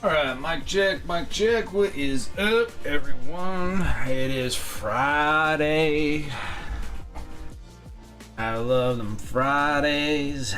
Alright, mic check. What is up, everyone? It is Friday. I love them Fridays.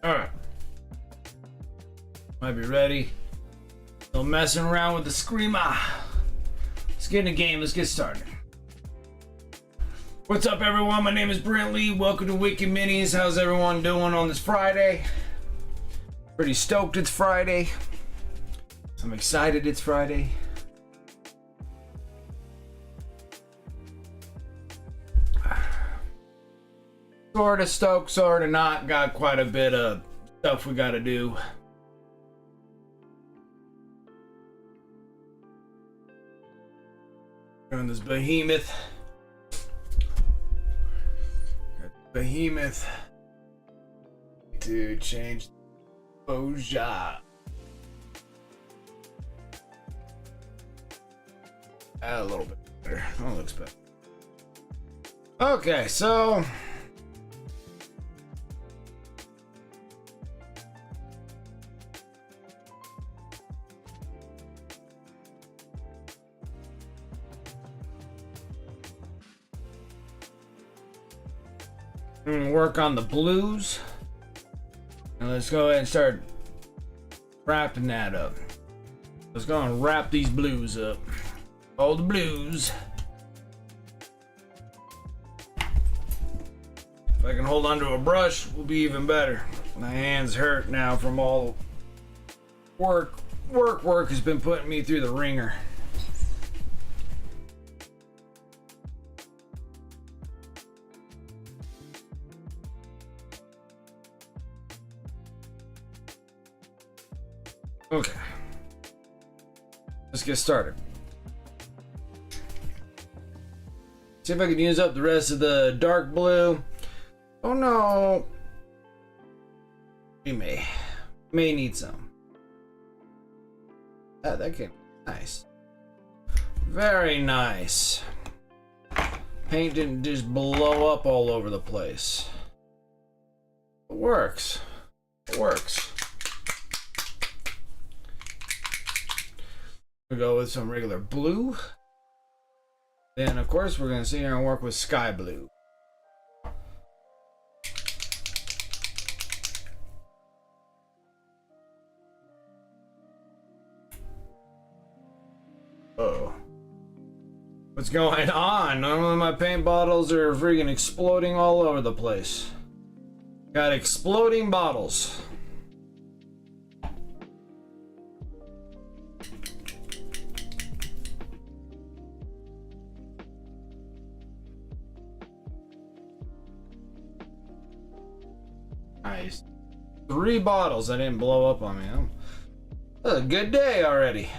Alright. Might be ready. No messing around with the screamer. Let's get in the game. Let's get started. What's up, everyone? My name is Brent Lee. Welcome to Wiki Minis. How's everyone doing on this Friday? Pretty stoked it's Friday. I'm excited it's Friday. Sorta stoked, sorta not. Got quite a bit of stuff we gotta do. On this Behemoth. Behemoth. To change exposure. A little bit better. That looks better. Okay, so I'm gonna work on the blues, and let's go ahead and start wrapping that up. Let's go and wrap these blues up. All the blues. If I can hold onto a brush, will be even better. My hands hurt now from all work has been putting me through the ringer. Okay, let's get started. See if I can use up the rest of the dark blue. Oh no, we may need some. Ah, that came nice, very nice. Paint didn't just blow up all over the place. It works. It works. We go with some regular blue. Then, of course, we're going to sit here and work with sky blue. Uh-oh. What's going on? Normally my paint bottles are freaking exploding all over the place. Got exploding bottles. Nice. 3 bottles that didn't blow up on me. That's a good day already.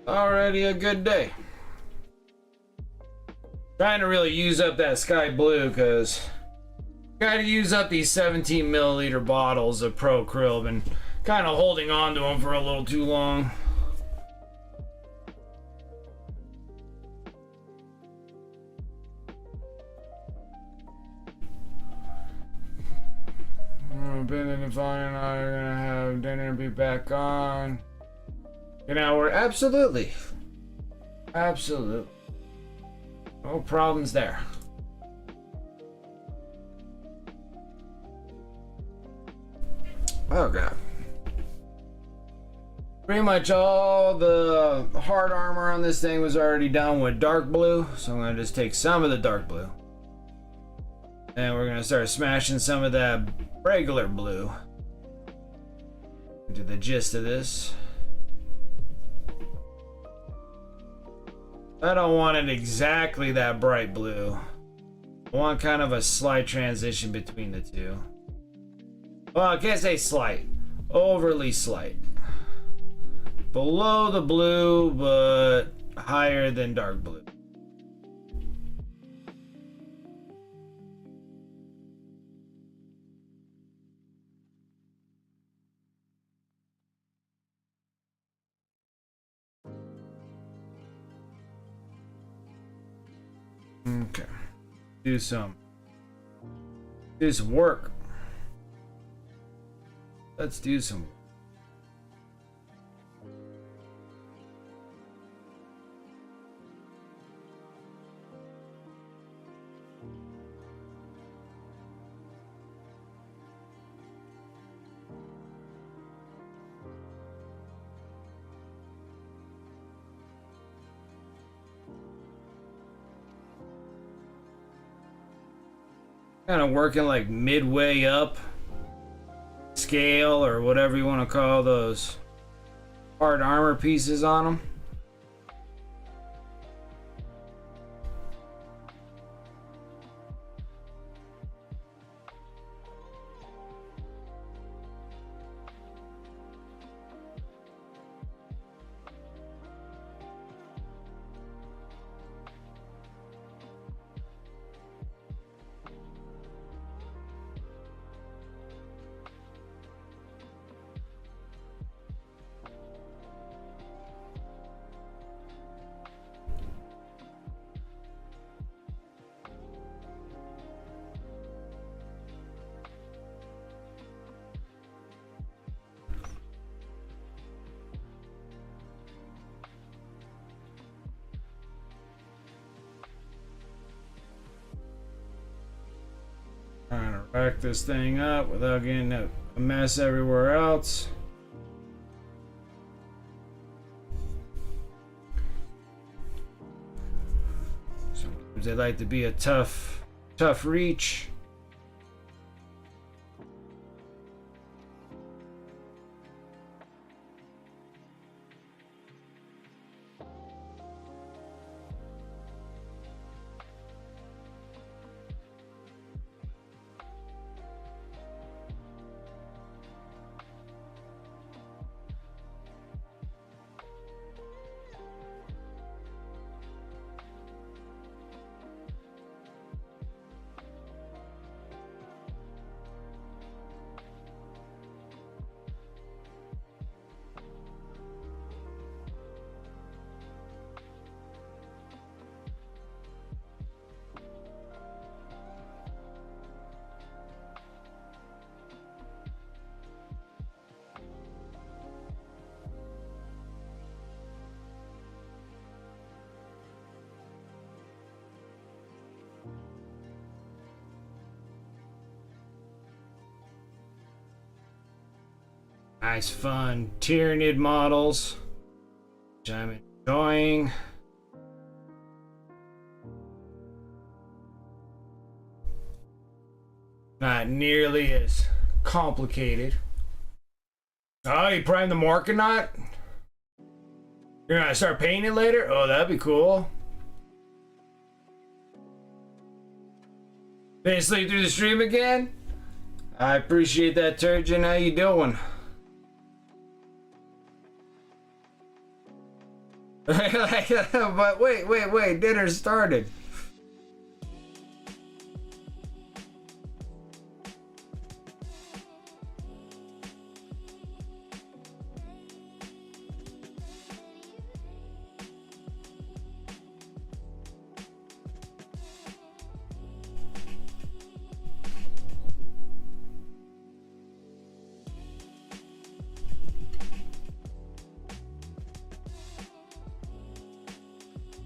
Already a good day. Trying to really use up that sky blue because gotta use up these 17 milliliter bottles of Pro Krill. Been kind of holding on to them for a little too long. Been in the fine, I'm gonna have dinner and be back on an hour. Absolutely. No problems there. Okay. Pretty much all the hard armor on this thing was already done with dark blue, so I'm gonna just take some of the dark blue. And we're gonna start smashing some of that regular blue into the gist of this. I don't want it exactly that bright blue. I want kind of a slight transition between the two. Well, I can't say slight. Overly slight. Below the blue, but higher than dark blue. Okay. Do some work. Let's do some work. Kind of working like midway up scale or whatever you want to call those hard armor pieces on them. Trying to rack this thing up without getting a mess everywhere else. Sometimes they like to be a tough reach. Nice, fun Tyranid models, which I'm enjoying. Not nearly as complicated. Oh, you prime the Morkanaut? You're gonna start painting later? Oh, that'd be cool. Didn't sleep through the stream again? I appreciate that, Turgeon. How you doing? But wait, dinner started.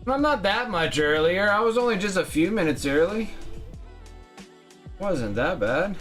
Well, not that much earlier. I was only just a few minutes early. Wasn't that bad.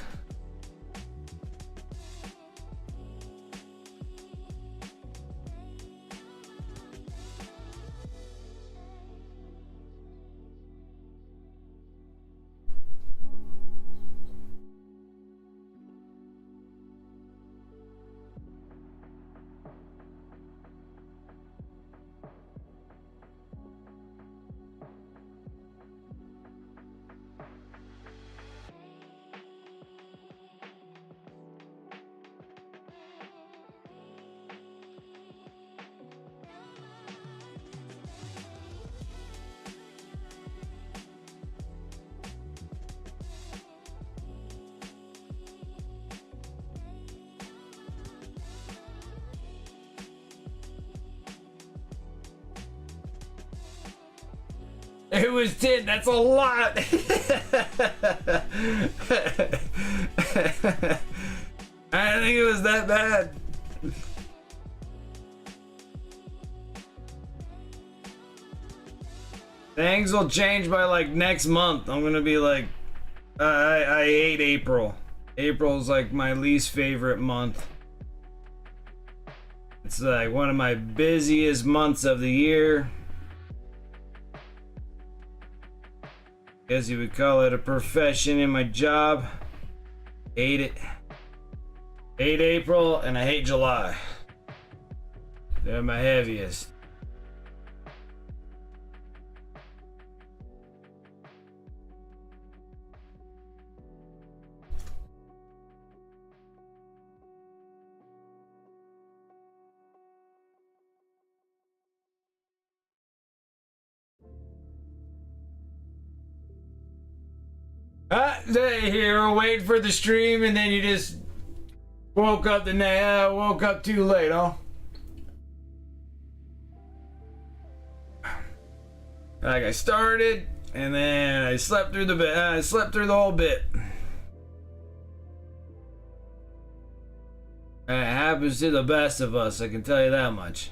It was 10, that's a lot! I didn't think it was that bad. Things will change by like next month. I'm gonna be like, I hate April. April's like my least favorite month. It's like one of my busiest months of the year. Guess you would call it a profession in my job. Hate it. Hate April and I hate July. They're my heaviest. You were waiting for the stream and then you just woke up woke up too late, huh? Like I started and then I slept through the bit. I slept through the whole bit. It happens to the best of us, I can tell you that much.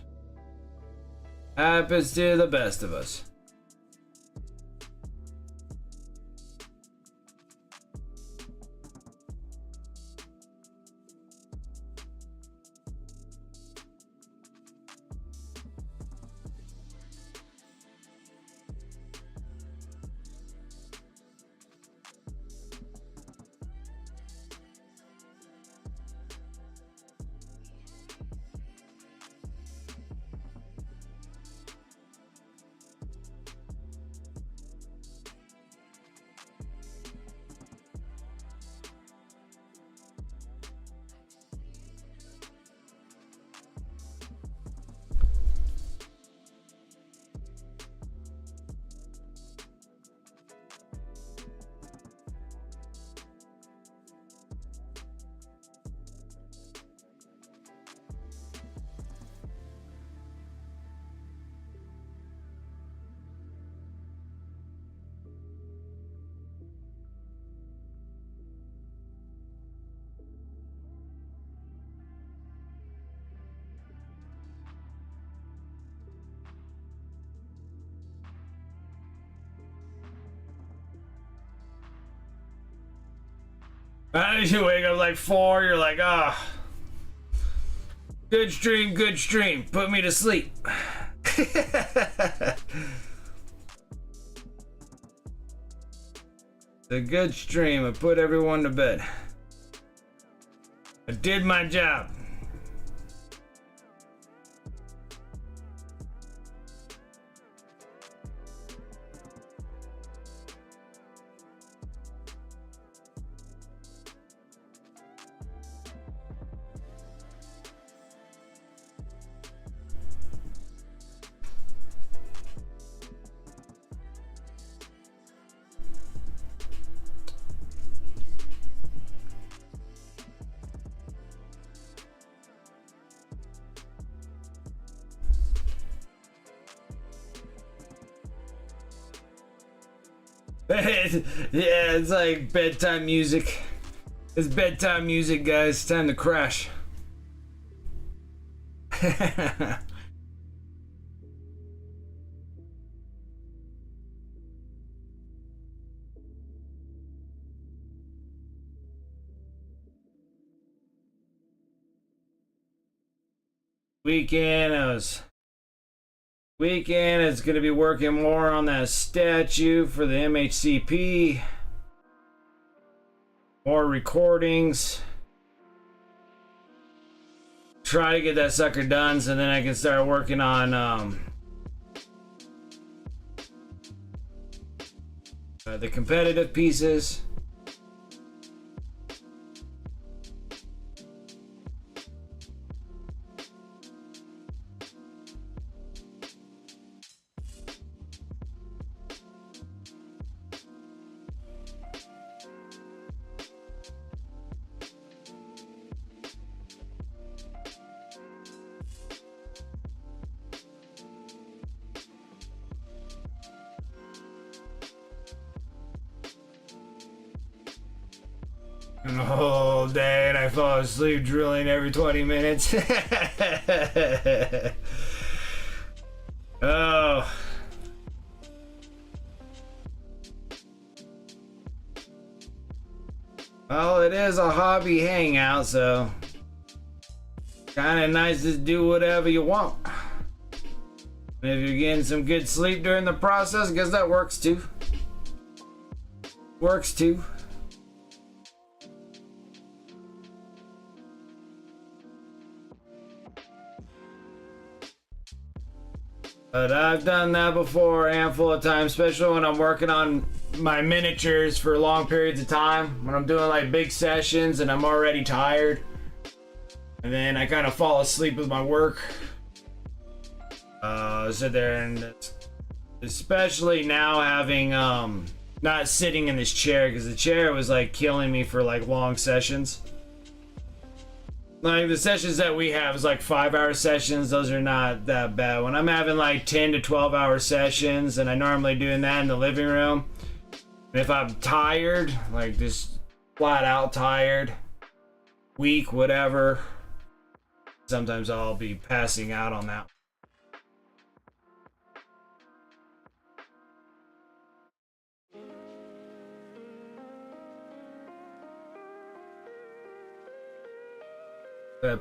Happens to the best of us. You wake up like 4, you're like, ah. Good stream, good stream. Put me to sleep. It's a good stream. I put everyone to bed. I did my job. Yeah, it's like bedtime music. It's bedtime music, guys. Time to crash. Weekend is going to be working more on that statue for the MHCP. More recordings. Try to get that sucker done so then I can start working on the competitive pieces. Oh, dang, I fall asleep drilling every 20 minutes. Oh. Well, it is a hobby hangout, so kind of nice to do whatever you want. And if you're getting some good sleep during the process, I guess that works too. Works too. But I've done that before a handful of times, especially when I'm working on my miniatures for long periods of time. When I'm doing like big sessions and I'm already tired. And then I kind of fall asleep with my work. Sit there and especially now having not sitting in this chair, because the chair was like killing me for like long sessions. Like the sessions that we have is like 5-hour sessions. Those are not that bad. When I'm having like 10 to 12-hour sessions, and I normally doing that in the living room, and if I'm tired, like just flat out tired, weak, whatever, sometimes I'll be passing out on that.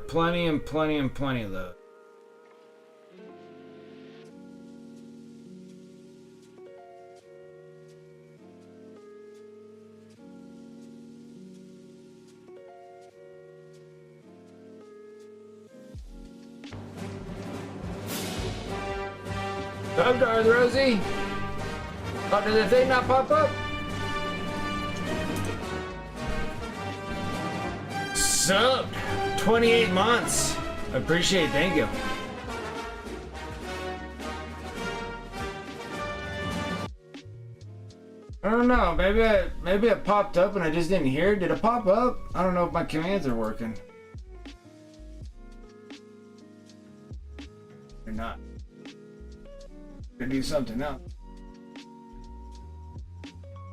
Plenty and plenty and plenty of those. Up, Darth Rosie. Oh, did the thing not pop up? Sup? 28 months. I appreciate it. Thank you. I don't know. Maybe it popped up and I just didn't hear it. Did it pop up? I don't know if my commands are working. They're not. Gonna do something else.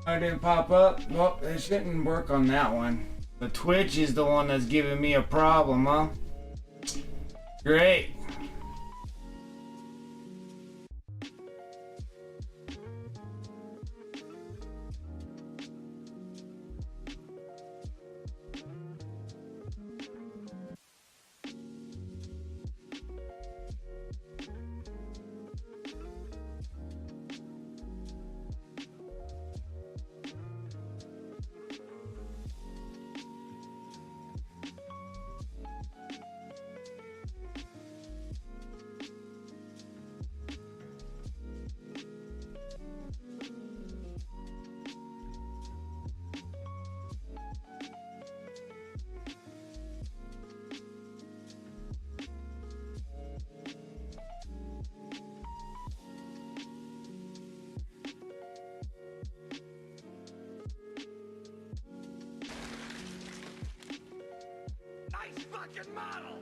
I didn't pop up. Well, it shouldn't work on that one. The Twitch is the one that's giving me a problem, huh? Great. Model.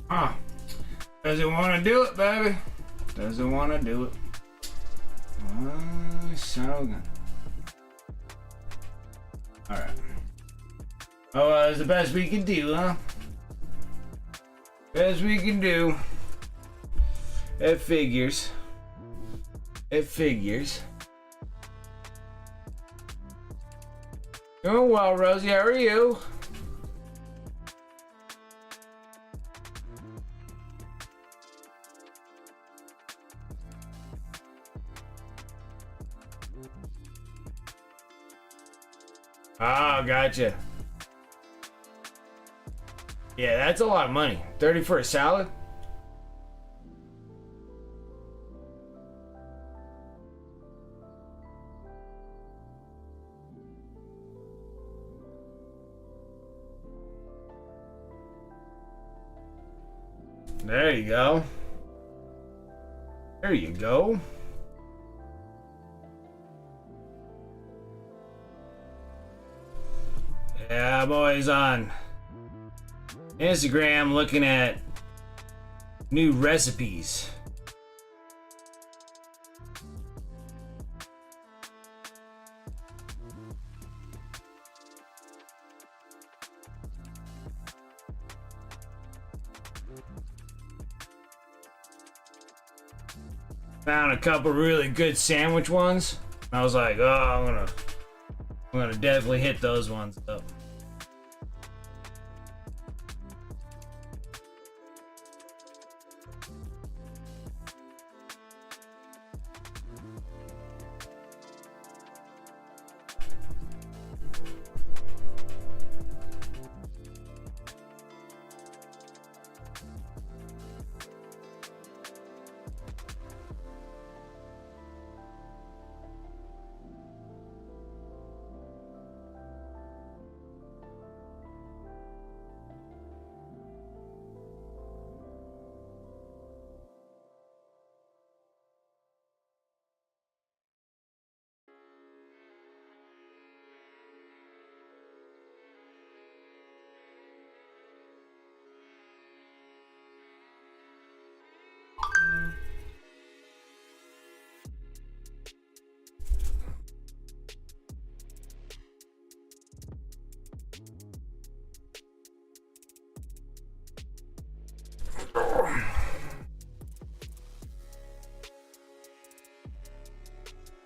Ah, doesn't want to do it, baby. Doesn't want to do it. Oh, son of a gun. Alright. Oh, it's the best we can do, huh? Best we can do. It figures. It figures. Doing well, Rosie. How are you? Oh, gotcha. Yeah, that's a lot of money. 30 for a salad? There you go. There you go. Yeah, I'm always on Instagram looking at new recipes. Found a couple really good sandwich ones. I was like, oh, I'm gonna definitely hit those ones up.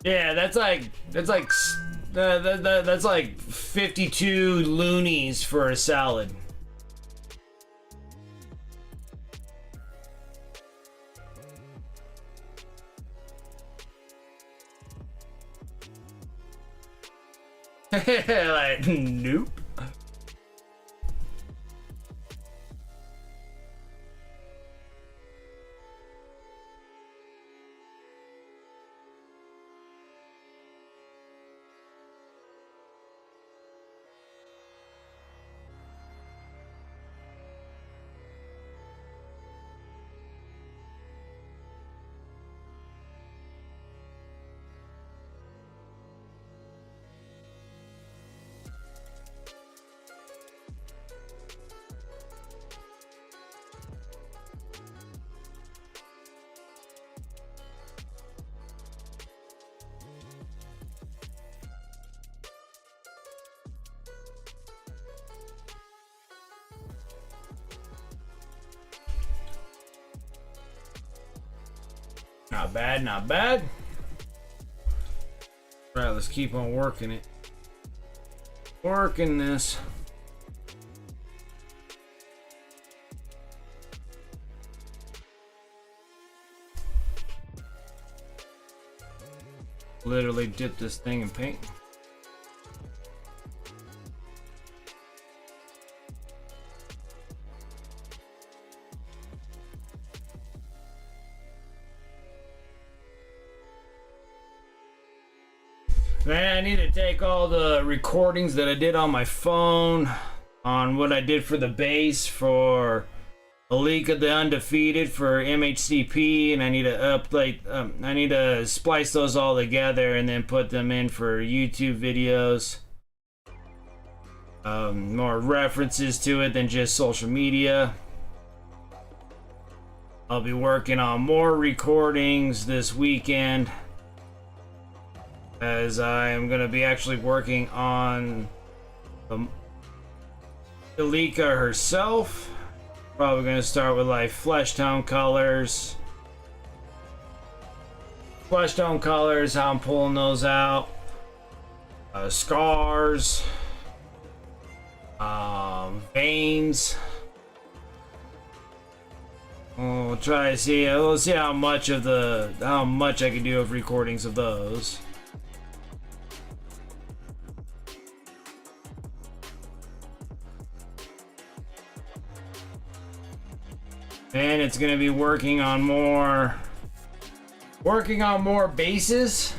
Yeah, that's like 52 loonies for a salad. Like, nope. Not bad, not bad. All right, let's keep on working it. Working this. Literally dip this thing in paint. Man, I need to take all the recordings that I did on my phone on what I did for the base for a League of the Undefeated for MHCP, and I need to update. I need to splice those all together and then put them in for YouTube videos. More references to it than just social media. I'll be working on more recordings this weekend, as I am going to be actually working on Elika herself. Probably going to start with like flesh tone colors. Flesh tone colors, how I'm pulling those out. Scars. Veins. We'll try to see. We'll see how much I can do of recordings of those. And it's gonna be working on more bases.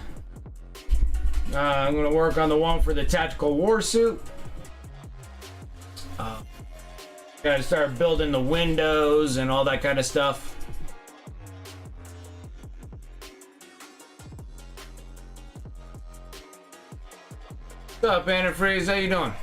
I'm gonna work on the one for the tactical war suit. Gotta start building the windows and all that kind of stuff. What's up, Antifreeze? How you doing?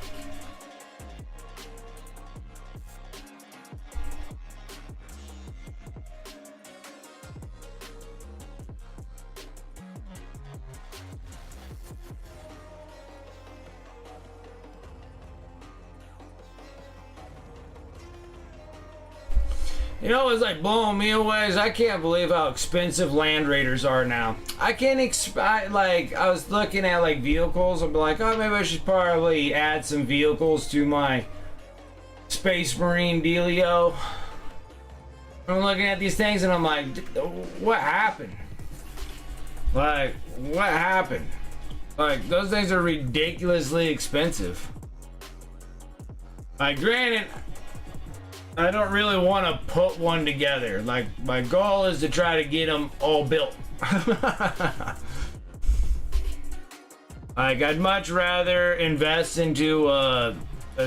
You know what's like blowing me away is I can't believe how expensive Land Raiders are now. I can't expect, like, I was looking at like vehicles, I'm like, oh, maybe I should probably add some vehicles to my Space Marine dealio. I'm looking at these things and I'm like, what happened? Like, what happened? Like, those things are ridiculously expensive. Like, granted, I don't really want to put one together. Like, my goal is to try to get them all built. Like, I'd much rather invest into a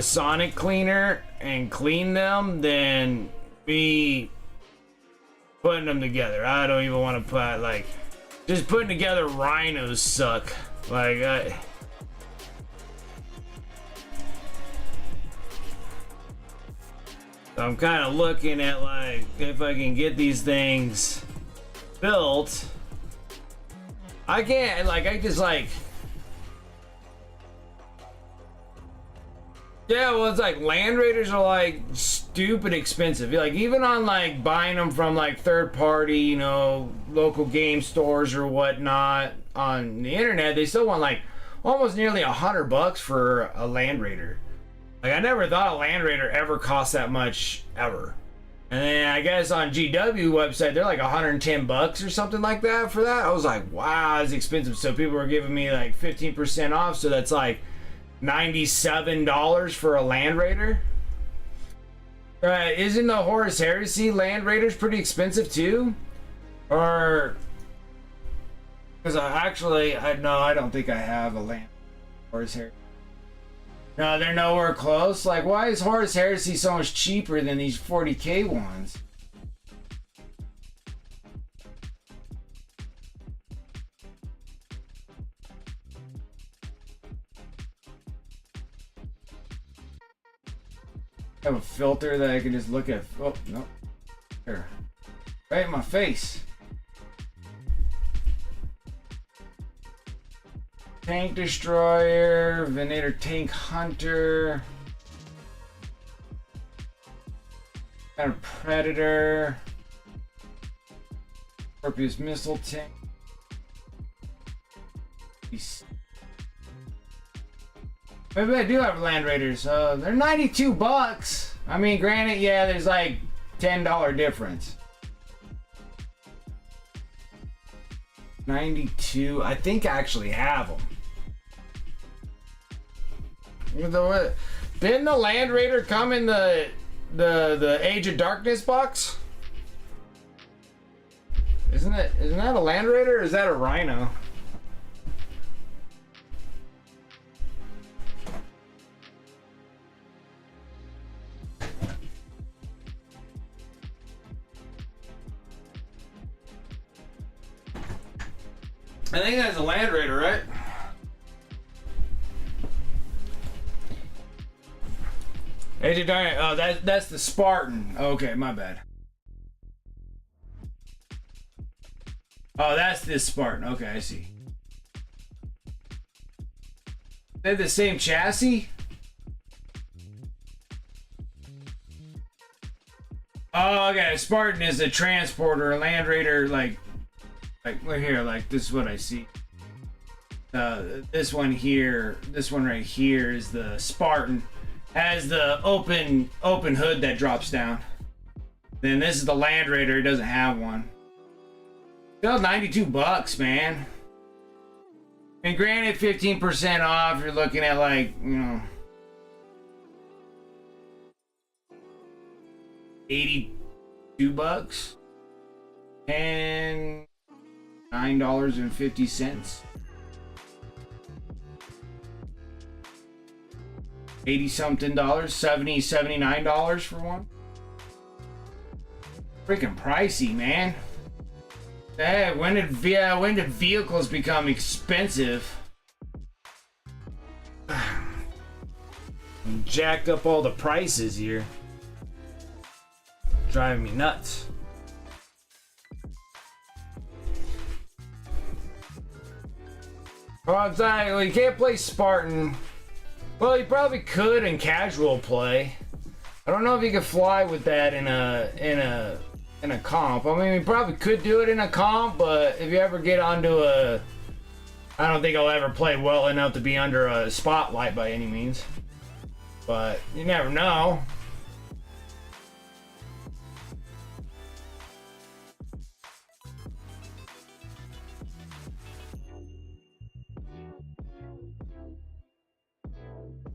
sonic cleaner and clean them than me putting them together. I don't even want to put, like, just putting together rhinos suck. Like, I'm kind of looking at, like, if I can get these things built. I can't, like, I just, like, yeah, well, it's like Land Raiders are, like, stupid expensive. Like, even on, like, buying them from, like, third party, you know, local game stores or whatnot on the internet, they still want, like, almost nearly $100 for a Land Raider. Like, I never thought a Land Raider ever cost that much, ever. And then I guess on GW website, they're like $110 or something like that for that. I was like, wow, that's expensive. So people were giving me like 15% off. So that's like $97 for a Land Raider. Isn't the Horus Heresy Land Raiders pretty expensive too? Or, because I don't think I have a Land Horus Heresy. No, they're nowhere close. Like, why is Horus Heresy so much cheaper than these 40k ones? I have a filter that I can just look at. Oh, no. Here. Right in my face. Tank Destroyer, Venator Tank Hunter, kind of Predator, Scorpius Missile Tank. Maybe I do have Land Raiders. They're $92. I mean, granted, yeah, there's like $10 difference. 92. I think I actually have them. Didn't the Land Raider come in the Age of Darkness box? Isn't that a Land Raider or is that a Rhino? I think that's a Land Raider, right? Age of Darkness. Oh, that's the Spartan. Okay, my bad. Oh, that's this Spartan. Okay, I see. They're the same chassis? Oh, okay. Spartan is a transporter, a Land Raider, like right here, like this is what I see. This one here, this one right here is the Spartan. Has the open hood that drops down. Then this is the Land Raider. It doesn't have one. Still $92, man. And granted, 15% off. You're looking at like, you know, $82 and $9.50. 80 something dollars, $79 for one. Freaking pricey, man. Hey, when did vehicles become expensive? Jacked up all the prices here. Driving me nuts. Well, exactly. You can't play Spartan. Well, you probably could in casual play. I don't know if you could fly with that in a comp. I mean, you probably could do it in a comp, but if you ever get onto a, I don't think I'll ever play well enough to be under a spotlight by any means. But you never know.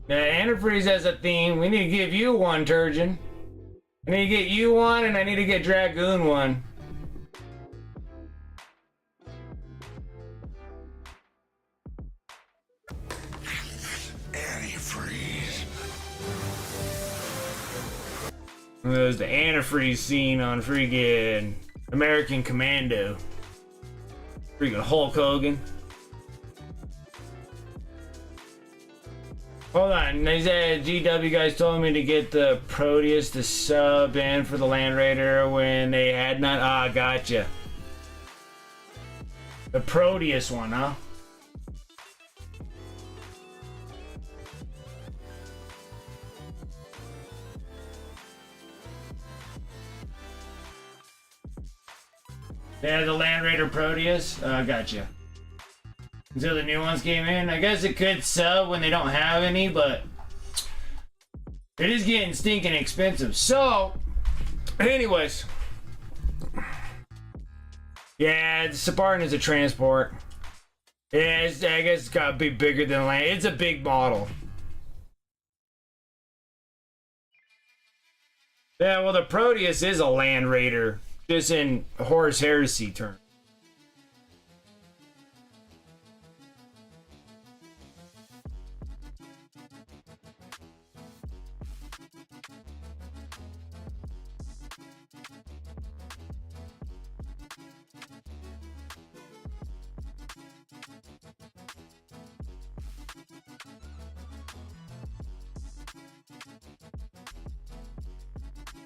Yeah, antifreeze has a theme. We need to give you one, Turgeon. I need to get you one, and I need to get Dragoon one. Antifreeze. There's the antifreeze scene on freaking American Commando. Freaking Hulk Hogan. Hold on, they said GW guys told me to get the Proteus to sub in for the Land Raider when they had not. Ah, gotcha. The Proteus one, huh? Yeah, the Land Raider Proteus. Gotcha. Until the new ones came in. I guess it could sub when they don't have any, but it is getting stinking expensive. So, anyways. Yeah, the Spartan is a transport. Yeah, I guess it's got to be bigger than Land. It's a big model. Yeah, well, the Proteus is a Land Raider, just in Horus Heresy terms.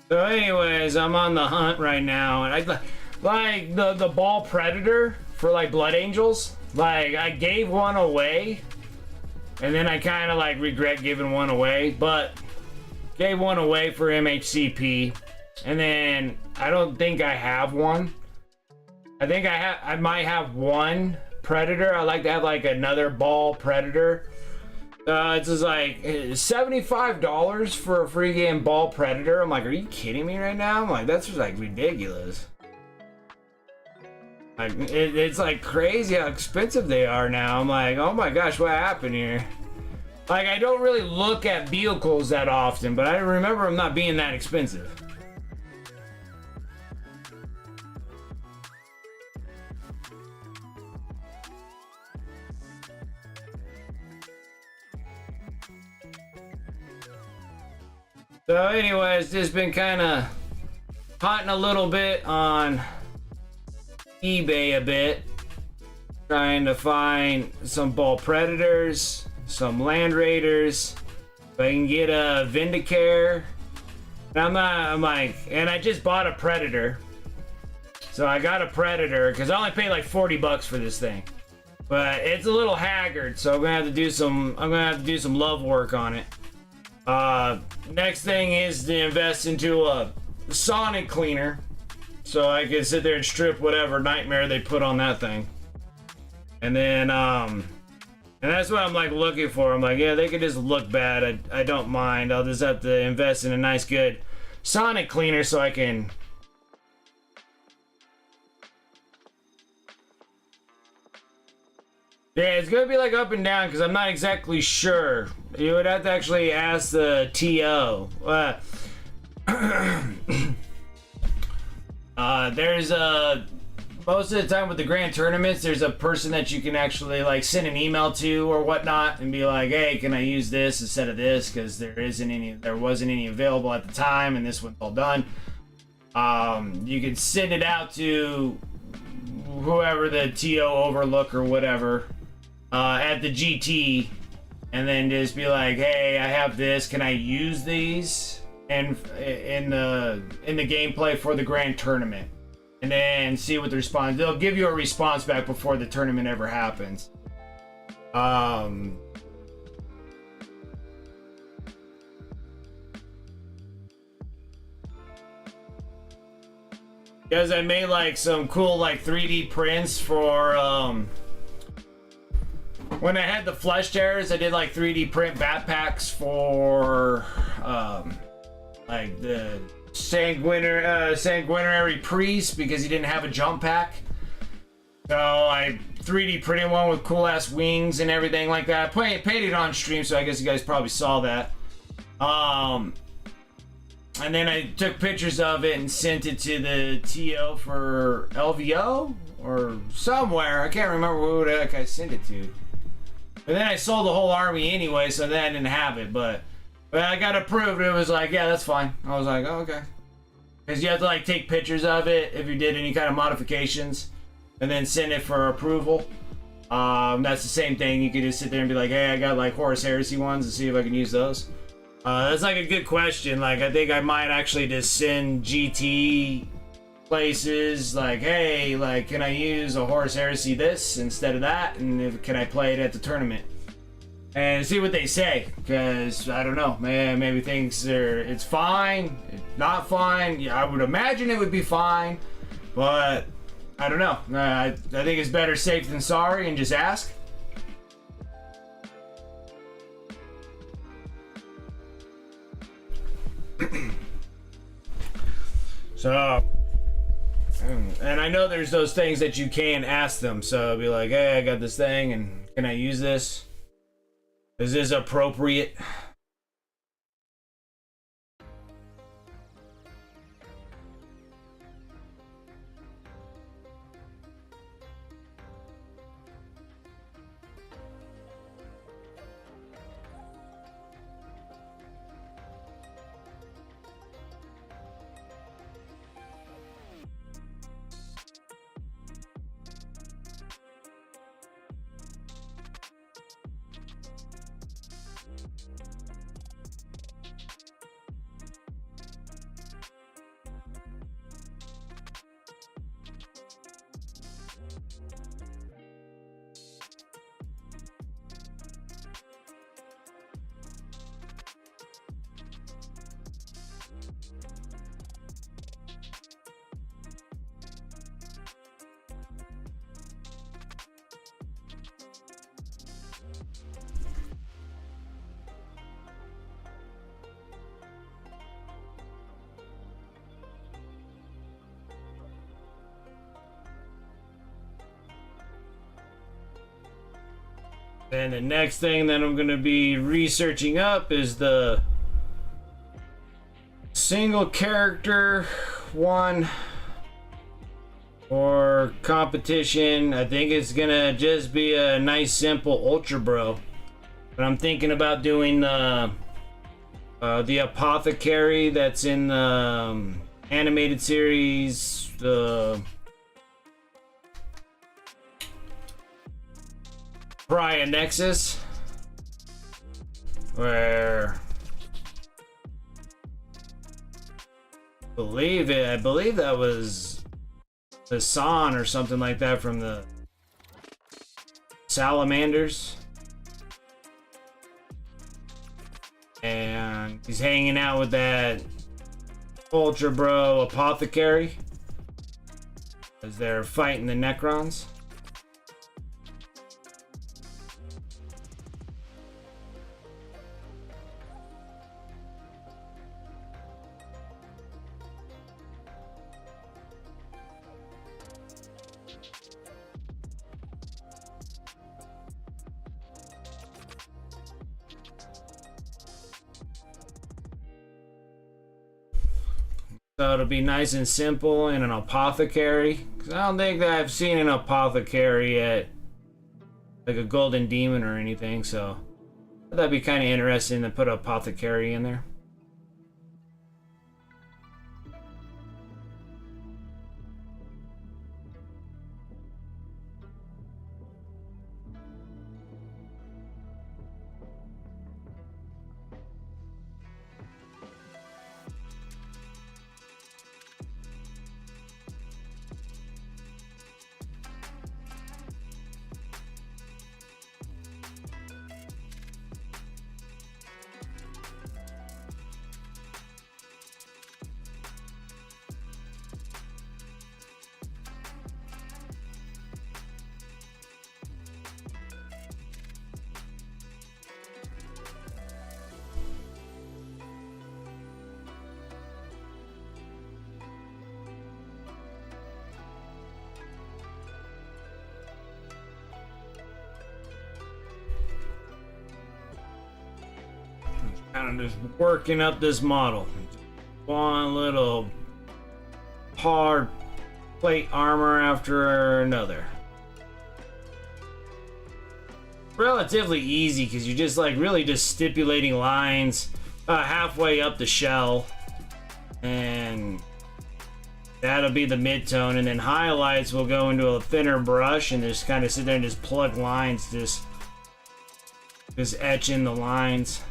So anyways, I'm on the hunt right now, and I like the ball predator for like Blood Angels. Like I gave one away, and then I kind of like regret giving one away, but gave one away for MHCP, and then I don't think I have one. I think I might have one predator. I like to have like another ball predator. It's just like $75 for a free game ball predator. I'm like, are you kidding me right now? I'm like, that's just like ridiculous. Like, it's like crazy how expensive they are now. I'm like, oh my gosh, what happened here? Like, I don't really look at vehicles that often, but I remember them not being that expensive. So anyways, just been kind of hunting a little bit on eBay a bit, trying to find some ball predators, some Land Raiders. If I can get a Vindicare. And I'm like, and I just bought a predator. So I got a Predator because I only paid like 40 bucks for this thing, but it's a little haggard, so I'm gonna have to do some. I'm gonna have to do some love work on it. Next thing is to invest into a sonic cleaner, so I can sit there and strip whatever nightmare they put on that thing. And then and that's what I'm like looking for. I'm like, yeah, they could just look bad. I don't mind. I'll just have to invest in a nice, good sonic cleaner so I can. Yeah, it's gonna be like up and down because I'm not exactly sure. You would have to actually ask the TO. There's a most of the time with the grand tournaments, there's a person that you can actually like send an email to or whatnot and be like, hey, can I use this instead of this because there wasn't any available at the time and this one's all done. You can send it out to whoever the TO overlook or whatever at the GT, and then just be like, hey, I have this, can I use these and in the gameplay for the grand tournament, and then see what the response. They'll give you a response back before the tournament ever happens. Because I made like some cool like 3D prints for when I had the flesh tears, I did like 3D print backpacks for like the sanguinary priest because he didn't have a jump pack. So I 3D printed one with cool ass wings and everything like that. I paid it on stream, so I guess you guys probably saw that. And then I took pictures of it and sent it to the TO for LVO or somewhere. I can't remember who the heck I sent it to. But then I sold the whole army anyway, so then I didn't have it. But I got approved. It was like, yeah, that's fine. I was like, oh, okay. Because you have to like take pictures of it if you did any kind of modifications, and then send it for approval. That's the same thing. You could just sit there and be like, hey, I got like Horus Heresy ones and see if I can use those. That's like a good question. Like, I think I might actually just send GT places like, hey, like, can I use a Horus Heresy this instead of that, and can I play it at the tournament and see what they say? Because I don't know, man, maybe it's fine, it's not fine. Yeah, I would imagine it would be fine, but I don't know. I think it's better safe than sorry, and just ask. So, and I know there's those things that you can ask them. So be like, hey, I got this thing, and can I use this? Is this appropriate? And the next thing that I'm going to be researching up is the single character one or competition. I think it's going to just be a nice simple Ultra Bro. But I'm thinking about doing the Apothecary that's in the animated series, the Pariah Nexus, where I believe that was the San or something like that from the salamanders. And he's hanging out with that Ultra Bro Apothecary as they're fighting the Necrons. So it'll be nice and simple in an apothecary. Cause I don't think that I've seen an apothecary yet. Like a golden demon or anything, so that'd be kind of interesting to put an apothecary in there. Kind of just working up this model. One little hard plate armor after another. Relatively easy because you're just like really just stipulating lines halfway up the shell, and that'll be the mid-tone, and then highlights will go into a thinner brush and just kind of sit there and just plug lines, just etch in the lines.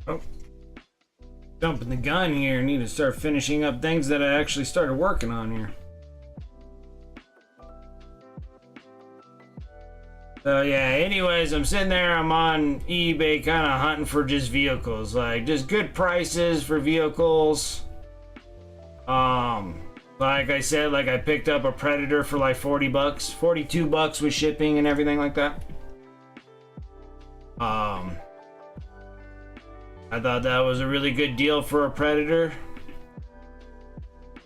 Oh, jumping the gun here. Need to start finishing up things that I actually started working on here. So yeah, anyways, I'm sitting there, I'm on eBay kind of hunting for just vehicles, like just good prices for vehicles. Like I said, like I picked up a Predator for like 40 bucks, 42 bucks with shipping and everything like that. I thought that was a really good deal for a Predator.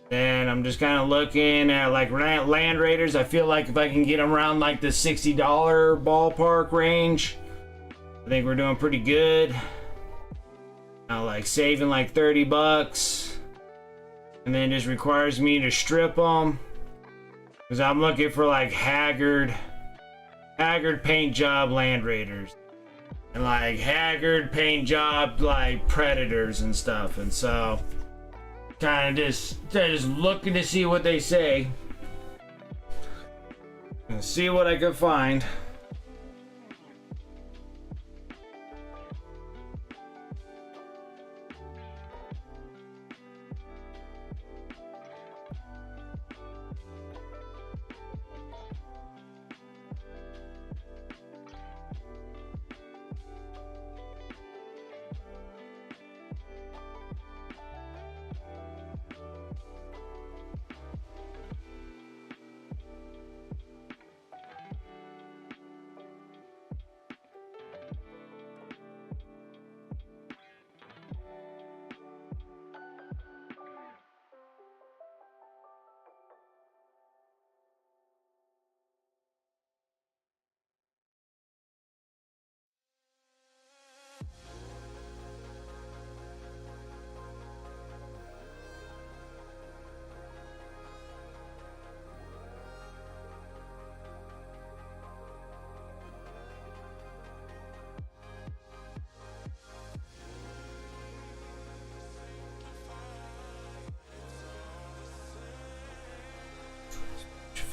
Then I'm just kind of looking at like Land Raiders. I feel like if I can get them around like the $60 ballpark range, I think we're doing pretty good. Like saving like 30 bucks. And then it just requires me to strip them. Because I'm looking for like haggard paint job Land Raiders. And like haggard paint job like Predators and stuff. And so kind of just looking to see what they say and see what I can find.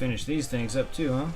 finish these things up too, huh?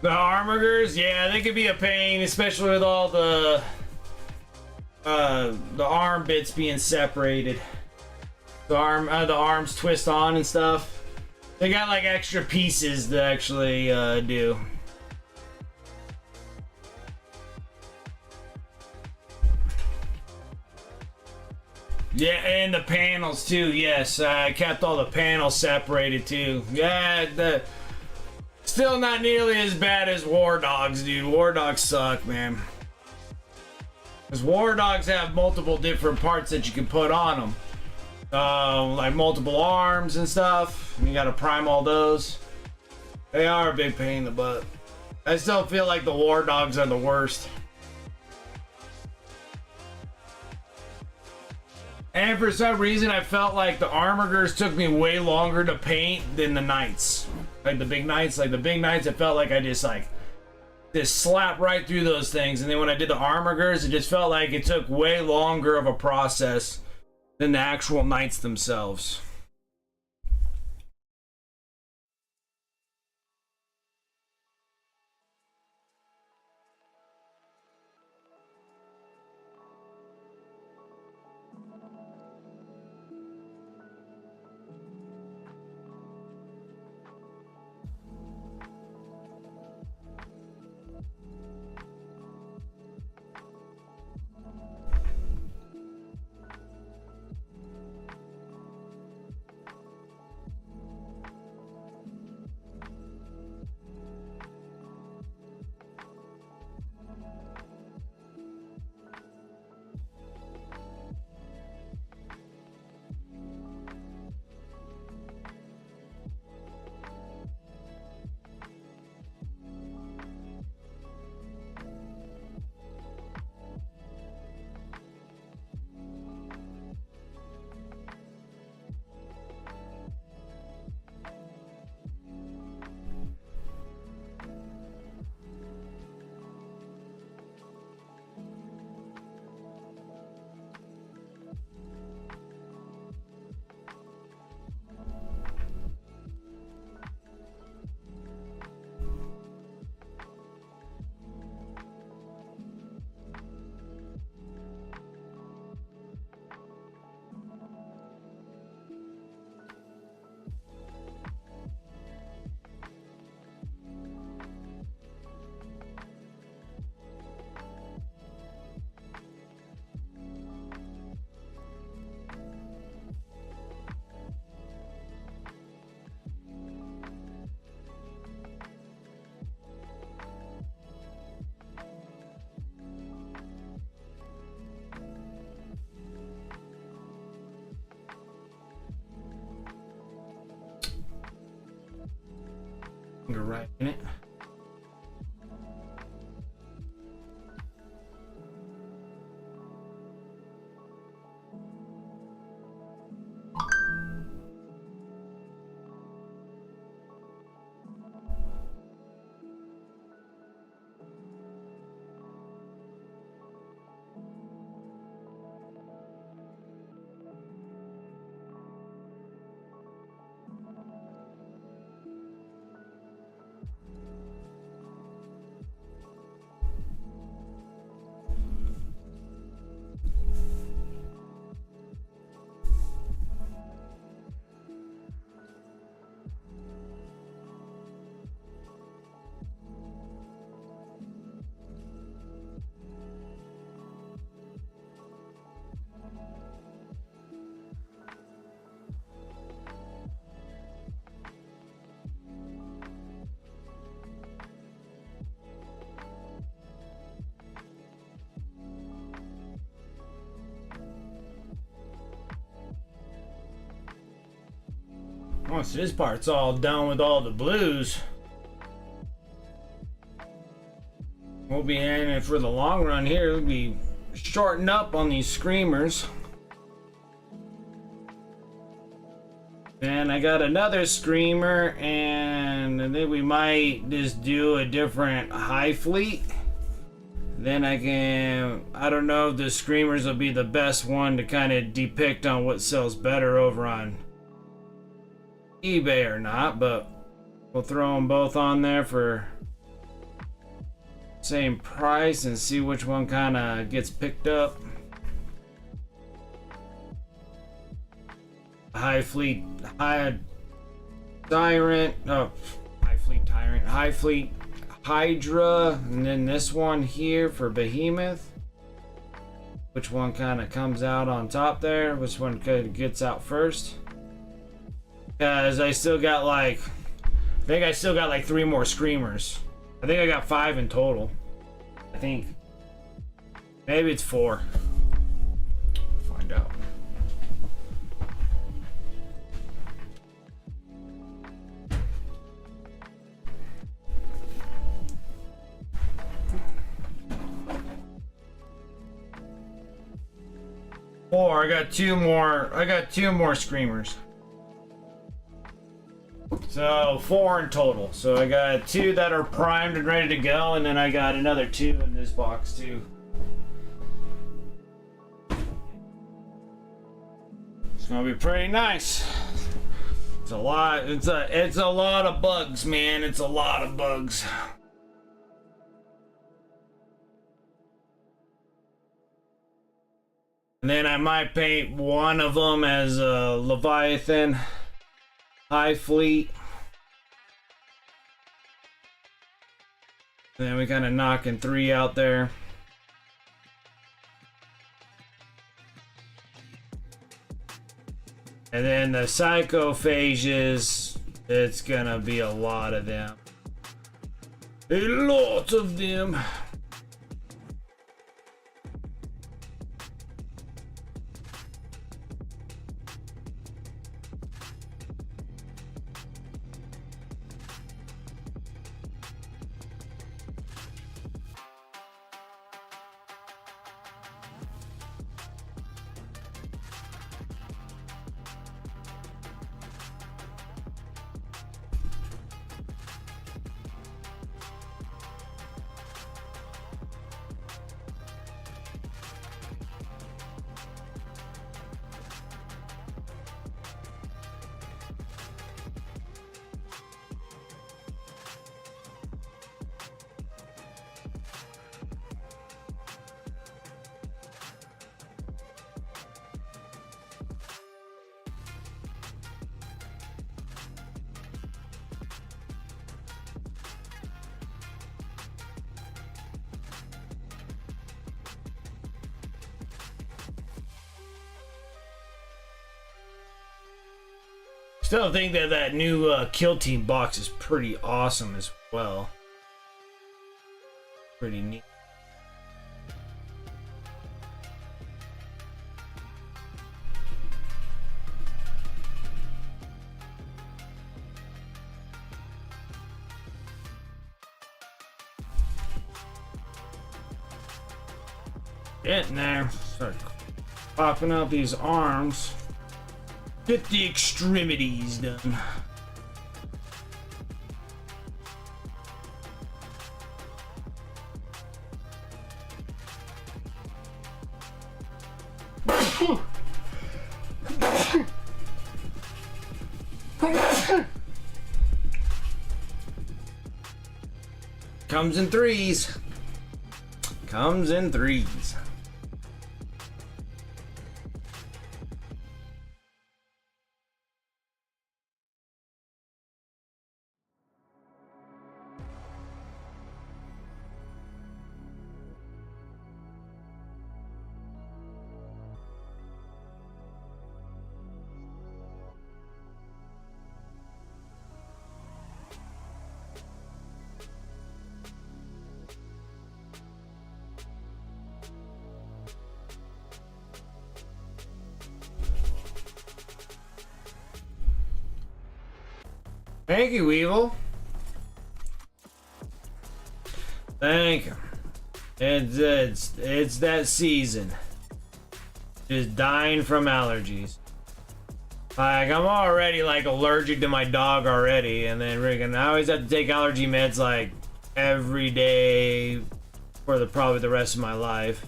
The armigers, yeah, they could be a pain, especially with all the arm bits being separated. The arms twist on and stuff. They got like extra pieces to actually do. Yeah, and the panels too. Yes, I kept all the panels separated too. Yeah, still not nearly as bad as War Dogs, dude. War Dogs suck, man. Because War Dogs have multiple different parts that you can put on them. Like multiple arms and stuff. You gotta prime all those. They are a big pain in the butt. I still feel like the War Dogs are the worst. And for some reason, I felt like the armigers took me way longer to paint than the knights. Like the big knights, it felt like I just slapped right through those things. And then when I did the armigers, it just felt like it took way longer of a process than the actual knights themselves. right in it. Once this part's all done with all the blues, we'll be in it for the long run here. We'll be shorting up on these screamers. And I got another screamer, and then we might just do a different high fleet. Then I don't know if the screamers will be the best one to kind of depict on what sells better over on eBay or not, but we'll throw them both on there for same price and see which one kind of gets picked up. High fleet Tyrant, High fleet HYDRA, and then this one here for Behemoth. Which one kind of comes out on top there? Which one gets out first? Because I still got I think I still got like 3 more screamers. I think I got 5 in total. I think. Maybe it's 4. Find out. I got 2 more. I got 2 more screamers. So 4 in total. So I got 2 that are primed and ready to go, and then I got another 2 in this box too. It's gonna be pretty nice. It's a lot. It's a lot of bugs, man. It's a lot of bugs. And then I might paint one of them as a Leviathan high fleet. Then we kind of knocking 3 out there. And then the psychophages, it's gonna be a lot of them. A lot of them. Still think that that new Kill Team box is pretty awesome as well. Pretty neat. Getting there. Start popping out these arms. Get the extremities done. Comes in threes. Comes in threes. Thank you, Weevil. Thank you. It's that season. Just dying from allergies. Like, I'm already like allergic to my dog already, and then I always have to take allergy meds like every day for probably the rest of my life.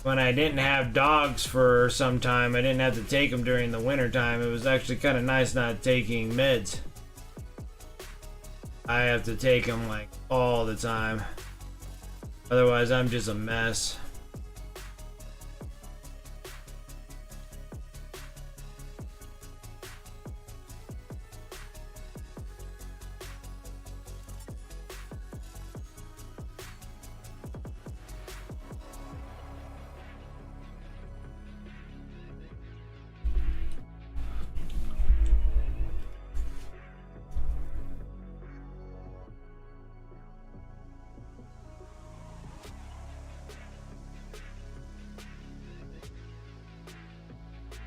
When I didn't have dogs for some time, I didn't have to take them during the winter time. It was actually kind of nice not taking meds. I have to take them like all the time. Otherwise, I'm just a mess.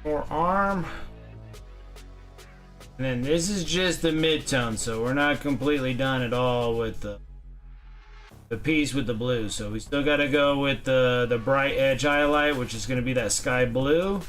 More arm. And then this is just the mid-tone, so we're not completely done at all with the piece with the blue. So we still got to go with the bright edge highlight, which is going to be that sky blue.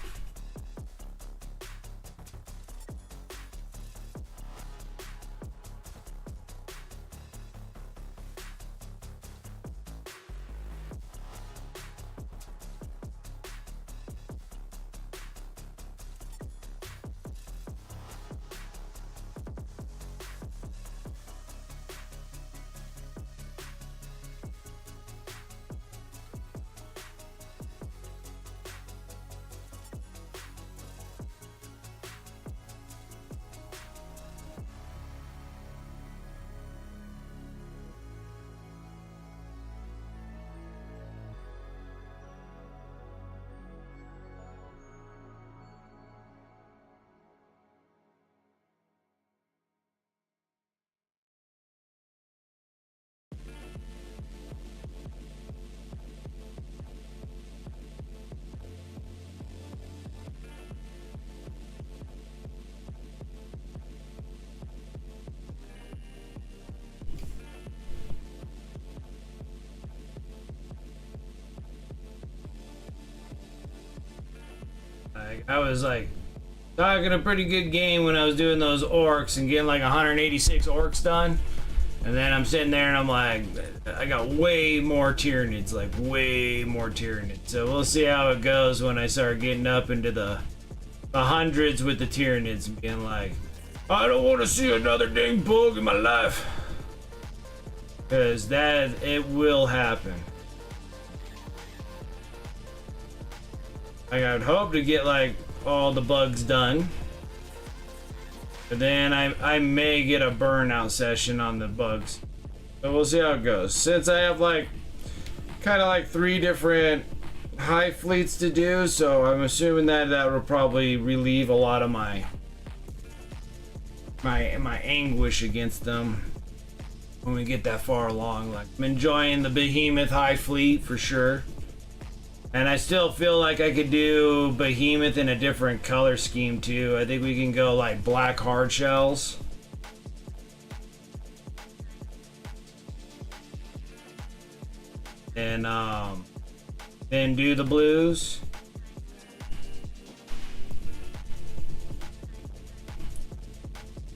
I was like talking a pretty good game when I was doing those orcs and getting like 186 orcs done, and then I'm sitting there and I'm like, I got way more Tyranids, like way more Tyranids. So we'll see how it goes when I start getting up into the hundreds with the Tyranids and being like, I don't want to see another dang bug in my life, because that it will happen. I would hope to get like all the bugs done, but then I may get a burnout session on the bugs. So we'll see how it goes. Since I have like kind of like 3 different hive fleets to do, so I'm assuming that will probably relieve a lot of my anguish against them when we get that far along. Like, I'm enjoying the Behemoth hive fleet for sure. And I still feel like I could do Behemoth in a different color scheme too. I think we can go like black hard shells. and then do the blues.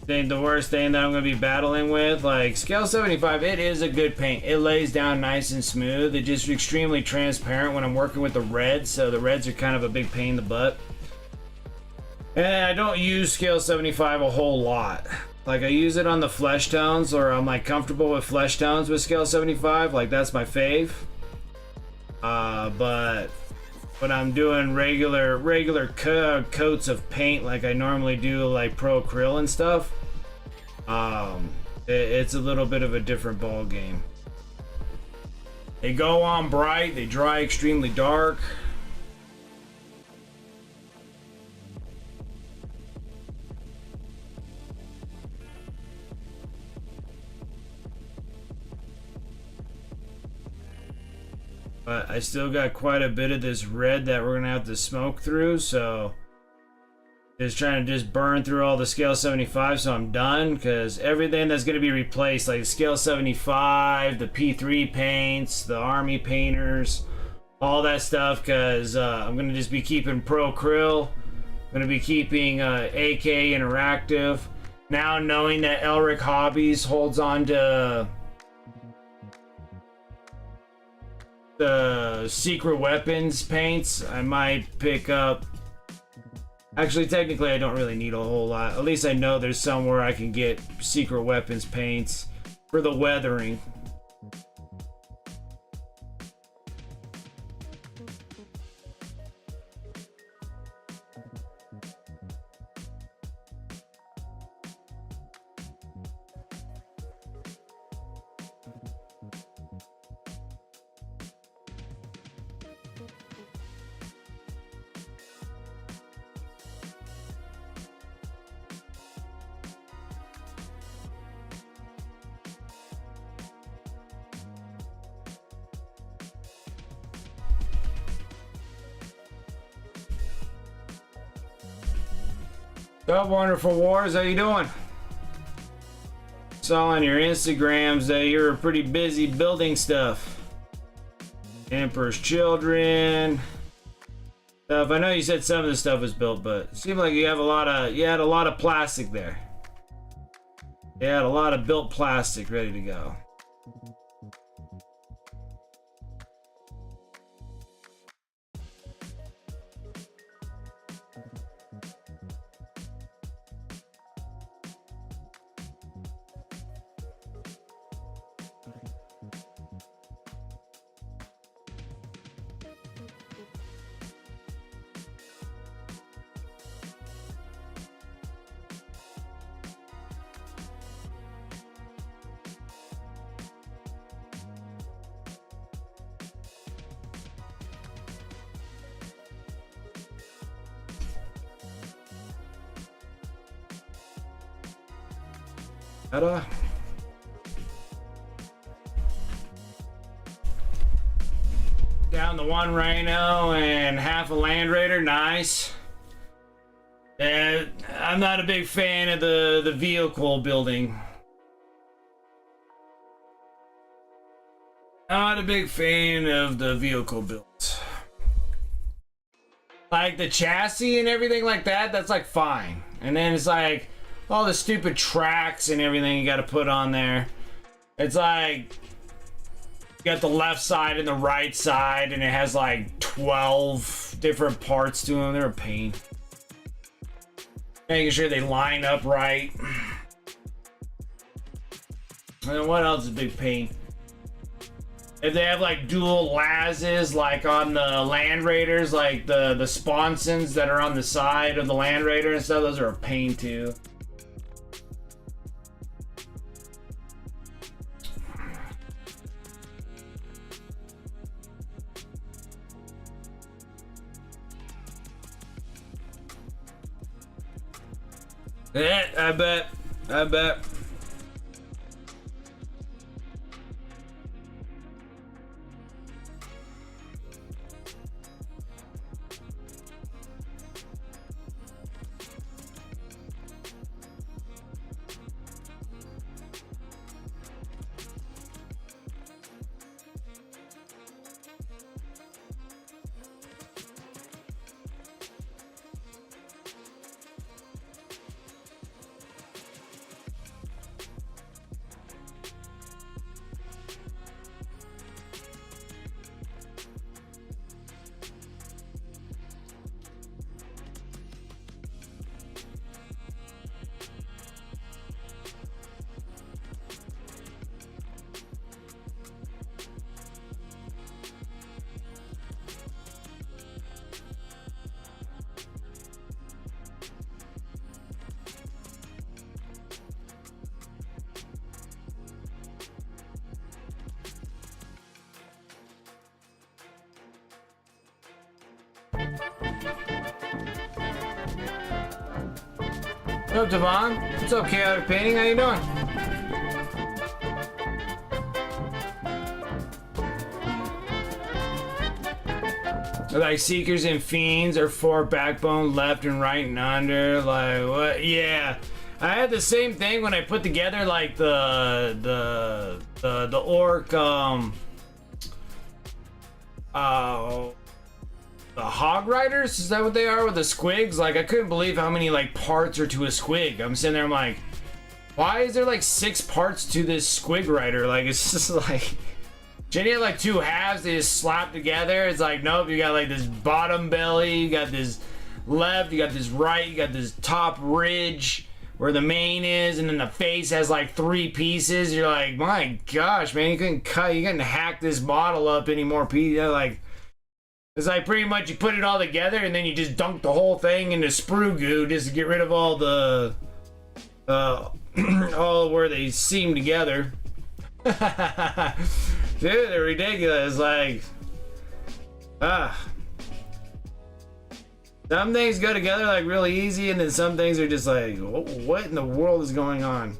The worst thing that I'm going to be battling with, like scale 75, it is a good paint. It lays down nice and smooth. It's just extremely transparent when I'm working with the reds, so the reds are kind of a big pain in the butt. And I don't use scale 75 a whole lot. Like I use it on the flesh tones, or I'm like comfortable with flesh tones with scale 75, like that's my fave. But when I'm doing regular coats of paint like I normally do, like pro acryl and stuff, it's a little bit of a different ball game. They go on bright, they dry extremely dark. But I still got quite a bit of this red that we're gonna have to smoke through, so just trying to just burn through all the scale 75 so I'm done, because everything that's gonna be replaced, like scale 75, the P3 paints, the army painters, all that stuff, because I'm gonna just be keeping pro acryl, I'm gonna be keeping AK interactive. Now knowing that Elric Hobbies holds on to the secret weapons paints, I might pick up. Actually, technically I don't really need a whole lot. At least I know there's somewhere I can get secret weapons paints for the weathering. What's up, Wonderful Wars? How you doing? Saw on your Instagrams that you were pretty busy building stuff. Emperor's Children stuff. I know you said some of the stuff was built, but it seemed like you had a lot of plastic there. You had a lot of built plastic ready to go. Down the one Rhino and half a Land Raider, nice. I'm not a big fan of the vehicle building. Not a big fan of the vehicle builds. Like the chassis and everything like that, that's like fine. And then it's like all the stupid tracks and everything you got to put on there. It's like you got the left side and the right side, and it has like 12 different parts to them. They're a pain. Making sure they line up right. And then what else is a big pain? If they have like dual lasses, like on the Land Raiders, like the sponsons that are on the side of the Land Raider and stuff, those are a pain too. Yeah, I bet. What's up, Devon? What's up, Chaotic Painting? How you doing? Like Seekers and Fiends are 4 backbone left and right and under. Like what? Yeah, I had the same thing when I put together like the orc the hog riders. Is that what they are with the squigs? Like I couldn't believe how many like parts are to a squig. I'm sitting there, I'm like, why is there like 6 parts to this squig rider? Like it's just like. Shouldn't you have like 2 halves they just slap together? It's like, nope, you got like this bottom belly, you got this left, you got this right, you got this top ridge where the mane is, and then the face has like 3 pieces. You're like, my gosh, man, you couldn't hack this model up any more pieces. Like, it's like pretty much you put it all together and then you just dunk the whole thing into sprue goo just to get rid of all the, all where they seam together. Dude, they're ridiculous. Like, some things go together like really easy, and then some things are just like, what in the world is going on?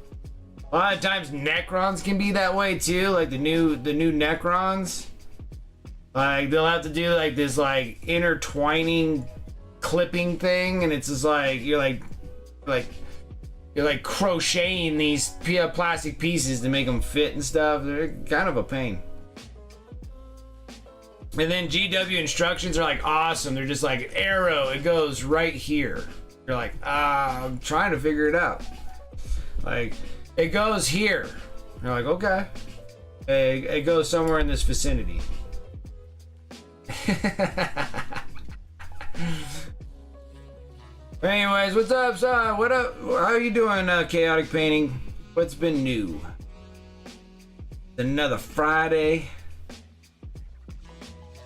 A lot of times Necrons can be that way too. Like the new Necrons, like they'll have to do like this like intertwining clipping thing, and it's just like you're like crocheting these plastic pieces to make them fit and stuff. They're kind of a pain. And then GW instructions are like awesome. They're just like arrow, it goes right here. You're like, I'm trying to figure it out. Like, it goes here. You're like, okay. It goes somewhere in this vicinity. Anyways, what's up, son? What up? How you doing, Chaotic Painting? What's been new? Another Friday.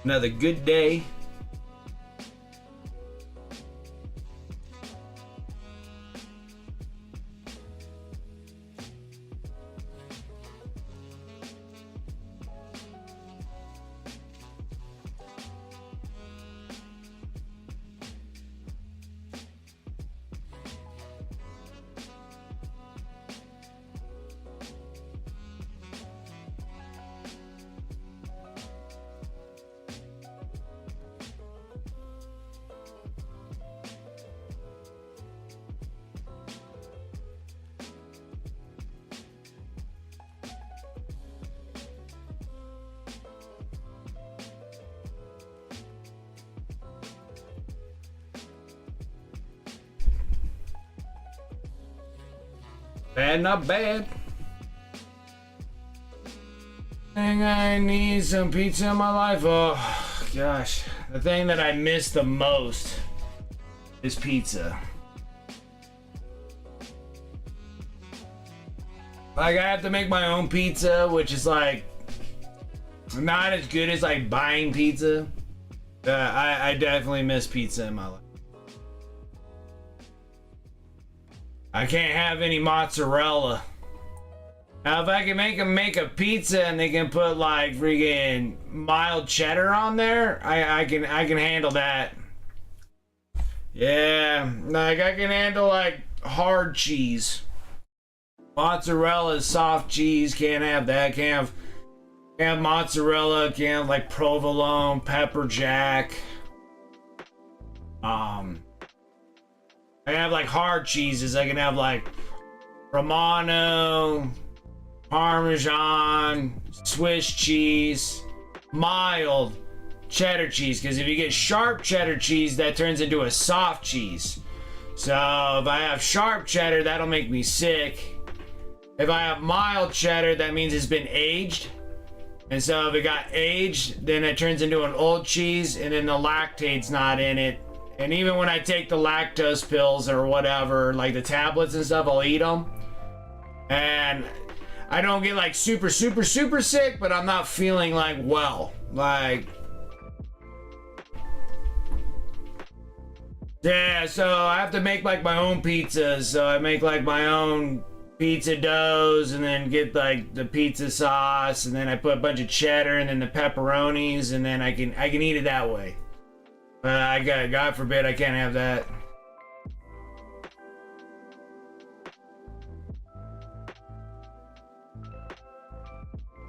Another good day. Bad, not bad. Thing I need some pizza in my life. Oh gosh, the thing that I miss the most is pizza. Like I have to make my own pizza, which is like not as good as like buying pizza. I definitely miss pizza in my life. I can't have any mozzarella. Now, if I can make them make a pizza and they can put like freaking mild cheddar on there, I can handle that. Yeah, like I can handle like hard cheese. Mozzarella is soft cheese. Can't have that. Can't have mozzarella. Can't have like provolone, pepper jack. I can have like hard cheeses. I can have like Romano, Parmesan, Swiss cheese, mild cheddar cheese. Because if you get sharp cheddar cheese, that turns into a soft cheese. So if I have sharp cheddar, that'll make me sick. If I have mild cheddar, that means it's been aged. And so if it got aged, then it turns into an old cheese, and then the lactate's not in it. And even when I take the lactose pills or whatever, like the tablets and stuff, I'll eat them. And I don't get like super sick, but I'm not feeling like well. Like, yeah, so I have to make like my own pizzas. So I make like my own pizza doughs and then get like the pizza sauce, and then I put a bunch of cheddar and then the pepperonis, and then I can eat it that way. God forbid, I can't have that.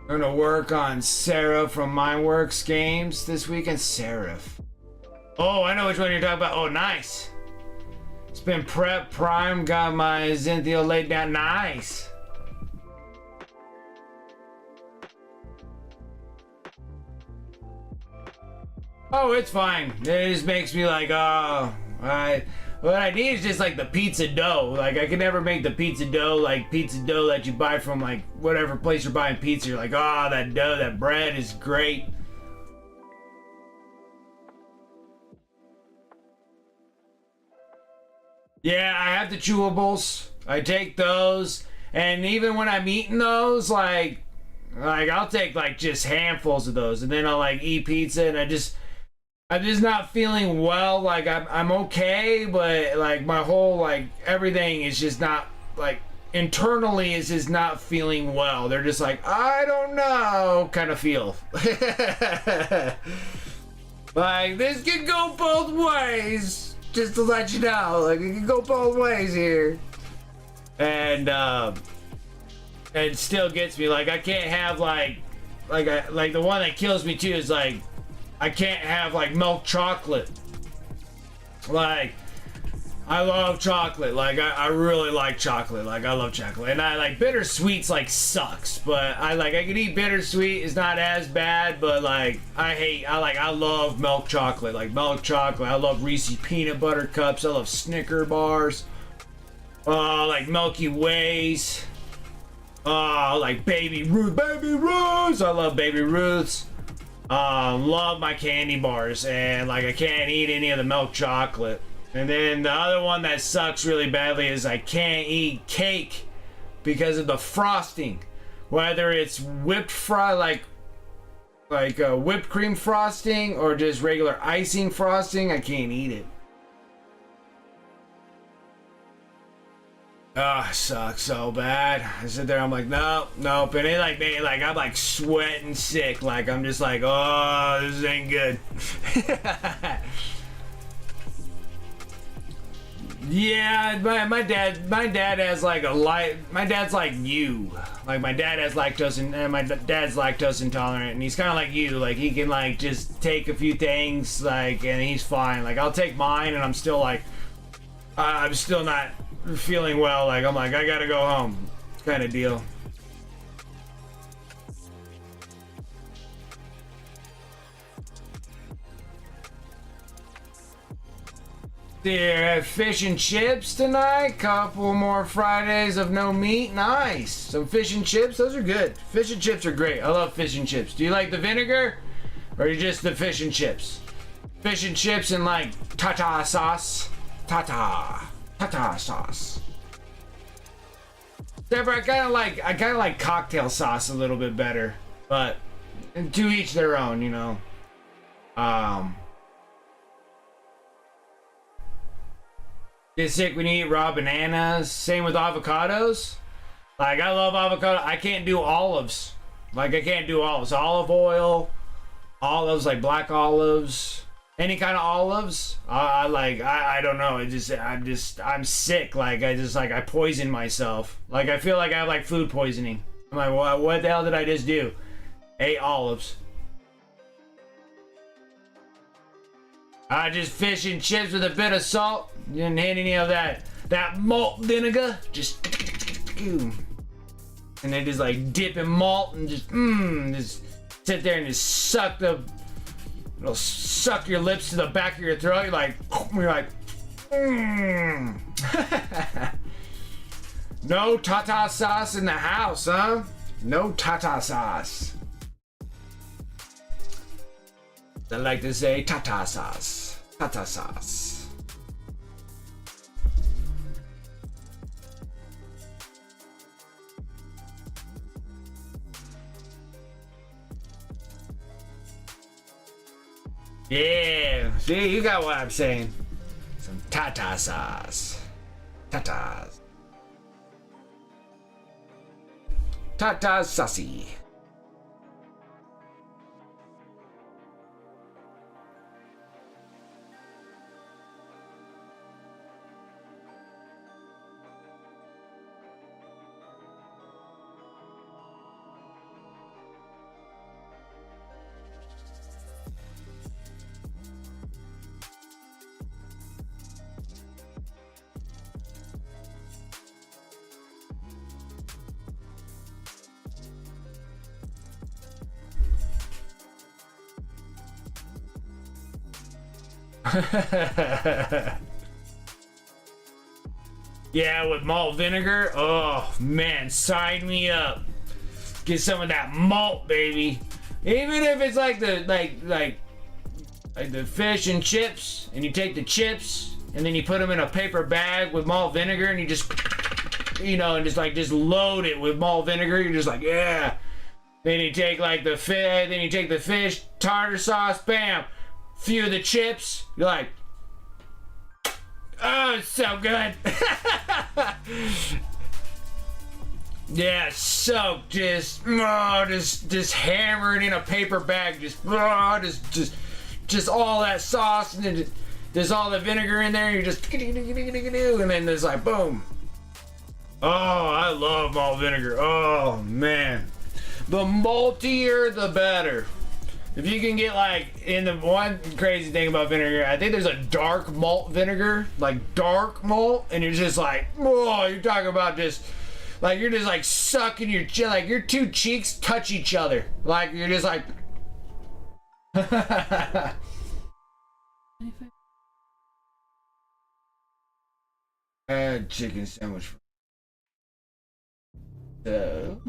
I'm gonna work on Seraph from Mindworks games this weekend. Seraph. Oh, I know which one you're talking about. Oh, nice. It's been prep, prime, got my Zenthio laid down. Nice. Oh, it's fine. It just makes me like, oh, what I need is just like the pizza dough. Like, I can never make the pizza dough, like pizza dough that you buy from like whatever place you're buying pizza. You're like, oh, that dough, that bread is great. Yeah, I have the chewables. I take those, and even when I'm eating those, like I'll take like just handfuls of those, and then I'll like eat pizza, and I'm just not feeling well. Like I'm okay, but like my whole like everything is just not like internally is just not feeling well. They're just like, I don't know, kind of feel. Like this could go both ways. Just to let you know, like it can go both ways here. And it still gets me. Like I can't have like the one that kills me too is like I can't have like milk chocolate. Like I love chocolate. Like I really like chocolate. Like I love chocolate. And I like bittersweets like sucks. But I can eat bittersweet. It's not as bad, but like I love milk chocolate. Like milk chocolate. I love Reese's peanut butter cups. I love Snicker bars. Like Milky Ways. Like Baby Ruth. Baby Ruths. I love Baby Ruths. Love my candy bars. And like I can't eat any of the milk chocolate. And then the other one that sucks really badly is I can't eat cake because of the frosting. Whether it's whipped whipped cream frosting or just regular icing frosting, I can't eat it. Ah, sucks so bad. I sit there, I'm like, nope. And I'm like sweating sick. Like I'm just like, oh, this ain't good. Yeah, my dad has like my dad's like you. Like my dad has lactose and my dad's lactose intolerant, and he's kind of like you. Like he can like just take a few things like and he's fine. Like I'll take mine and I'm still like I'm still not feeling well. Like I'm like I gotta go home kind of deal. There, fish and chips tonight. Couple more Fridays of no meat. Nice. Some fish and chips. Those are good. Fish and chips are great. I love fish and chips. Do you like the vinegar, or you just the fish and chips? Fish and chips and like tata sauce. Tata sauce. Deborah, I kind of like cocktail sauce a little bit better, but to each their own, you know. Get sick when you eat raw bananas. Same with avocados. Like I love avocado. I can't do olives. Like I can't do olives. Olive oil, olives like black olives, any kind of olives. I don't know. I'm sick. Like I poison myself. Like I feel like I have like food poisoning. I'm like, what the hell did I just do? Ate olives. Just fish and chips with a bit of salt. Didn't hit any of that malt vinegar. Just and they just like dip in malt and just sit there and just it'll suck your lips to the back of your throat. You're like No tata sauce in the house, huh? No tata sauce. I like to say tata sauce. Tata sauce. Yeah, see, you got what I'm saying. Some tata sauce. Tatas. Tata saucy. Yeah, with malt vinegar. Oh man, sign me up. Get some of that malt, baby. Even if it's like the like the fish and chips, and you take the chips and then you put them in a paper bag with malt vinegar, and you just, you know, and just load it with malt vinegar. You're just like, yeah. Then you take like the fish, then you take the fish, tartar sauce, bam, few of the chips. You're like, oh, it's so good. Yeah, so just hammer it in a paper bag, just all that sauce, and then there's all the vinegar in there. You just, and then there's like boom. Oh, I love malt vinegar. Oh man, the maltier the better. If you can get like, in the one crazy thing about vinegar, I think there's a dark malt vinegar, like dark malt, and you're just like, oh, you're talking about just, like you're just like sucking your chin, like your two cheeks touch each other, like you're just like. Chicken sandwich. So.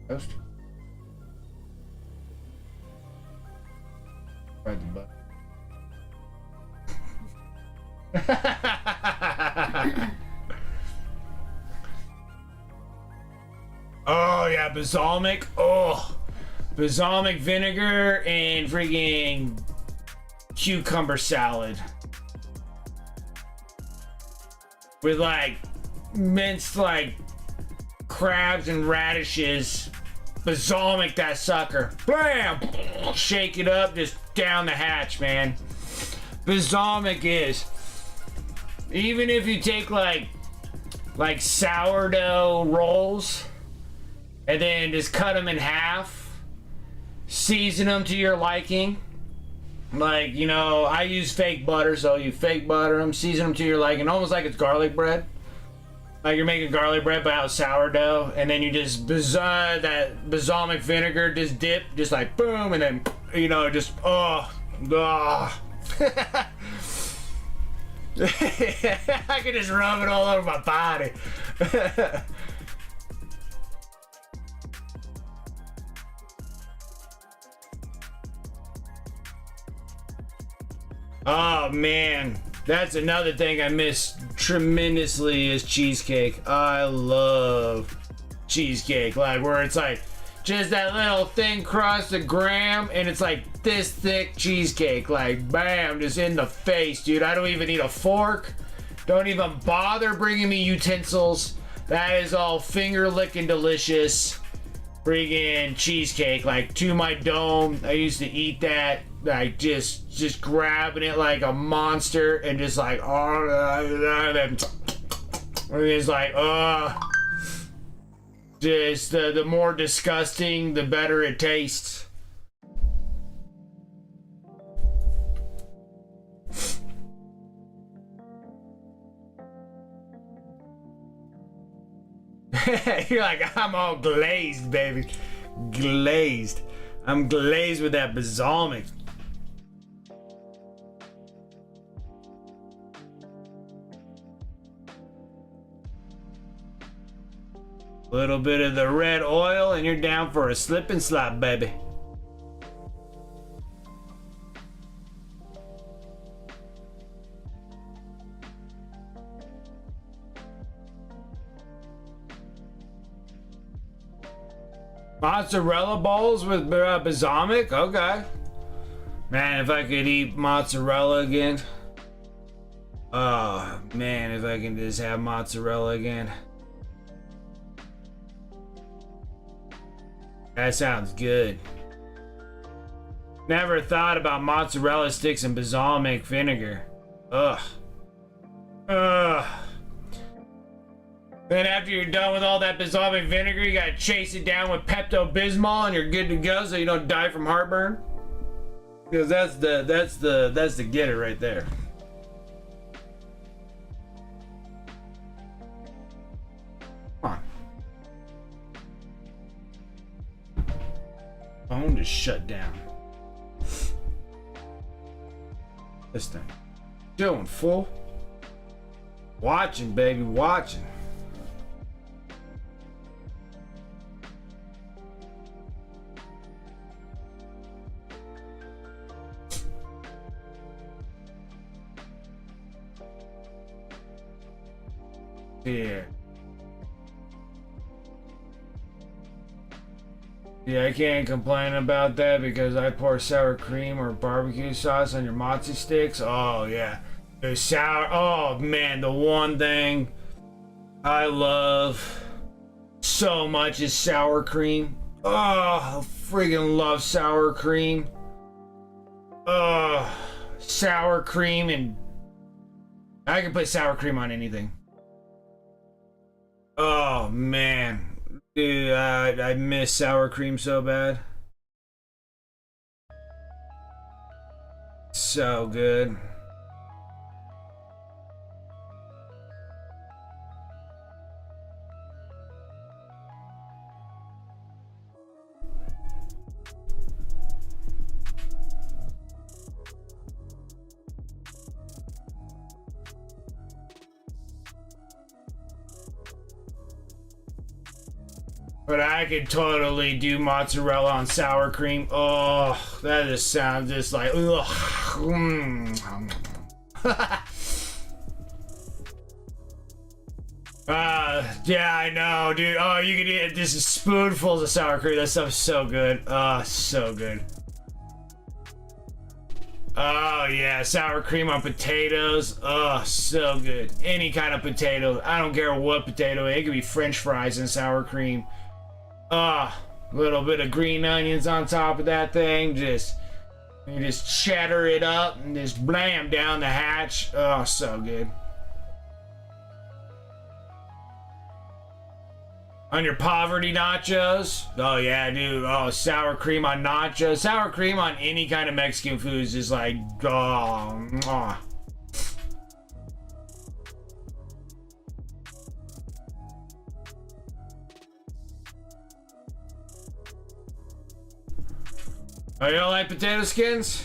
Toast. Right the butt. Oh yeah, balsamic. Oh, balsamic vinegar and freaking cucumber salad with like minced like crabs and radishes. Balsamic that sucker. Bam! Shake it up, just down the hatch, man. Balsamic is. Even if you take like sourdough rolls and then just cut them in half, season them to your liking. Like, you know, I use fake butter, so you fake butter them, season them to your liking, almost like it's garlic bread. Like you're making garlic bread but out sourdough, and then you just that balsamic vinegar, just dip, just like boom, and then, you know, just I could just rub it all over my body. Oh man, that's another thing I miss tremendously is cheesecake. I love cheesecake, like where it's like just that little thin crust of graham and it's like this thick cheesecake, like bam, just in the face, dude. I don't even need a fork. Don't even bother bringing me utensils. That is all finger licking delicious freaking cheesecake, like to my dome. I used to eat that, like just grabbing it like a monster and just like it's like just the more disgusting the better it tastes. You're like, I'm all glazed, baby. Glazed. I'm glazed with that balsamic. Little bit of the red oil and you're down for a slip and slide, baby. Mozzarella balls with balsamic? Okay. Man, if I could eat mozzarella again. Oh, man, if I can just have mozzarella again. That sounds good. Never thought about mozzarella sticks and balsamic vinegar. Ugh. Ugh. Then after you're done with all that balsamic vinegar, you gotta chase it down with Pepto-Bismol and you're good to go so you don't die from heartburn. Because that's the getter right there. Come on. phone just shut down. This thing. Doing full. Watching, baby, watching. Yeah. Yeah, I can't complain about that because I pour sour cream or barbecue sauce on your mozzie sticks. Oh, yeah. The sour. Oh, man. The one thing I love so much is sour cream. Oh, I friggin' love sour cream. Oh, sour cream, and I can put sour cream on anything. Oh, man. Dude, I miss sour cream so bad. So good. But I could totally do mozzarella on sour cream. Oh, that just sounds just like, ugh. Yeah, I know, dude. Oh, you can eat this is spoonfuls of sour cream. That stuff's so good. Oh, so good. Oh, yeah, sour cream on potatoes. Oh, so good. Any kind of potato. I don't care what potato. It could be French fries and sour cream. A little bit of green onions on top of that thing. You just cheddar it up and just blam down the hatch. Oh, so good. On your poverty nachos. Oh, yeah, dude. Oh, sour cream on nachos. Sour cream on any kind of Mexican food is just like, oh, mwah. Oh, you don't like potato skins?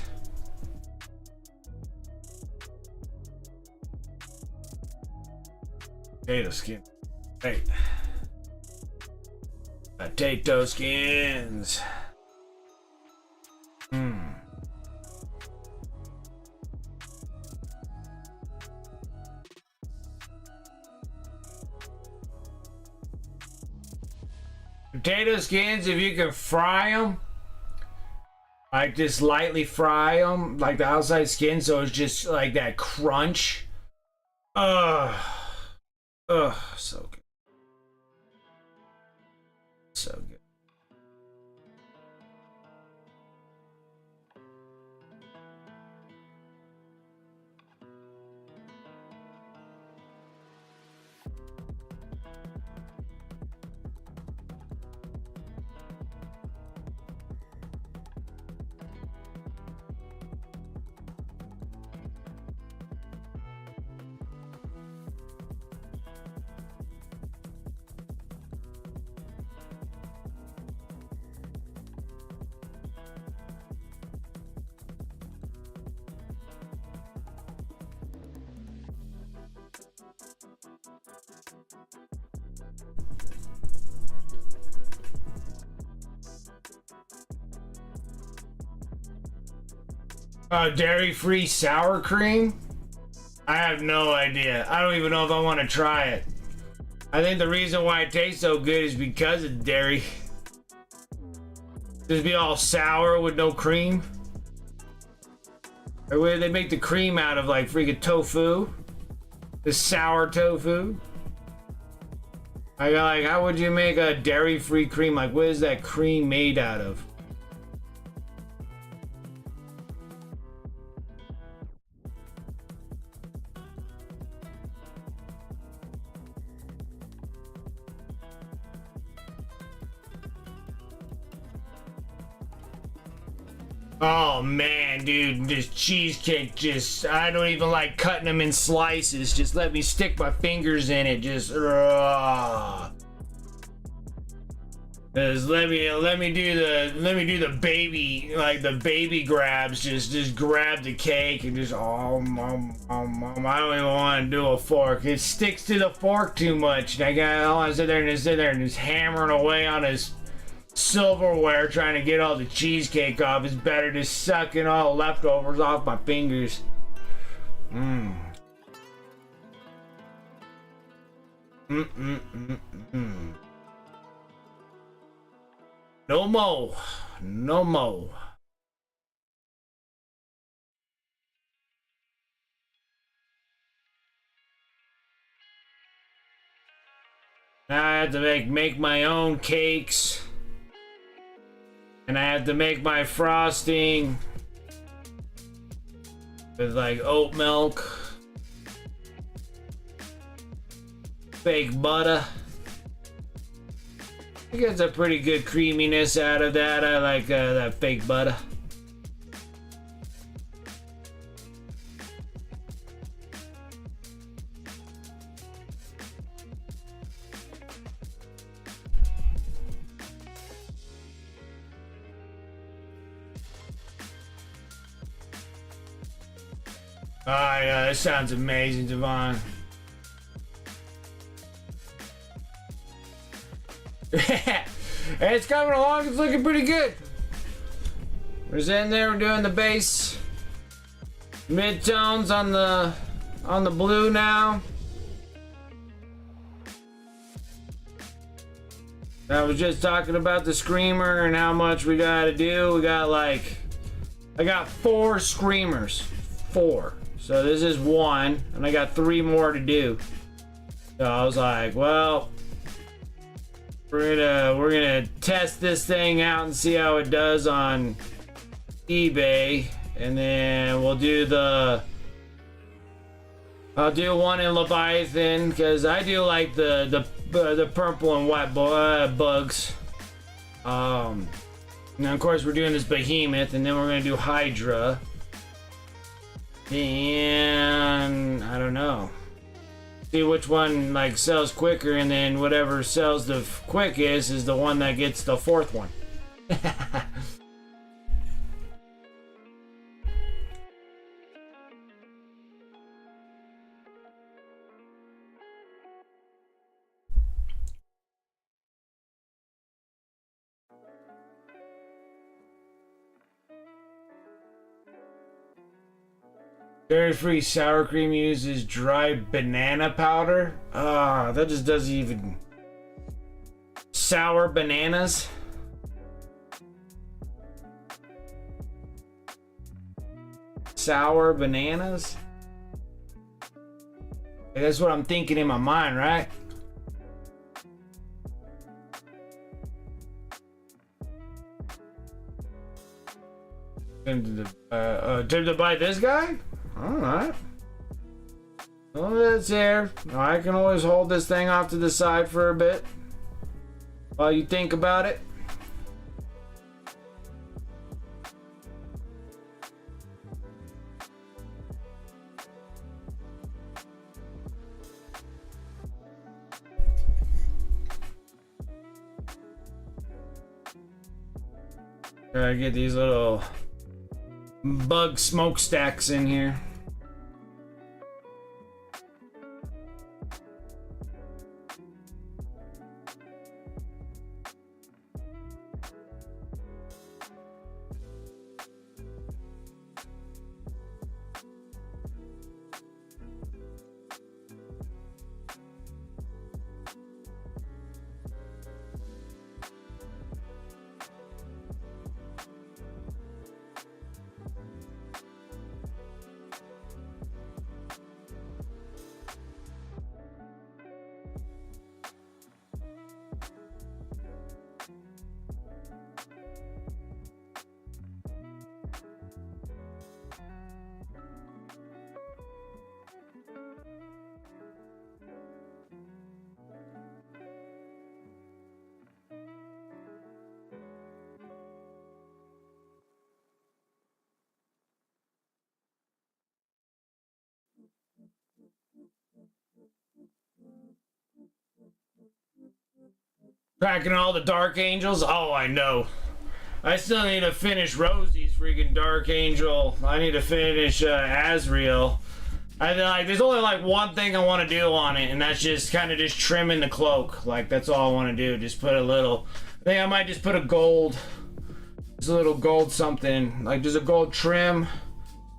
Potato skin. Hey. Potato skins. Potato skins, if you can fry them. Like just lightly fry them, like the outside skin, so it's just like that crunch. So good. So good. Dairy-free sour cream? I have no idea. I don't even know if I want to try it. I think the reason why it tastes so good is because it's dairy. Just be all sour with no cream. Or where they make the cream out of like freaking tofu. The sour tofu. Like, how would you make a dairy-free cream? Like, what is that cream made out of? Oh man, dude, this cheesecake I don't even like cutting them in slices. Just let me stick my fingers in it. Let me do the baby, like the baby grabs. Just grab the cake and just I don't even want to do a fork. It sticks to the fork too much. And I want to sit there and just hammering away on his silverware trying to get all the cheesecake off. It's better just sucking all the leftovers off my fingers. Mmm. No more. No more. Now I have to make my own cakes. And I have to make my frosting with like oat milk, fake butter. It gets a pretty good creaminess out of that. I like that fake butter. Oh yeah, that sounds amazing, Devon. It's coming along, it's looking pretty good. We're sitting there, we're doing the bass midtones on the blue now. I was just talking about the screamer and how much we gotta do. We got like, I got 4 screamers. 4. So this is 1, and I got 3 more to do. So I was like, well, we're gonna test this thing out and see how it does on eBay, and then we'll do I'll do one in Leviathan because I do like the purple and white bugs. And of course we're doing this Behemoth, and then we're gonna do HYDRA. And I don't know. See which one like sells quicker, and then whatever sells the quickest is the one that gets the 4th one. Dairy-free sour cream uses dry banana powder. That just doesn't even... Sour bananas? Sour bananas? That's what I'm thinking in my mind, right? To buy this guy? Alright. Well, that's there. I can always hold this thing off to the side for a bit while you think about it. Gotta get these little bug smokestacks in here. Cracking all the Dark Angels? Oh, I know. I still need to finish Rosie's freaking Dark Angel. I need to finish Azrael. There's only like one thing I want to do on it, and that's just kind of just trimming the cloak. Like, that's all I want to do. Just put a little. I think I might just put a gold. Just a little gold something. Like, there's a gold trim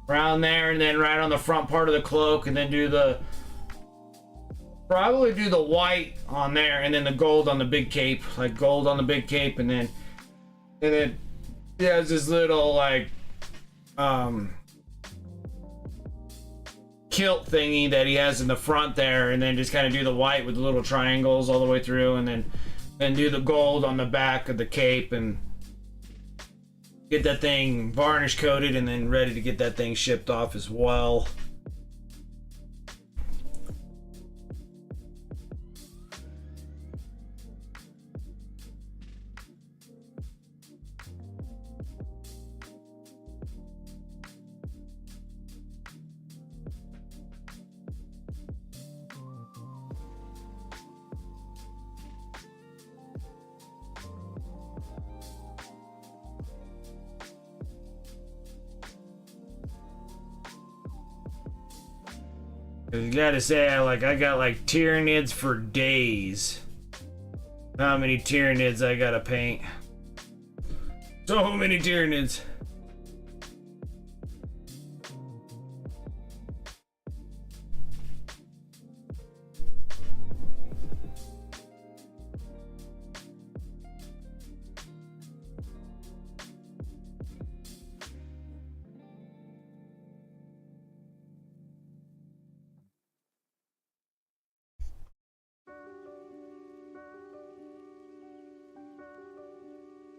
around there, and then right on the front part of the cloak, and then do the. Probably do the white on there, and then the gold on the big cape. Like, gold on the big cape, and then it has this little, like, kilt thingy that he has in the front there, and then just kind of do the white with the little triangles all the way through, and then do the gold on the back of the cape, and get that thing varnish coated, and then ready to get that thing shipped off as well. You gotta say, I got like Tyranid's for days. How many Tyranid's I gotta paint? So many Tyranid's.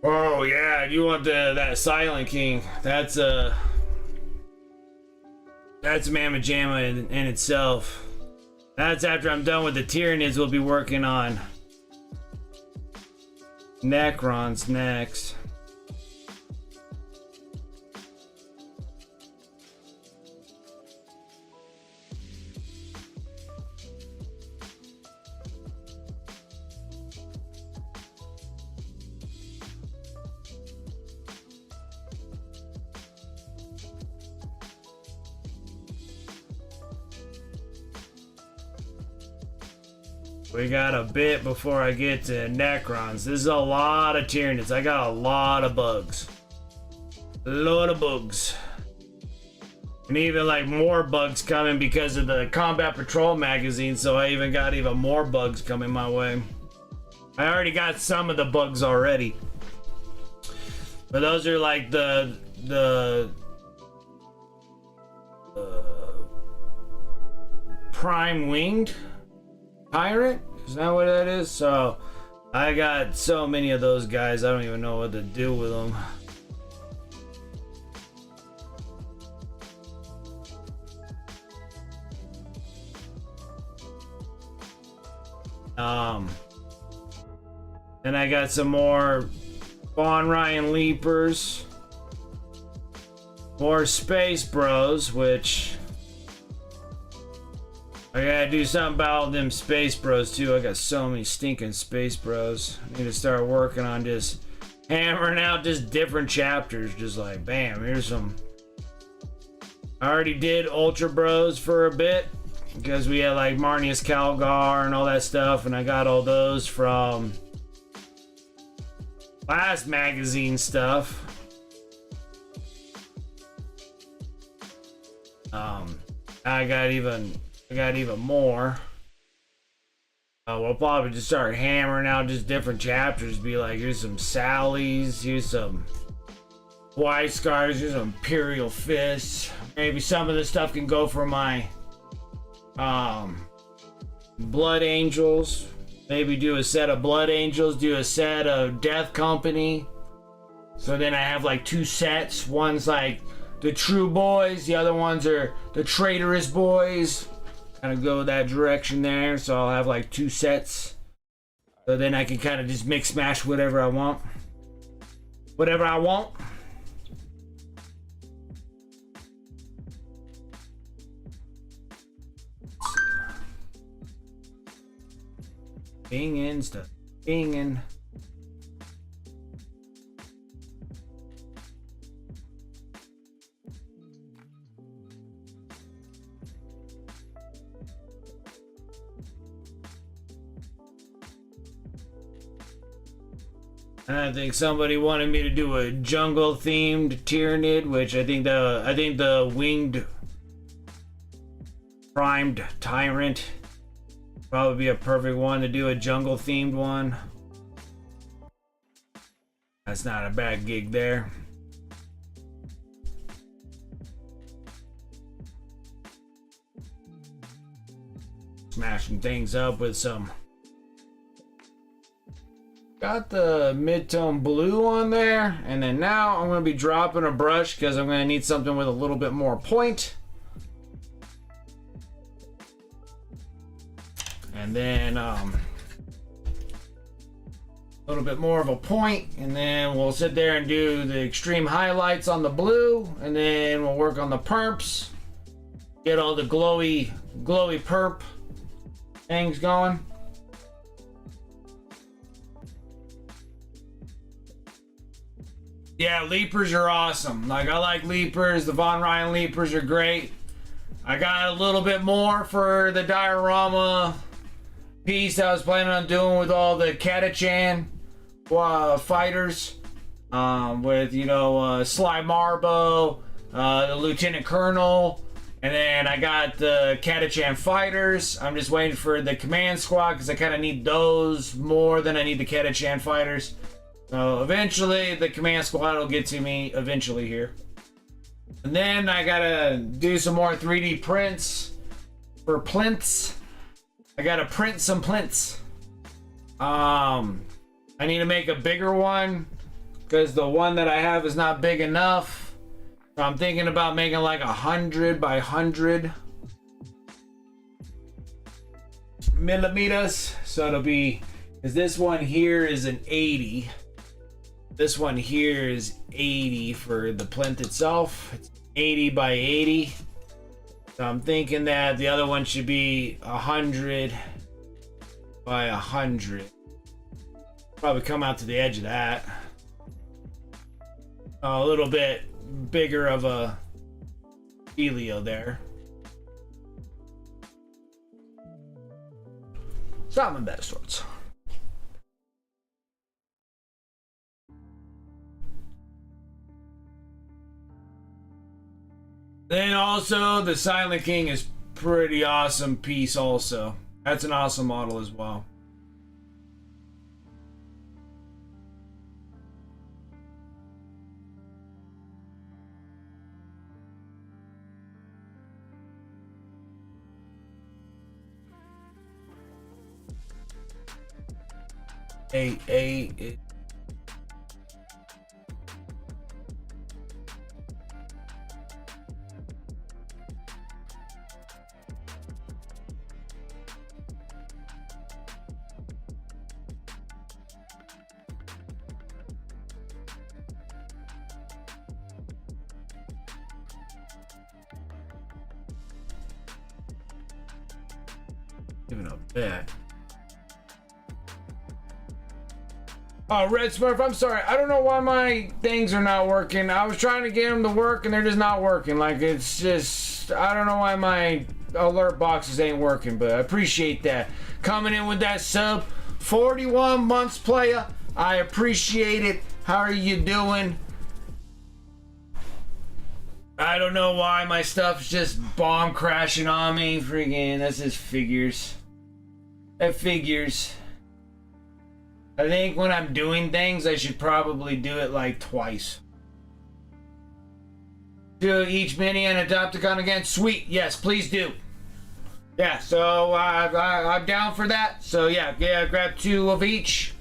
Oh yeah, you want that Silent King? That's Mamma Jamma in itself. That's after I'm done with the Tyranids. We'll be working on Necrons next. We got a bit before I get to Necrons. This is a lot of Tyranids. I got a lot of bugs. A lot of bugs. And even like more bugs coming because of the Combat Patrol magazine, so I even got even more bugs coming my way. I already got some of the bugs already. But those are like the prime winged tyrant? Is that what that is? So I got so many of those guys, I don't even know what to do with them. Then I got some more Von Ryan Leapers, more Space Bros, which I gotta do something about all them Space Bros too. I got so many stinking Space Bros. I need to start working on just hammering out just different chapters. Just like, bam, here's some. I already did Ultra Bros for a bit because we had like Marnius Calgar and all that stuff, and I got all those from last magazine stuff. I got even more. We'll probably just start hammering out just different chapters. Be like, here's some Sallies, here's some White Scars, here's some Imperial Fists. Maybe some of this stuff can go for my Blood Angels. Maybe do a set of Blood Angels, do a set of Death Company. So then I have like two sets. One's like the True Boys, the other ones are the Traitorous Boys. Kind of go that direction there. So I'll have like two sets. So then I can kind of just mix mash whatever I want. Whatever I want. Binging stuff. Binging. And I think somebody wanted me to do a jungle themed Tyranid, which I think the winged primed tyrant probably be a perfect one to do a jungle themed one. That's not a bad gig there. Smashing things up with some. Got the mid-tone blue on there, and then now I'm going to be dropping a brush because I'm going to need something with a little bit more point. And then a little bit more of a point, and then we'll sit there and do the extreme highlights on the blue, and then we'll work on the perps, get all the glowy perp things going. Yeah, leapers are awesome. Like, I like leapers. The Von Ryan leapers are great. I got a little bit more for the diorama piece I was planning on doing with all the Catachan fighters. With, you know, Sly Marbo, the Lieutenant Colonel, and then I got the Catachan fighters. I'm just waiting for the command squad because I kind of need those more than I need the Catachan fighters. So eventually the command squad will get to me eventually here. And then I gotta do some more 3D prints for plinths. I gotta print some plinths. I need to make a bigger one because the one that I have is not big enough. So I'm thinking about making like 100 by 100 millimeters. So it'll be, because this one here is an 80. This one here is 80 for the plinth itself. It's 80 by 80. So I'm thinking that the other one should be 100 by 100. Probably come out to the edge of that. A little bit bigger of a helio there. Something of that sorts. Then also the Silent King is pretty awesome piece also. That's an awesome model as well. A giving up that. Oh, Red Smurf, I'm sorry. I don't know why my things are not working. I was trying to get them to work and they're just not working. Like, it's just, I don't know why my alert boxes ain't working, but I appreciate that. Coming in with that sub, 41 months player. I appreciate it. How are you doing? I don't know why my stuff's just bomb crashing on me. Freaking, that's just figures. That figures. I think when I'm doing things, I should probably do it like twice. Do each mini and Adopticon again? Sweet, yes, please do. Yeah, so I'm down for that. So yeah, grab 2 of each.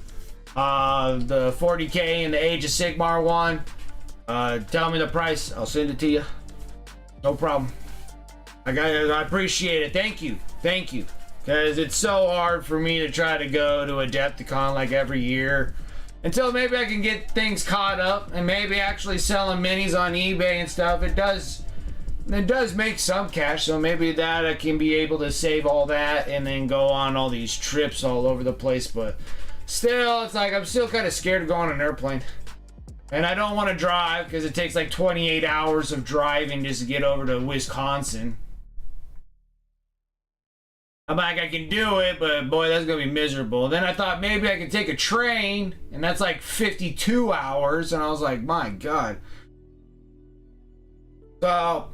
The 40K and the Age of Sigmar one. Tell me the price, I'll send it to you. No problem. I appreciate it. Thank you. Because it's so hard for me to try to go to Adepticon like every year until maybe I can get things caught up and maybe actually selling minis on eBay and stuff. It does make some cash, so maybe that I can be able to save all that and then go on all these trips all over the place. But still, it's like I'm still kind of scared to go on an airplane. And I don't want to drive because it takes like 28 hours of driving just to get over to Wisconsin. I'm like, I can do it, but boy, that's gonna be miserable. Then I thought maybe I could take a train, and that's like 52 hours, and I was like, my God. So,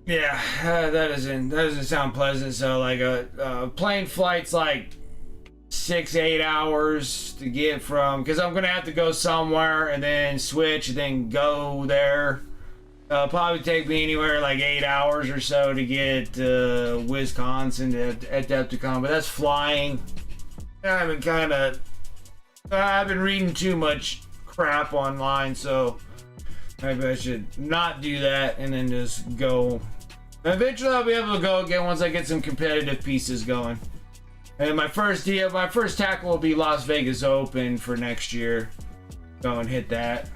yeah, that doesn't sound pleasant. So like a plane flight's like 6-8 hours to get from, because I'm gonna have to go somewhere and then switch and then go there. Probably take me anywhere like 8 hours or so to get Wisconsin at Adepticon, but that's flying. I've been reading too much crap online, so maybe I should not do that and then just go. Eventually I'll be able to go again once I get some competitive pieces going. And my first tackle will be Las Vegas Open for next year. Go and hit that.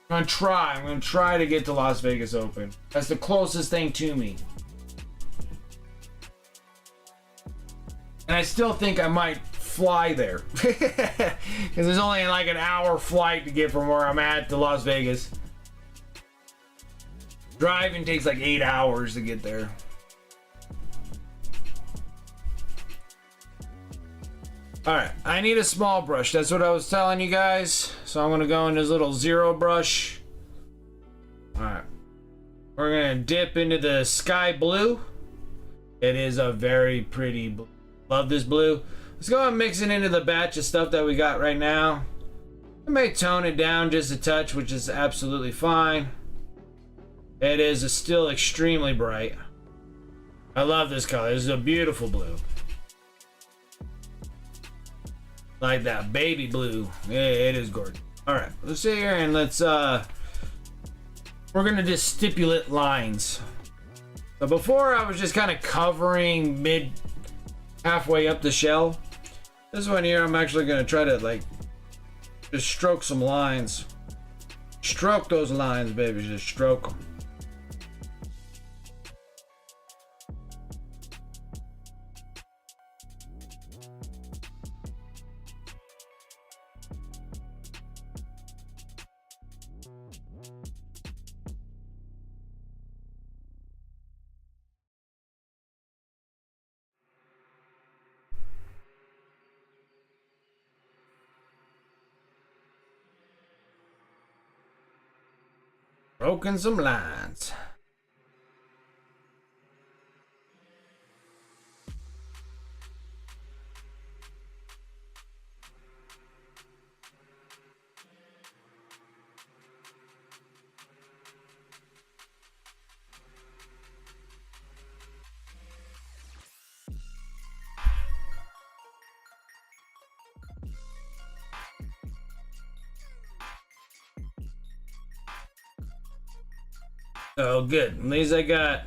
I'm gonna try to get to Las Vegas Open. That's the closest thing to me. And I still think I might fly there. Because there's only like an hour flight to get from where I'm at to Las Vegas. Driving takes like 8 hours to get there. Alright, I need a small brush. That's what I was telling you guys. So I'm gonna go in this little zero brush. Alright. We're gonna dip into the sky blue. It is a very pretty blue. Love this blue. Let's go and mix it into the batch of stuff that we got right now. I may tone it down just a touch, which is absolutely fine. It is still extremely bright. I love this color. This is a beautiful blue. Like that baby blue. Yeah, it is gorgeous. Alright, let's sit here and let's we're gonna just stipulate lines. So before I was just kind of covering halfway up the shell. This one here I'm actually gonna try to like just stroke some lines. Stroke those lines, baby, just stroke them. Broken some lines. Oh, good. At least I got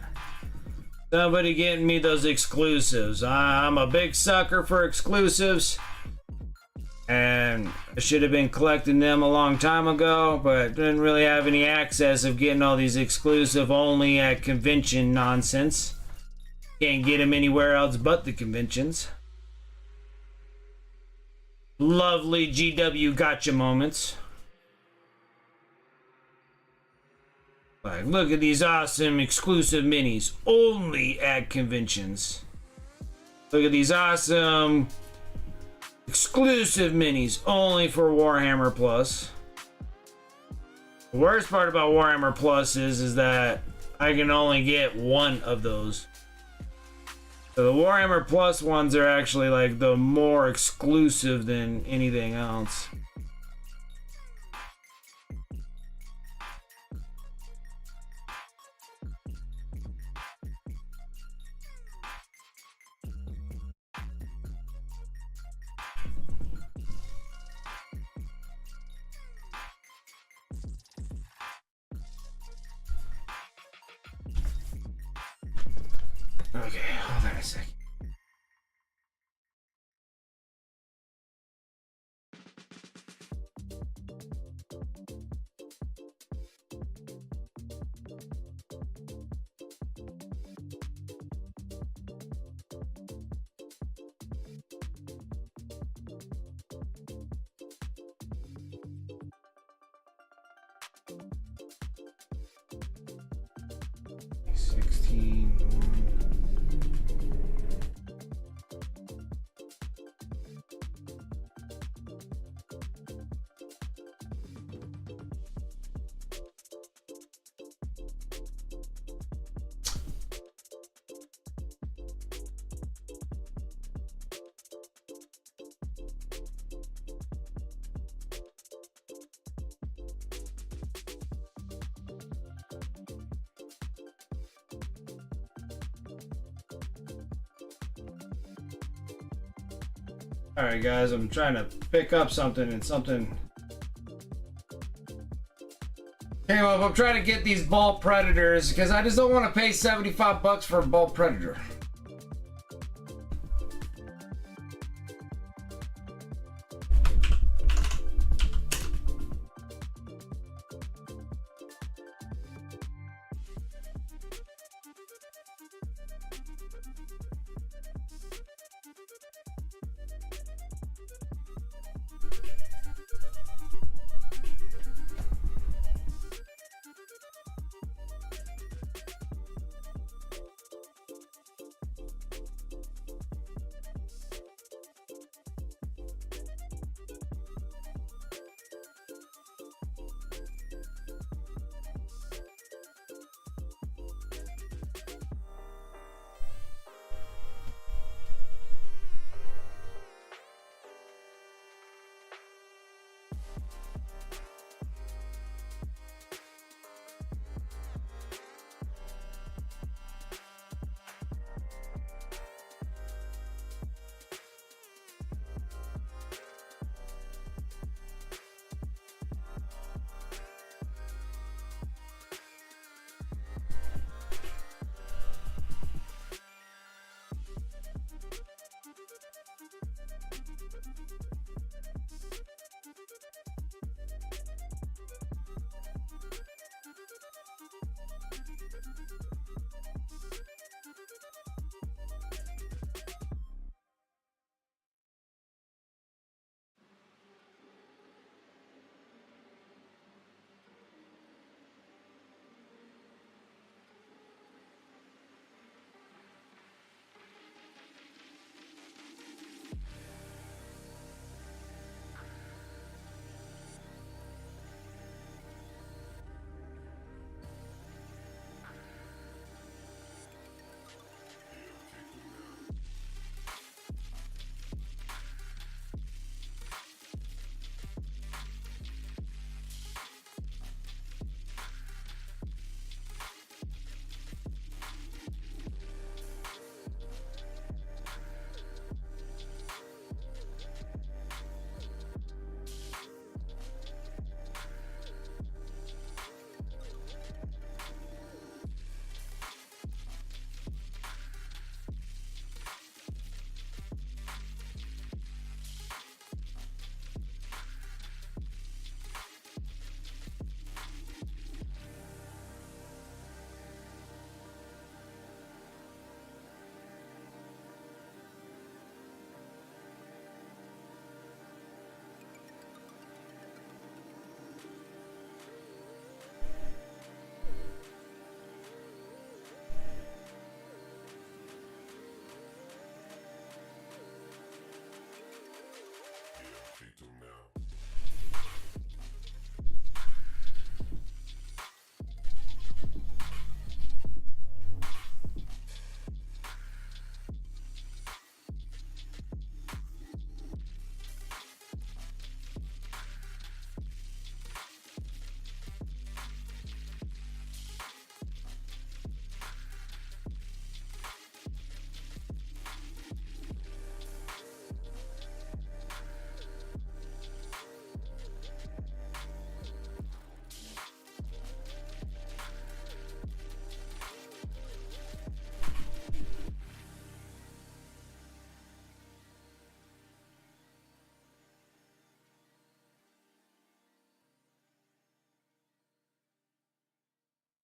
somebody getting me those exclusives. I'm a big sucker for exclusives. And I should have been collecting them a long time ago, but didn't really have any access of getting all these exclusive only at convention nonsense. Can't get them anywhere else but the conventions. Lovely GW gotcha moments. Like, look at these awesome exclusive minis only at conventions. Look at these awesome exclusive minis only for Warhammer Plus. The worst part about Warhammer Plus is that I can only get one of those. So the Warhammer Plus ones are actually like the more exclusive than anything else. Okay, hold on a second. $16. Alright guys, I'm trying to pick up something and something came up. I'm trying to get these ball predators because I just don't want to pay 75 bucks for a ball predator.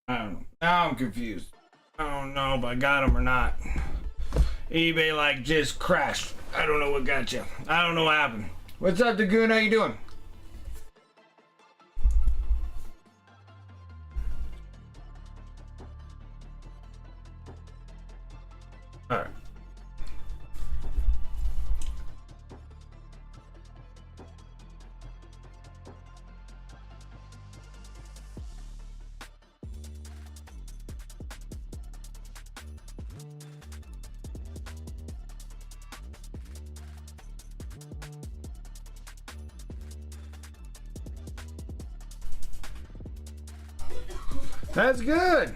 I don't know. Now I'm confused. I don't know if I got them or not. eBay like just crashed. I don't know what got you. I don't know what happened. What's up, Dagoon? How you doing? That's good.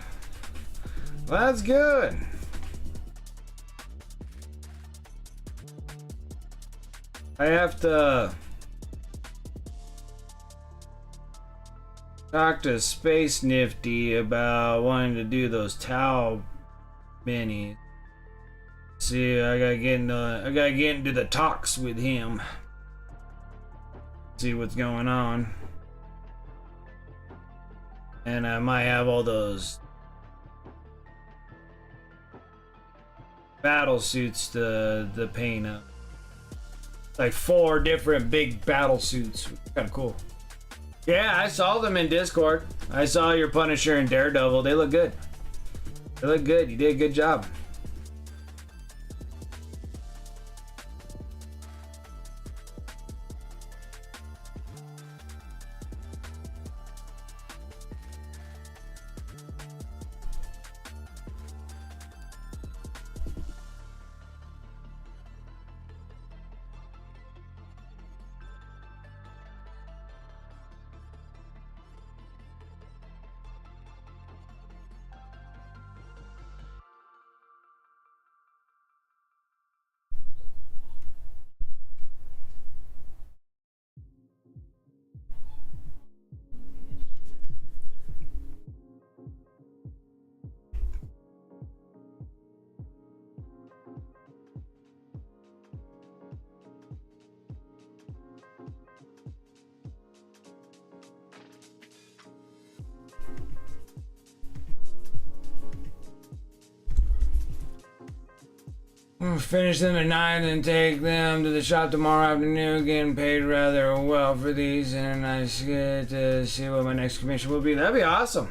That's good. I have to talk to Space Nifty about wanting to do those Tau minis. See, I gotta get into the talks with him. See what's going on. And I might have all those battle suits to paint up. Like 4 different big battle suits. Kind of cool. Yeah, I saw them in Discord. I saw your Punisher and Daredevil. They look good. They look good. You did a good job. We'll finish them at 9 and take them to the shop tomorrow afternoon. Getting paid rather well for these, and I get to see what my next commission will be. That'd be awesome.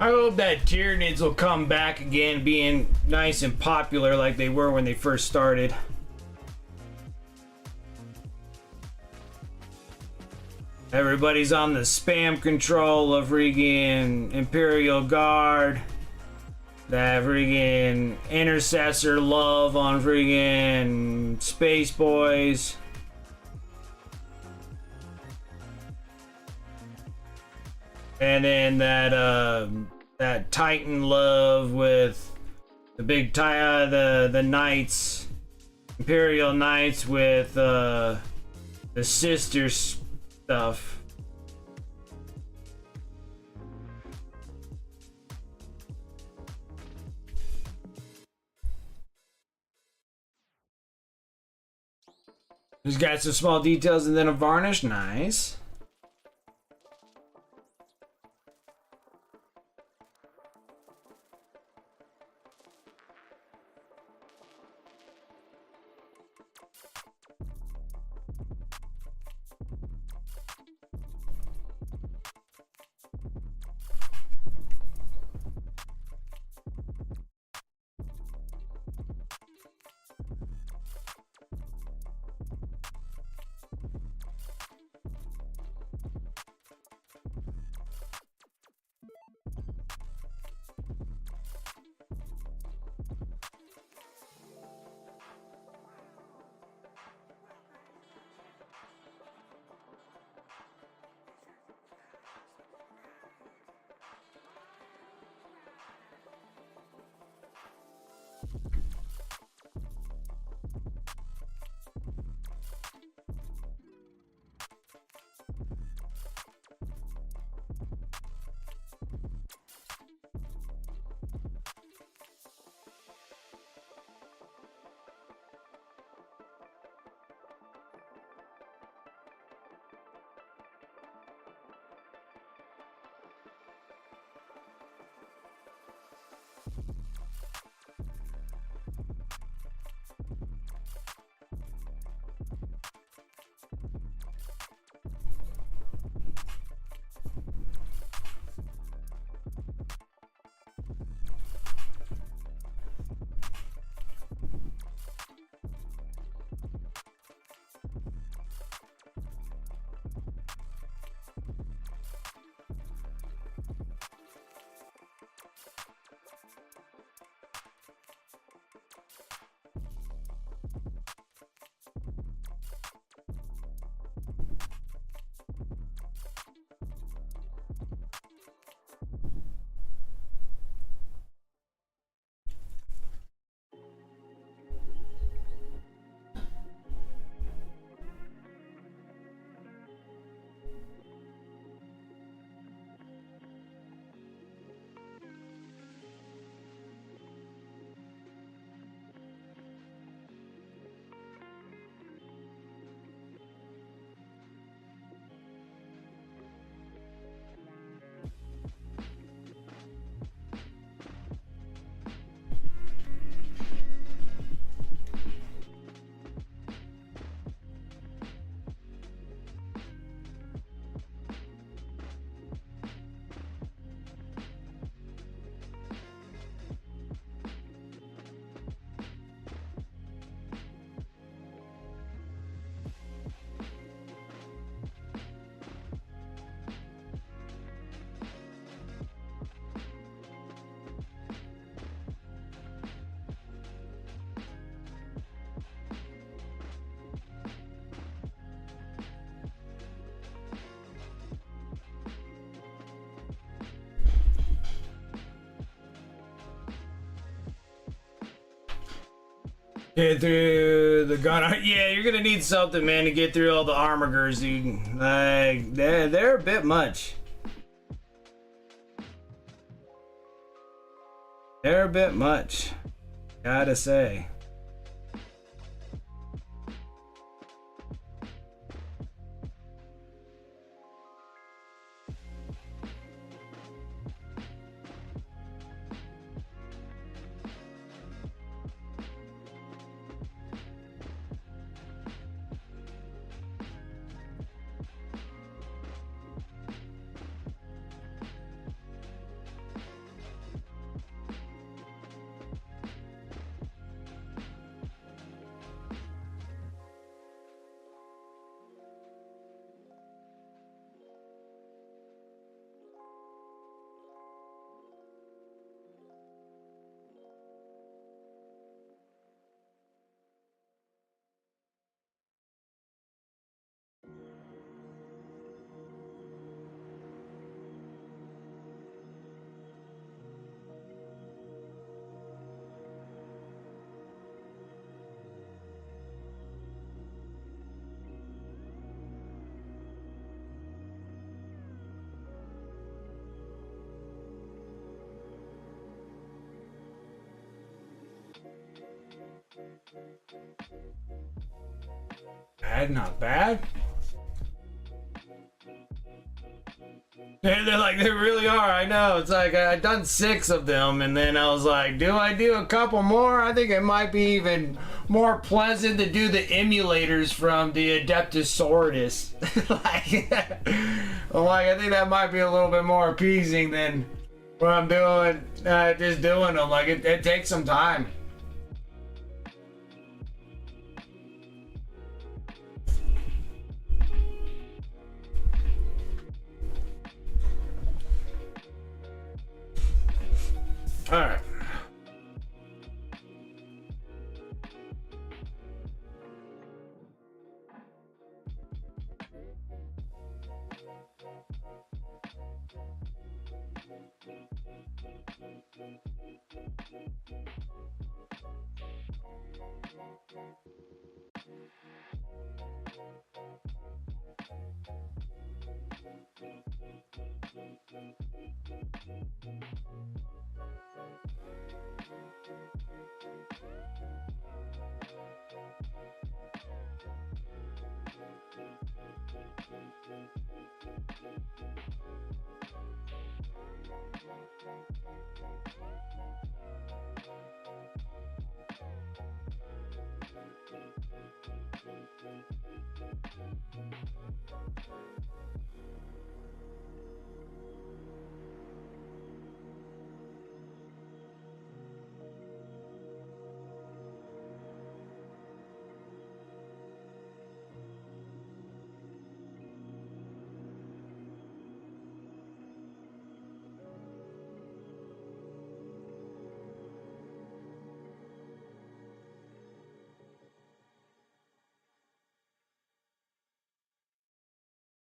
I hope that Tyranid's will come back again, being nice and popular like they were when they first started. Everybody's on the spam control of freaking Imperial Guard. That freaking Intercessor love on freaking Space Boys. And then that Titan love with the big the Knights, Imperial Knights with the sister stuff. Just got some small details and then a varnish. Nice. Get through the gun. Yeah, you're gonna need something, man, to get through all the armigers, dude. Like, they're a bit much. They're a bit much, gotta say. Not bad. They're like, they really are. I know. It's like I've done 6 of them, and then I was like, do I do a couple more? I think it might be even more pleasant to do the emulators from the Adeptus Sortis. I think that might be a little bit more appeasing than what I'm doing. Just doing them. Like it takes some time. All right.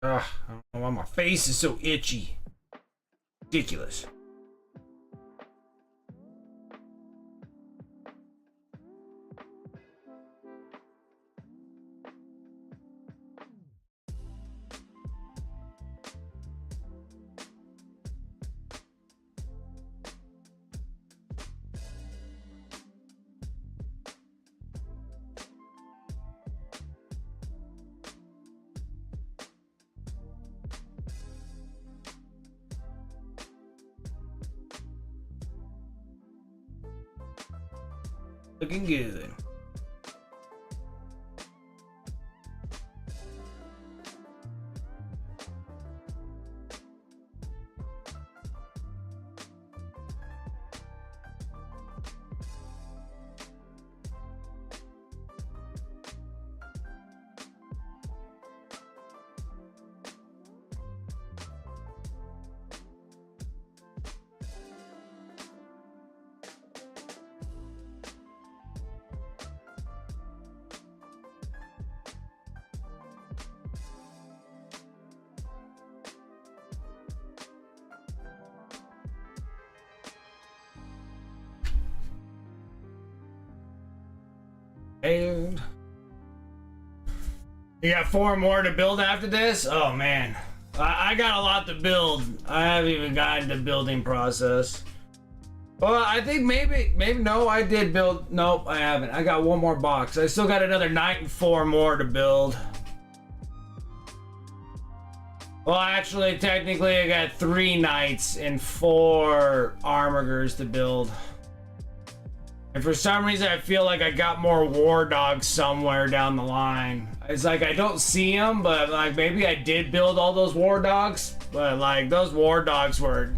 Ugh, I don't know why my face is so itchy. Ridiculous. Looking good. And you got 4 more to build after this? Oh man. I got a lot to build. I haven't even gotten to building process. Well, I think maybe no, I did build. Nope, I haven't. I got 1 more box. I still got another knight and 4 more to build. Well, actually, technically, I got 3 knights and 4 armigers to build. And for some reason, I feel like I got more war dogs somewhere down the line. It's like I don't see them, but like maybe I did build all those war dogs. But like those war dogs were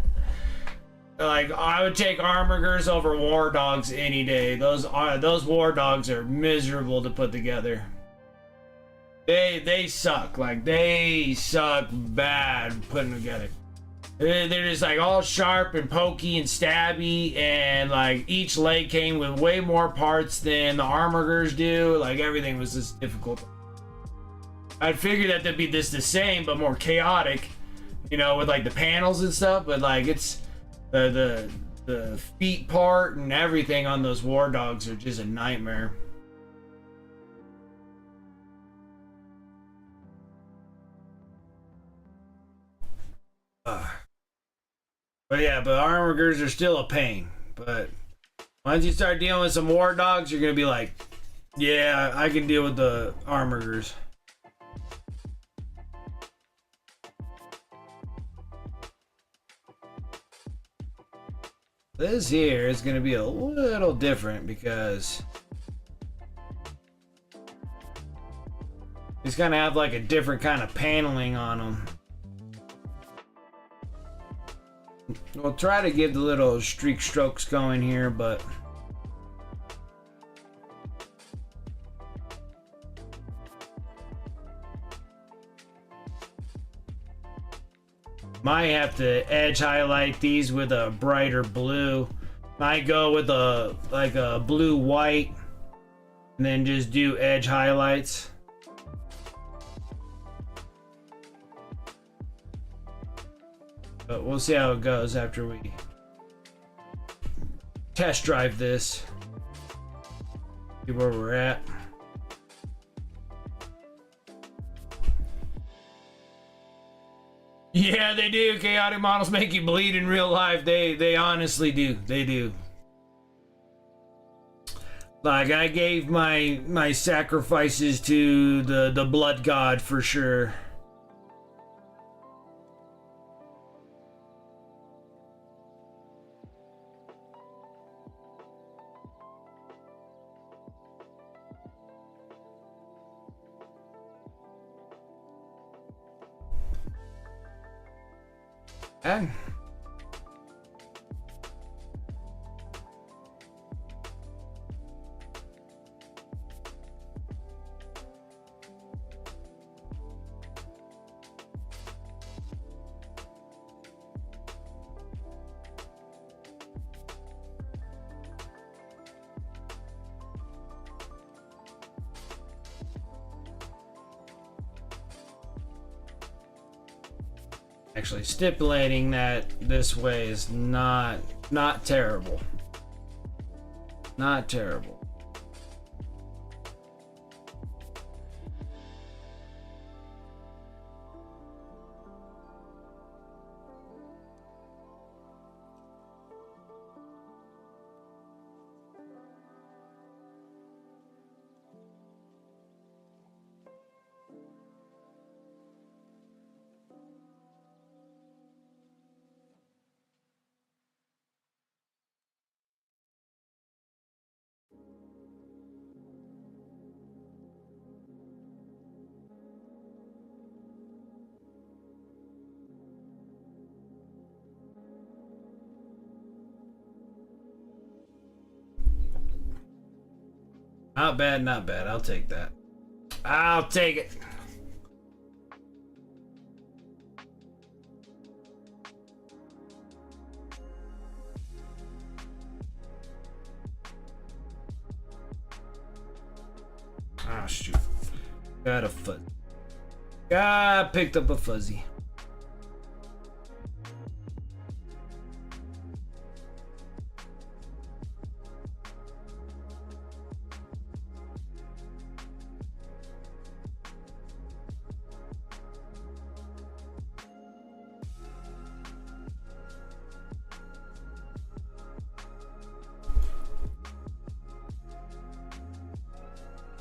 like, I would take armigers over war dogs any day. Those war dogs are miserable to put together. They suck. Like they suck bad putting together. They're just like all sharp and pokey and stabby, and like each leg came with way more parts than the armigers do. Like everything was just difficult. I'd figured that they'd be this the same but more chaotic, you know, with like the panels and stuff. But like it's the feet part and everything on those war dogs are just a nightmare. But yeah, but armigers are still a pain. But once you start dealing with some war dogs, you're gonna be like, yeah, I can deal with the armigers. This here is gonna be a little different because he's gonna have like a different kind of paneling on them. We'll try to get the little streak strokes going here, but might have to edge highlight these with a brighter blue. Might go with a like a blue white and then just do edge highlights. But we'll see how it goes after we test drive this. See where we're at. Yeah, they do. Chaotic models make you bleed in real life. They honestly do. They do. Like I gave my sacrifices to the blood god for sure. And actually stipulating that this way is not terrible. Not terrible. Not bad, not bad. I'll take that. I'll take it. Ah, shoot. Got a fuzzy. Picked up a fuzzy.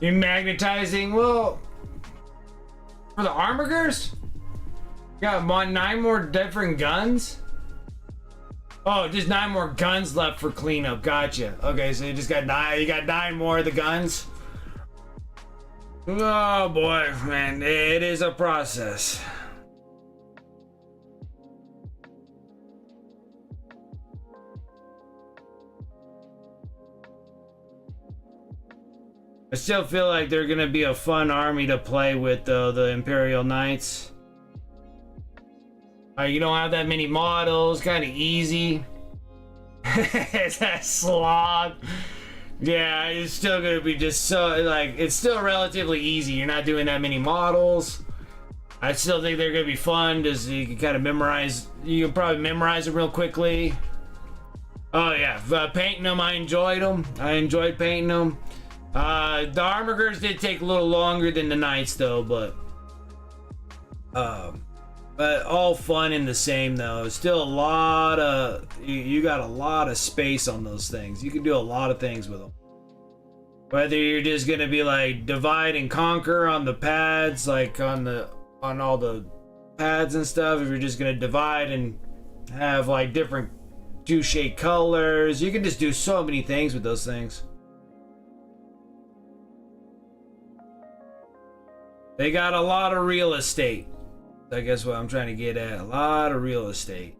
Magnetizing, well, for the armorgers, got 9 more different guns. Oh, just 9 more guns left for cleanup. Gotcha. Okay, so you just got 9. You got 9 more of the guns. Oh boy, man, it is a process. I still feel like they're gonna be a fun army to play with, though, the Imperial Knights. You don't have that many models, kind of easy. It's that slog. Yeah, it's still gonna be just so, like, it's still relatively easy. You're not doing that many models. I still think they're gonna be fun, just you can kind of memorize. You can probably memorize them real quickly. Oh yeah, painting them, I enjoyed them. I enjoyed painting them. The armorgers did take a little longer than the knights, though, but all fun in the same, though. Still a lot of you got a lot of space on those things. You can do a lot of things with them. Whether you're just gonna be like divide and conquer on the pads, like on all the pads and stuff. If you're just gonna divide and have like different shade colors, you can just do so many things with those things. They got a lot of real estate. I guess what I'm trying to get at. A lot of real estate.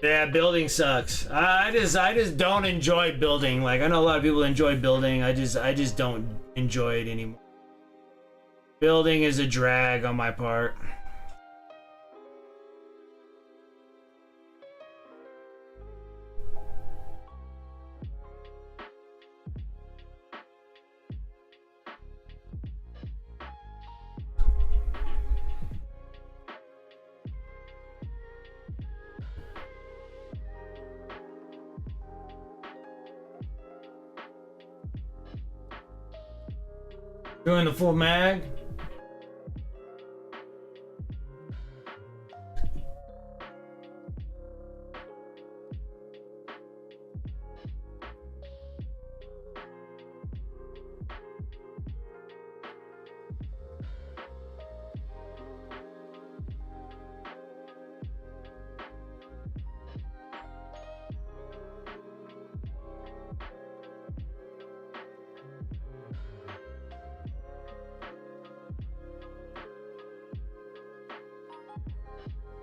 Yeah, building sucks. I just don't enjoy building. Like, I know a lot of people enjoy building. I just don't enjoy it anymore. Building is a drag on my part. Doing the full mag.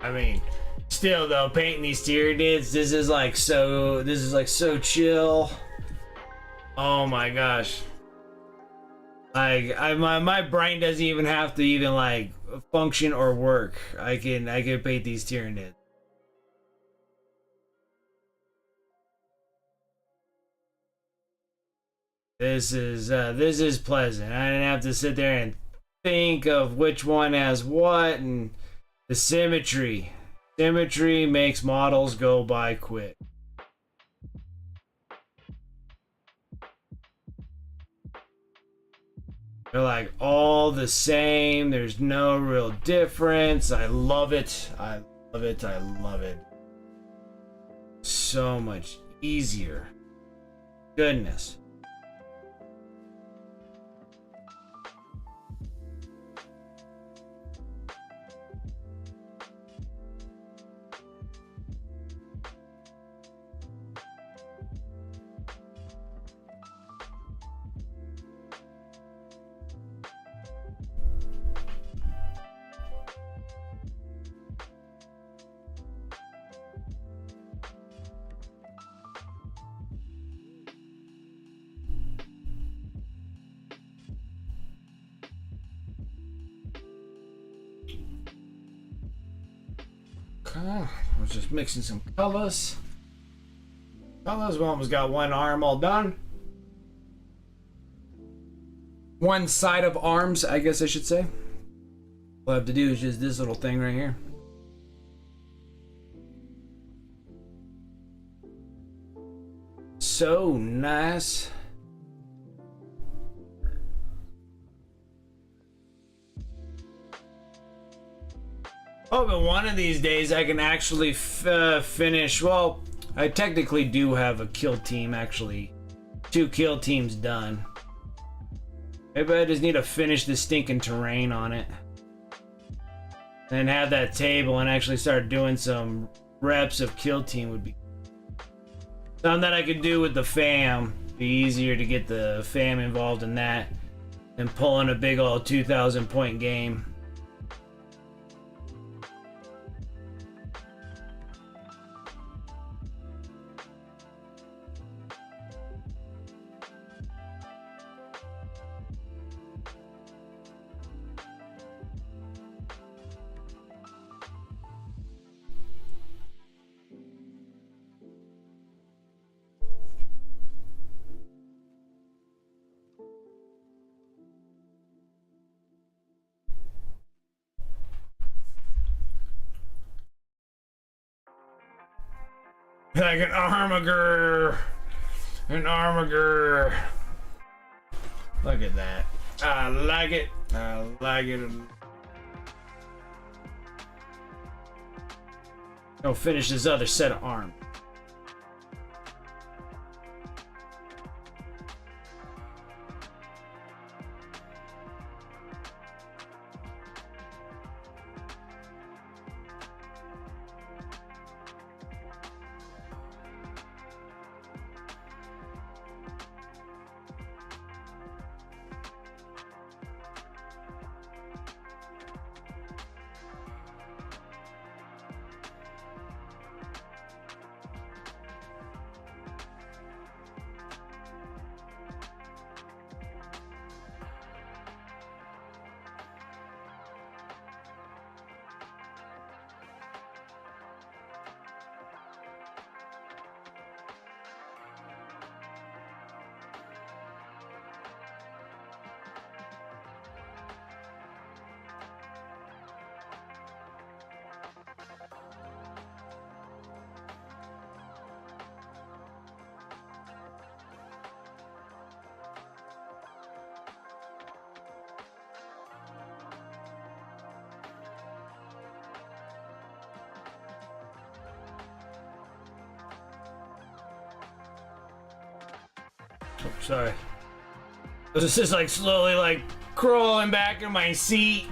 I mean, still though, painting these Tyranids, this is like so chill. Oh my gosh. Like my brain doesn't even have to even like function or work. I can paint these Tyranids. This is pleasant. I didn't have to sit there and think of which one has what, and the symmetry. Symmetry makes models go by quick. They're like all the same. There's no real difference. I love it. I love it. I love it. So much easier. Goodness. We're just mixing some colors. Colors. We almost got one arm all done. One side of arms, I guess I should say. All I have to do is just this little thing right here. So nice. Oh, but one of these days I can actually finish. Well, I technically do have a kill team, actually. 2 kill teams done. Maybe I just need to finish the stinking terrain on it. And have that table and actually start doing some reps of kill team would be something that I could do with the fam. Be easier to get the fam involved in that than pulling a big old 2,000 point game. Like an armager. An armager. Look at that. I like it. I like it. Go finish this other set of arms. Oh, sorry. This is like slowly like crawling back in my seat.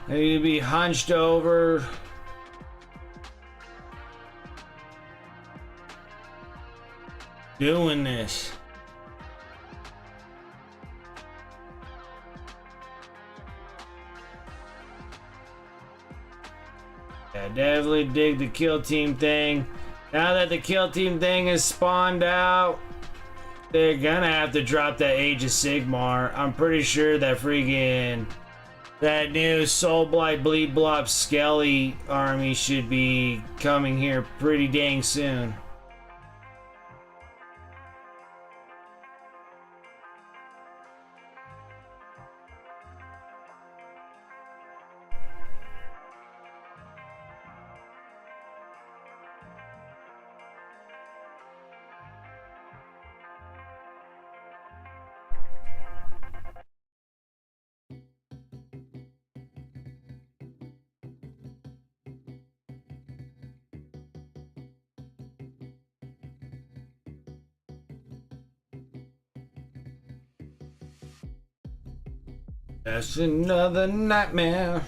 I need to be hunched over. Doing this. Yeah, definitely dig the kill team thing. Now that the kill team thing is spawned out, they're gonna have to drop that Age of Sigmar. I'm pretty sure that freaking that new Soul Blight Bleed Blop Skelly army should be coming here pretty dang soon. That's another nightmare.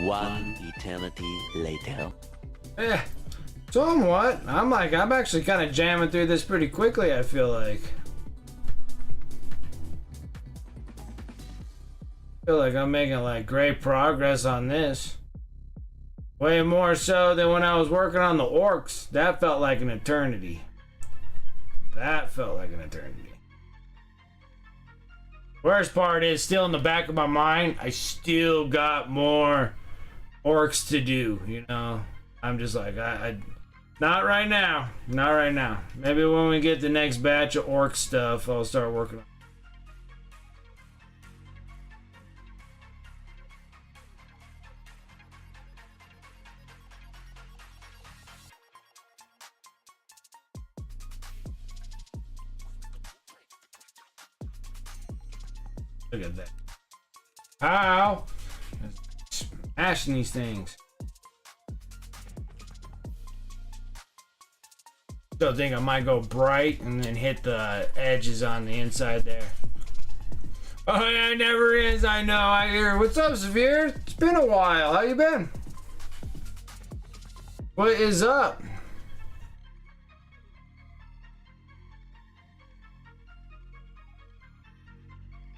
One eternity later. Somewhat. I'm actually kind of jamming through this pretty quickly, I feel like. I feel like I'm making like great progress on this. Way more so than when I was working on the orcs. That felt like an eternity. That felt like an eternity. Worst part is, still in the back of my mind, I still got more orcs to do, you know? I'm just like, not right now. Not right now. Maybe when we get the next batch of orc stuff, I'll start working on it. Look at that. How? Smashing these things. Still think I might go bright and then hit the edges on the inside there. Oh yeah, it never is. I know. I hear. What's up, Severe? It's been a while. How you been? What is up?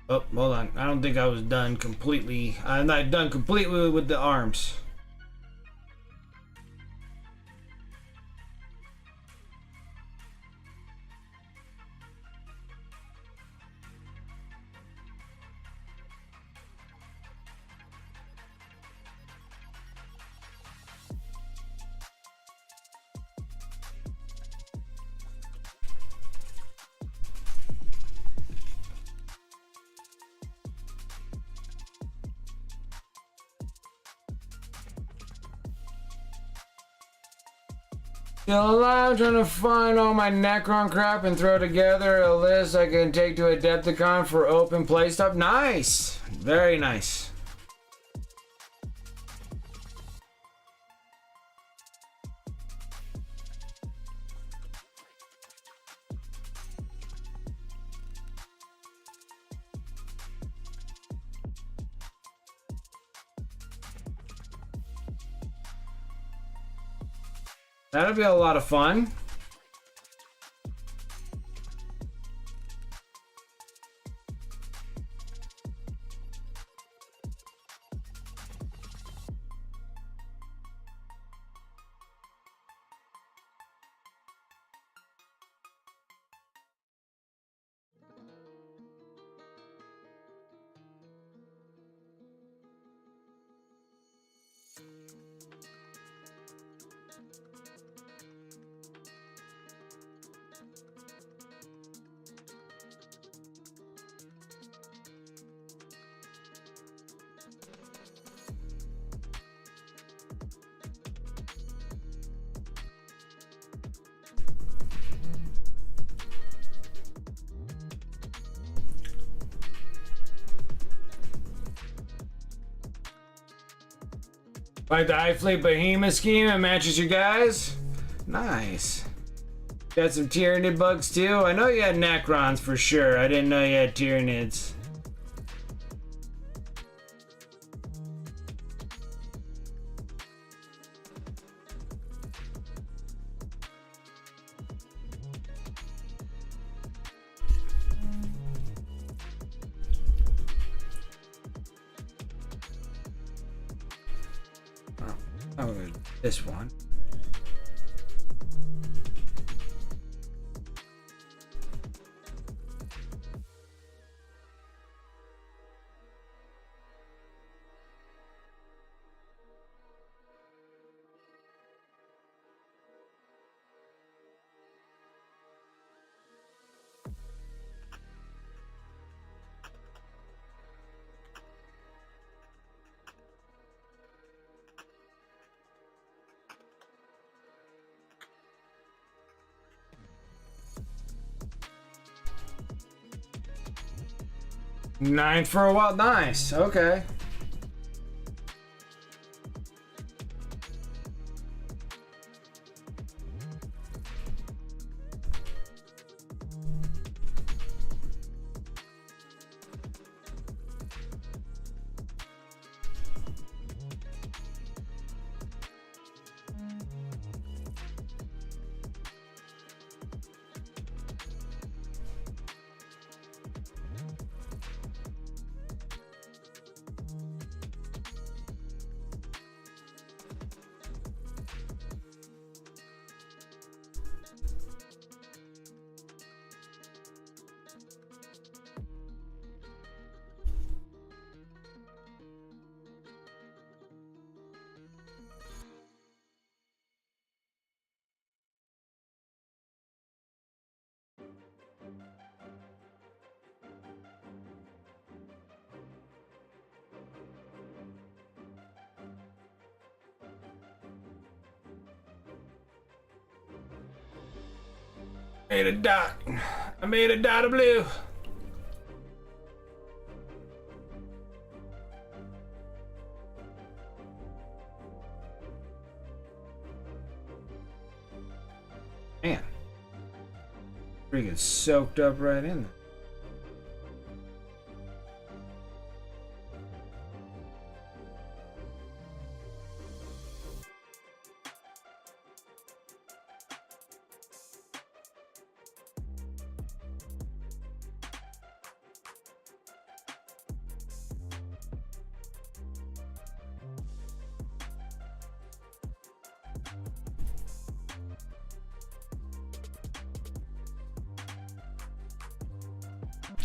Oh, hold on. I don't think I was done completely. I'm not done completely with the arms. Still alive, trying to find all my Necron crap and throw together a list I can take to Adepticon for open play stuff. Nice! Very nice. That'll be a lot of fun. Like the Hive Fleet Behemoth scheme, it matches you guys. Nice. Got some Tyranid bugs too. I know you had Necrons for sure. I didn't know you had Tyranids. Oh, this one. Nine for a while. Nice. Okay. Made a dot. I made a dot of blue. Man. Freaking soaked up right in there.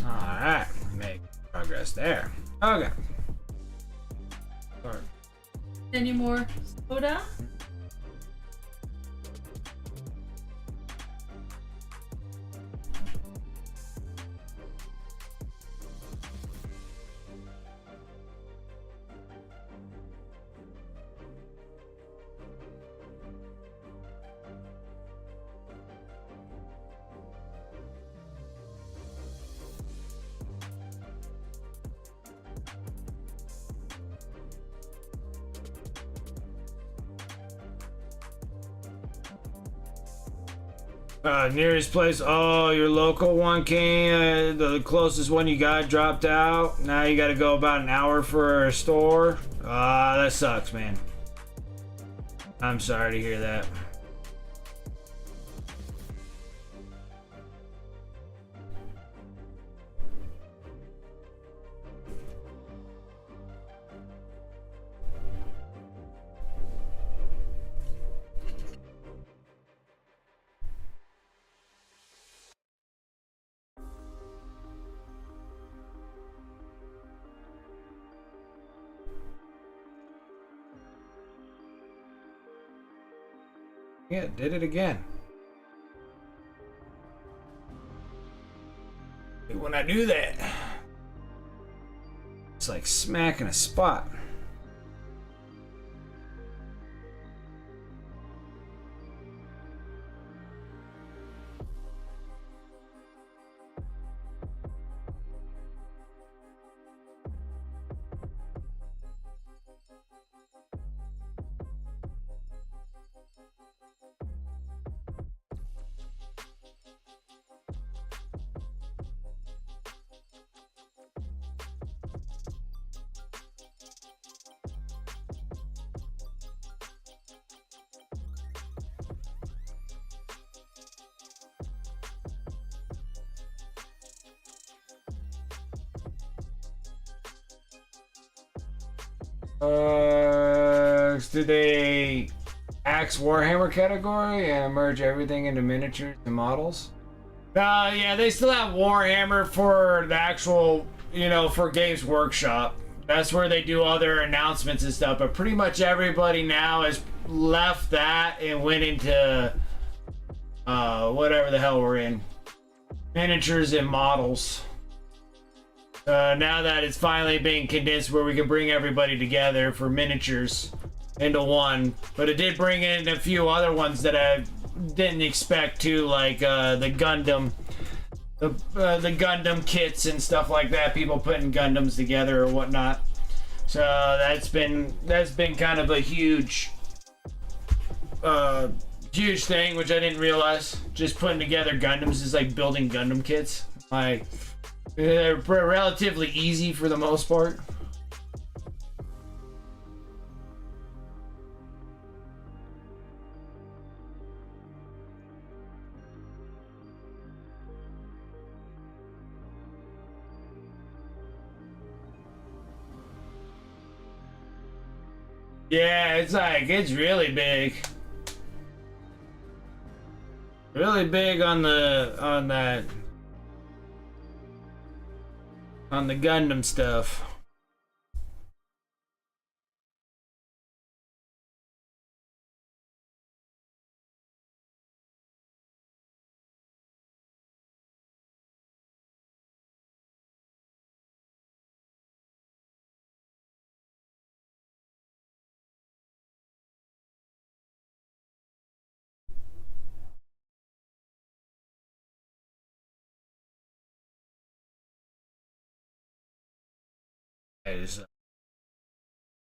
Alright, make progress there. Okay. Sorry. Any more soda? Nearest place. Oh, your local one came. The closest one you got dropped out. Now you got to go about an hour for a store. That sucks, man. I'm sorry to hear that. Yeah, did it again. When I do that, it's like smacking a spot. Did they axe Warhammer category and merge everything into miniatures and models? Yeah, they still have Warhammer for the actual, for Games Workshop. That's where they do all their announcements and stuff. But pretty much everybody now has left that and went into whatever the hell we're in. Miniatures and models. Now that it's finally being condensed where we can bring everybody together for miniatures into one. But it did bring in a few other ones that I didn't expect to, like the Gundam. The Gundam kits and stuff like that. People putting Gundams together or whatnot. So that's been kind of a huge thing, which I didn't realize. Just putting together Gundams is like building Gundam kits. Like, they're relatively easy for the most part. Yeah, it's really big. Really big on the Gundam stuff.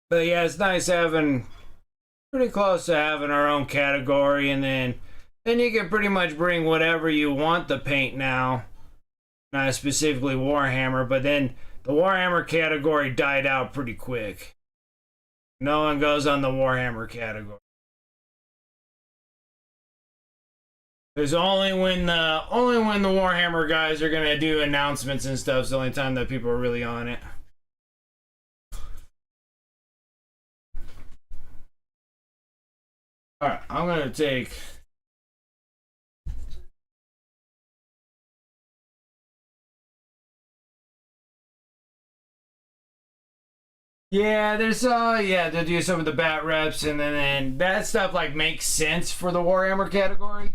But yeah, it's nice having pretty close to having our own category, and then you can pretty much bring whatever you want to paint now. Not specifically Warhammer, but then the Warhammer category died out pretty quick. No one goes on the Warhammer category. There's only when the Warhammer guys are gonna do announcements and stuff. It's the only time that people are really on it. All right, I'm gonna take. Yeah, there's to do some of the bat reps, and then that stuff like makes sense for the Warhammer category.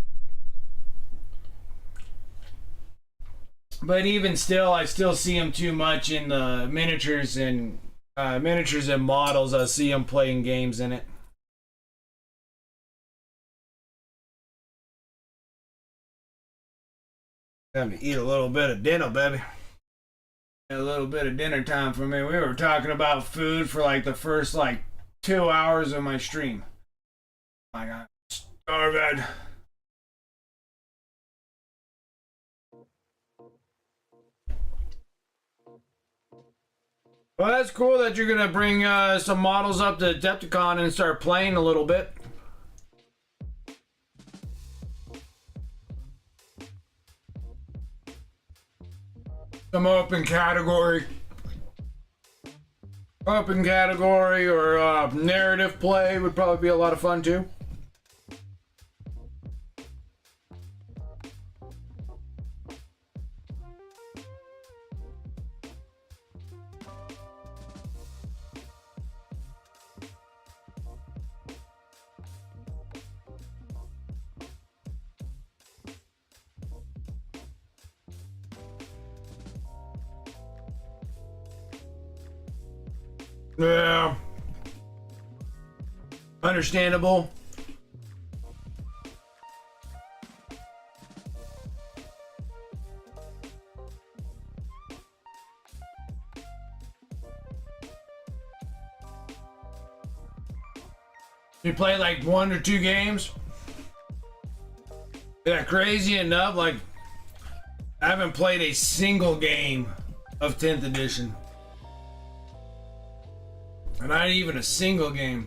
But even still, I still see them too much in the miniatures and models. I see them playing games in it. Time to eat a little bit of dinner, baby. A little bit of dinner time for me. We were talking about food for like the first 2 hours of my stream. I got starved. Well, that's cool that you're gonna bring some models up to Adepticon and start playing a little bit. Some open category or narrative play would probably be a lot of fun too. Yeah. Understandable. You play like 1 or 2 games? Yeah, crazy enough, I haven't played a single game of 10th edition. Not even a single game.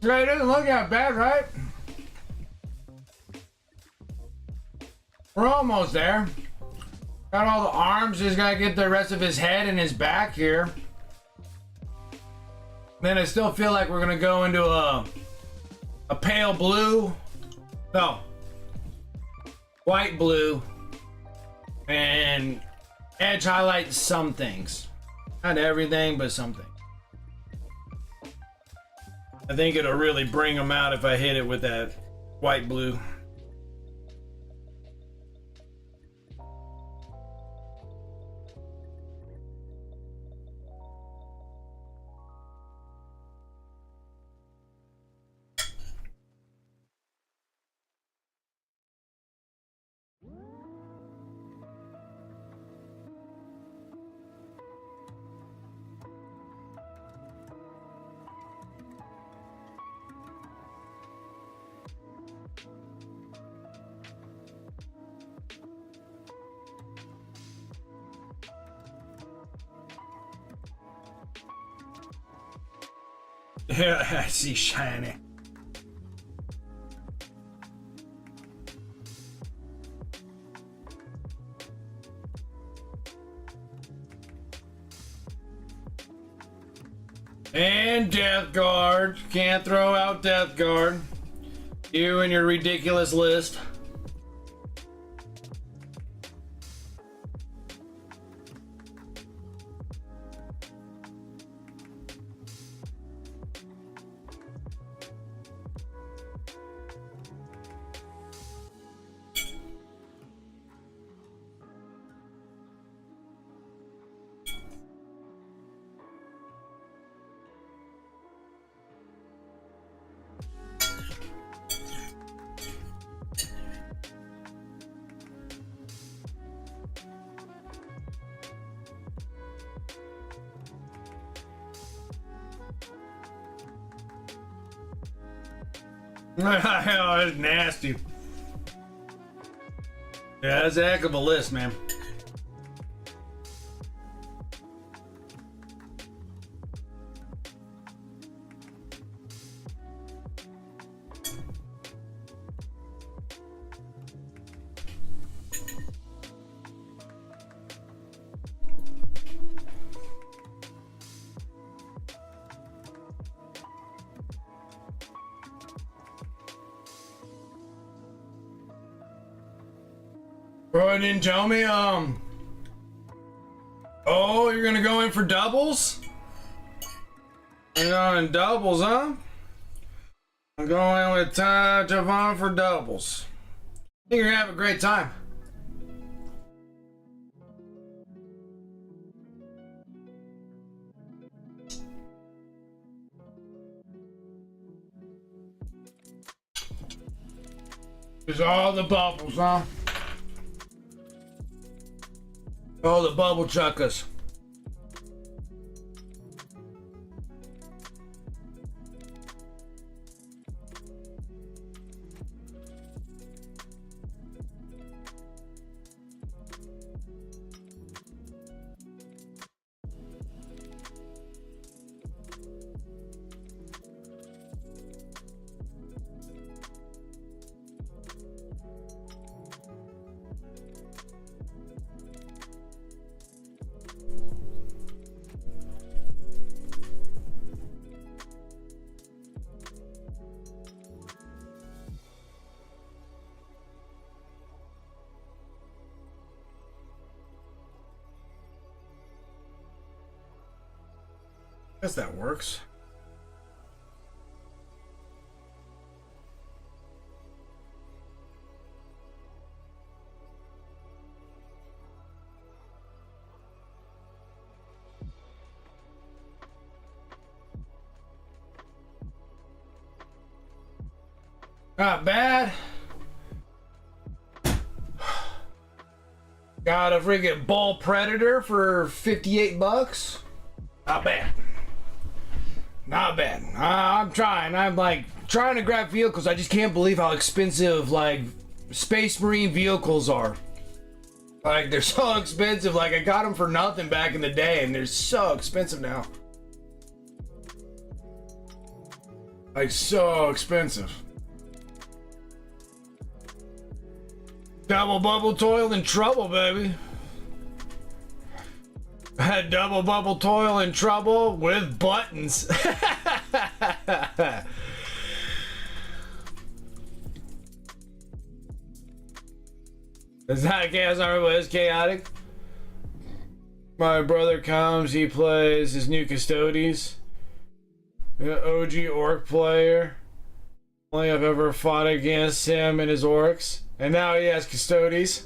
Right, it doesn't look that bad, right? We're almost there. Got all the arms, just gotta get the rest of his head and his back here. Then I still feel like we're gonna go into a pale blue. No. White blue. And edge highlight some things. Not everything, but some things. I think it'll really bring them out if I hit it with that white blue. Yeah, I see shiny. And Death Guard. Can't throw out Death Guard. You and your ridiculous list. Oh, that's nasty. Yeah, that's a heck of a list, man. Bro, didn't tell me, oh, you're gonna go in for doubles? You're going doubles, huh? I'm going with Javon for doubles. I think you're gonna have a great time. There's all the bubbles, huh? Oh, the bubble chuckers. Guess that works. Not bad. Got a friggin' ball predator for 58 bucks. Not bad. Not bad. I'm trying. I'm like trying to grab vehicles. I just can't believe how expensive like Space Marine vehicles are. Like they're so expensive. Like I got them for nothing back in the day, and they're so expensive now. Like so expensive. Double bubble toil and trouble, baby. Had double bubble toil and trouble with buttons. Is that chaos armor? Is chaotic? My brother comes, he plays his new Custodes. The OG orc player. Only I've ever fought against him and his orcs. And now he has Custodes.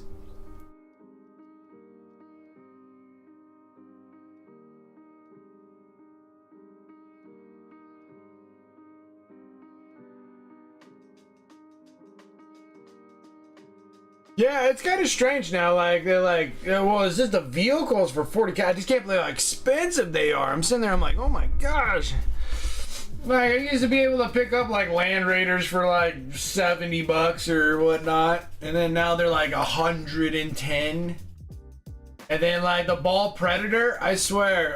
Yeah, it's kind of strange now. Like, they're like, well, is this the vehicles for 40K? I just can't believe how expensive they are. I'm sitting there, I'm like, oh my gosh. Like, I used to be able to pick up, like, Land Raiders for, like, 70 bucks or whatnot. And then now they're, like, 110. And then, like, the Ball Predator, I swear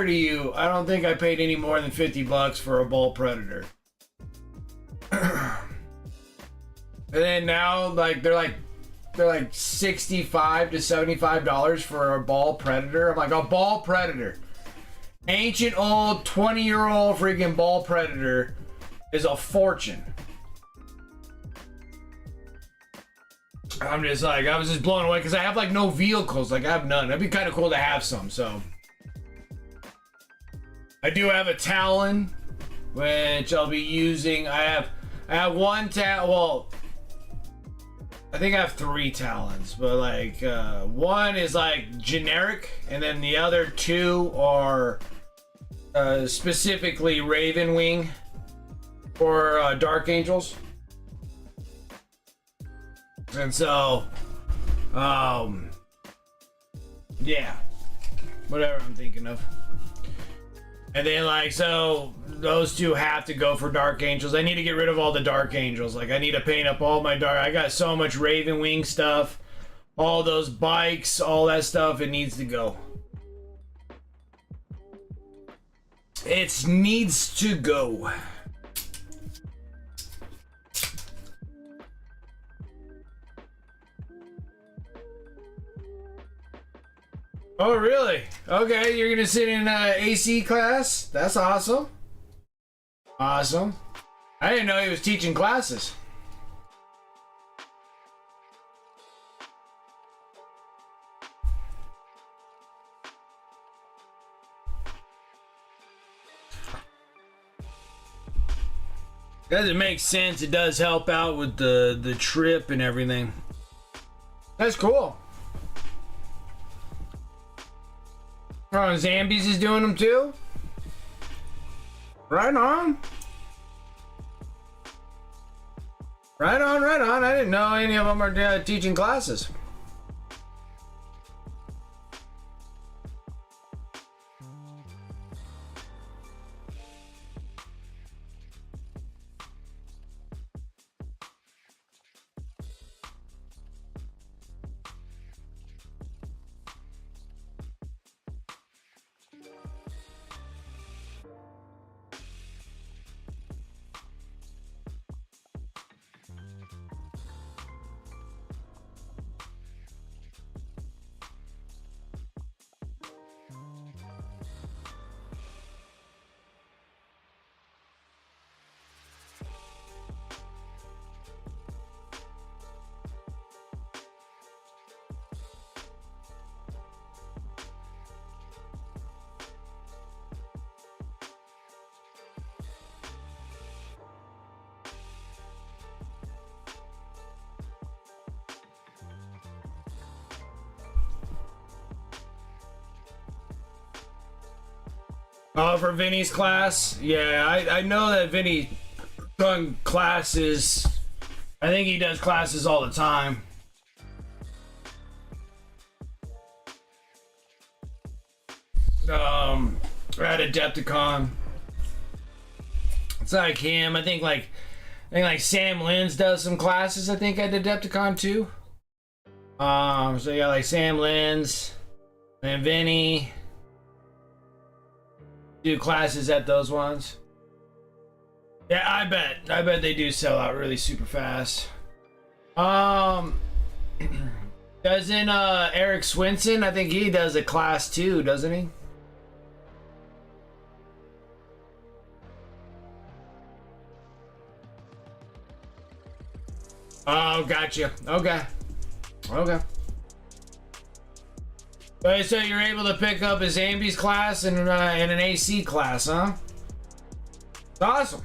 to you, I don't think I paid any more than 50 bucks for a Ball Predator. And then now, like, they're like 65 to $75 for a Ball Predator. I'm like, a Ball Predator. Ancient old 20-year-old freaking Ball Predator is a fortune. I'm just like, I was just blown away because I have like no vehicles. Like I have none. That'd be kind of cool to have some. So I do have a Talon, which I'll be using. I have one Talon. Well, I think I have 3 Talons, but like one is like generic, and then the other 2 are specifically Raven Wing or Dark Angels. And so, yeah, whatever I'm thinking of. And then like, so those two have to go for Dark Angels. I need to get rid of all the Dark Angels. Like I need to paint up all my dark. I got so much Raven Wing stuff, all those bikes, all that stuff. It needs to go. It needs to go. Oh, really? Okay, you're gonna sit in AC class? That's awesome. Awesome. I didn't know he was teaching classes. Does it make sense? It does help out with the trip and everything. That's cool. Oh, Zambies is doing them too? Right on. Right on, right on. I didn't know any of them are teaching classes. Oh, for Vinny's class? Yeah, I know that Vinny done classes. I think he does classes all the time. At Adepticon. It's like him. I think like Sam Lins does some classes, I think, at Adepticon too. So you got like Sam Lins and Vinny. Do classes at those ones. Yeah, I bet they do sell out really super fast. Doesn't Eric Swinson, I think he does a class too, doesn't he? Oh, gotcha. Okay. So you're able to pick up a Zambies class and an AC class, huh? That's awesome.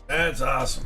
That's awesome.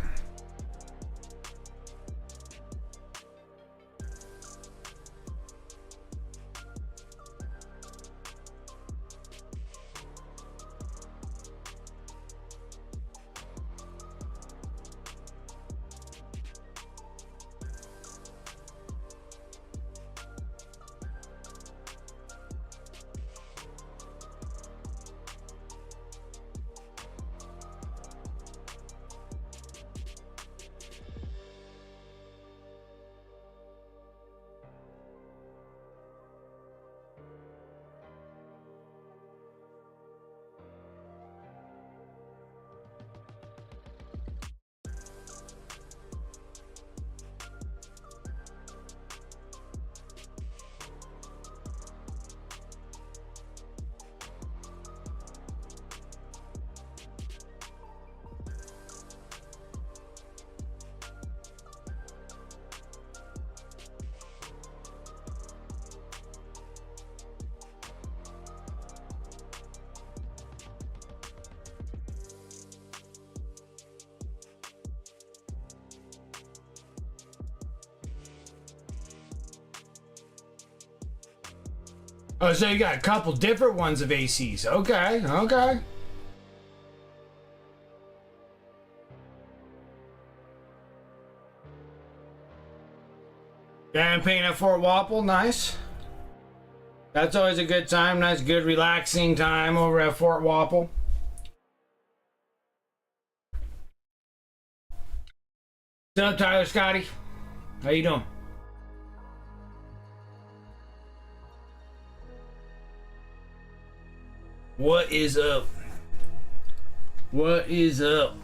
Oh, so you got a couple different ones of ACs. Okay. Campaign at Fort Wapple, nice. That's always a good time. Nice, good, relaxing time over at Fort Wapple. What's up, Tyler Scotty? How you doing? What is up? What is up?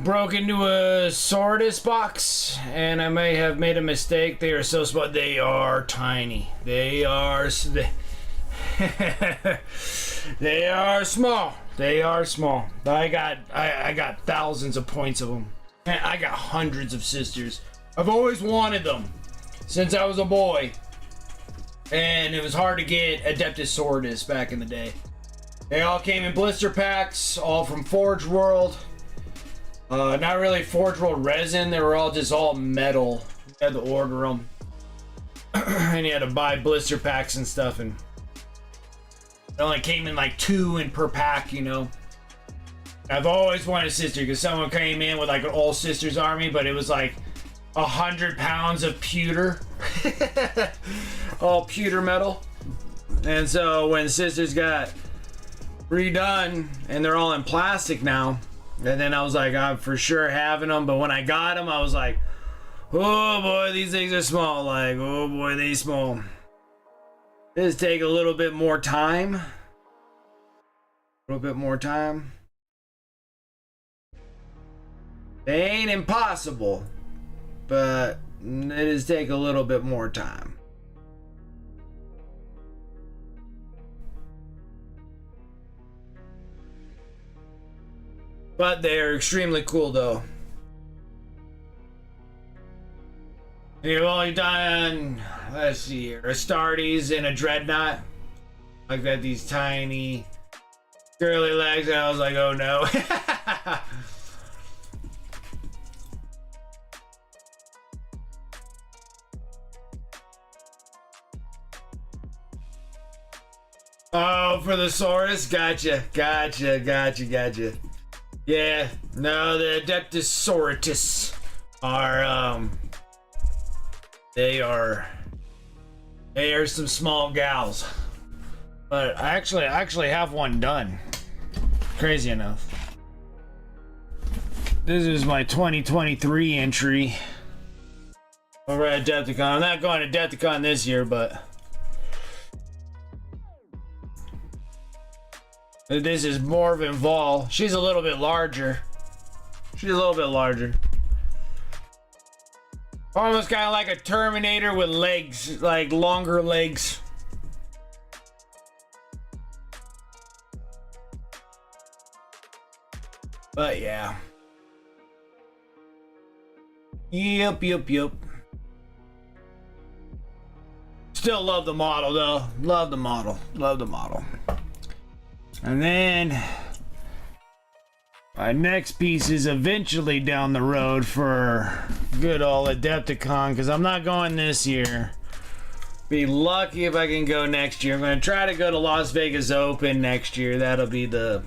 Broke into a Sordis box, and I may have made a mistake. They are so small. They are tiny. They are. They are small. They are small. I got thousands of points of them. I got hundreds of sisters. I've always wanted them since I was a boy, and it was hard to get Adeptus Sordis back in the day. They all came in blister packs, all from Forge World. Not really Forge World resin. They were all just all metal. You had to order them, and you had to buy blister packs and stuff. And it only came in like 2 in per pack, you know. I've always wanted a sister because someone came in with like an all sisters army, but it was like 100 pounds of pewter, all pewter metal. And so when sisters got redone and they're all in plastic now. And then I was like, I'm for sure having them. But when I got them, I was like, oh boy, these things are small. Like, oh boy, they small. This take a little bit more time. A little bit more time. They ain't impossible, but it does take a little bit more time. But they're extremely cool, though. You've only done, let's see here, Astartes and a Dreadnought. Like that, these tiny, curly legs, and I was like, oh no. Oh, for the Saurus? Gotcha. Yeah, no, the Adeptus Sororitas are, they are some small gals. But I actually have one done. Crazy enough. This is my 2023 entry over at Adepticon. I'm not going to Adepticon this year, but this is Morven Vol. She's a little bit larger. Almost kind of like a Terminator with legs, like longer legs. But yeah. Yep. Still love the model though. Love the model. And then my next piece is eventually down the road for good old Adepticon, because I'm not going this year. Be lucky if I can go next year. I'm going to try to go to Las Vegas Open next year. That'll be like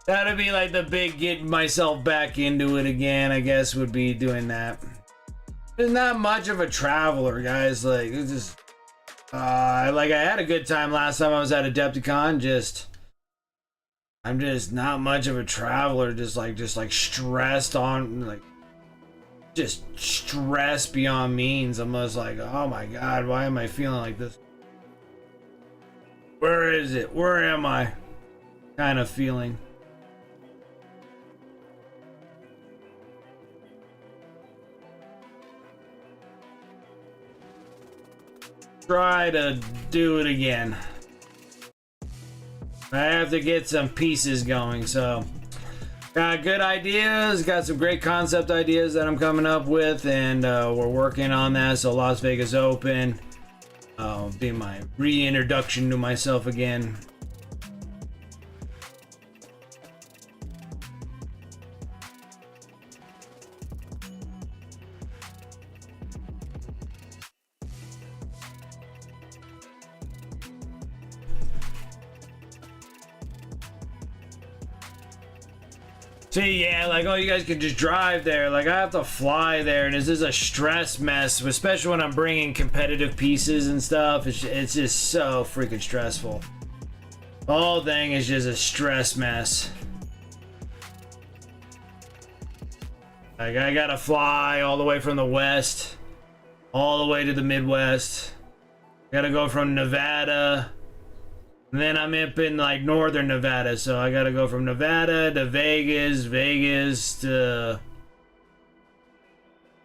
the big getting myself back into it again, I guess, would be doing that. There's not much of a traveler, guys. Like, it's just like I had a good time last time I was at Adepticon. I'm just not much of a traveler, just like stressed on, like just stress beyond means. I'm just like, oh my god, why am I feeling like this? Where is it? Where am I? Kind of feeling. Try to do it again. I have to get some pieces going, so got good ideas, got some great concept ideas that I'm coming up with, and we're working on that. So Las Vegas Open be my reintroduction to myself again. See, yeah, like, oh, you guys could just drive there. Like, I have to fly there, and this is a stress mess, especially when I'm bringing competitive pieces and stuff. It's just so freaking stressful. The whole thing is just a stress mess. Like, I gotta fly all the way from the west, all the way to the Midwest. I gotta go from Nevada. And then I'm up in like northern Nevada, so I gotta go from Nevada to Vegas, Vegas to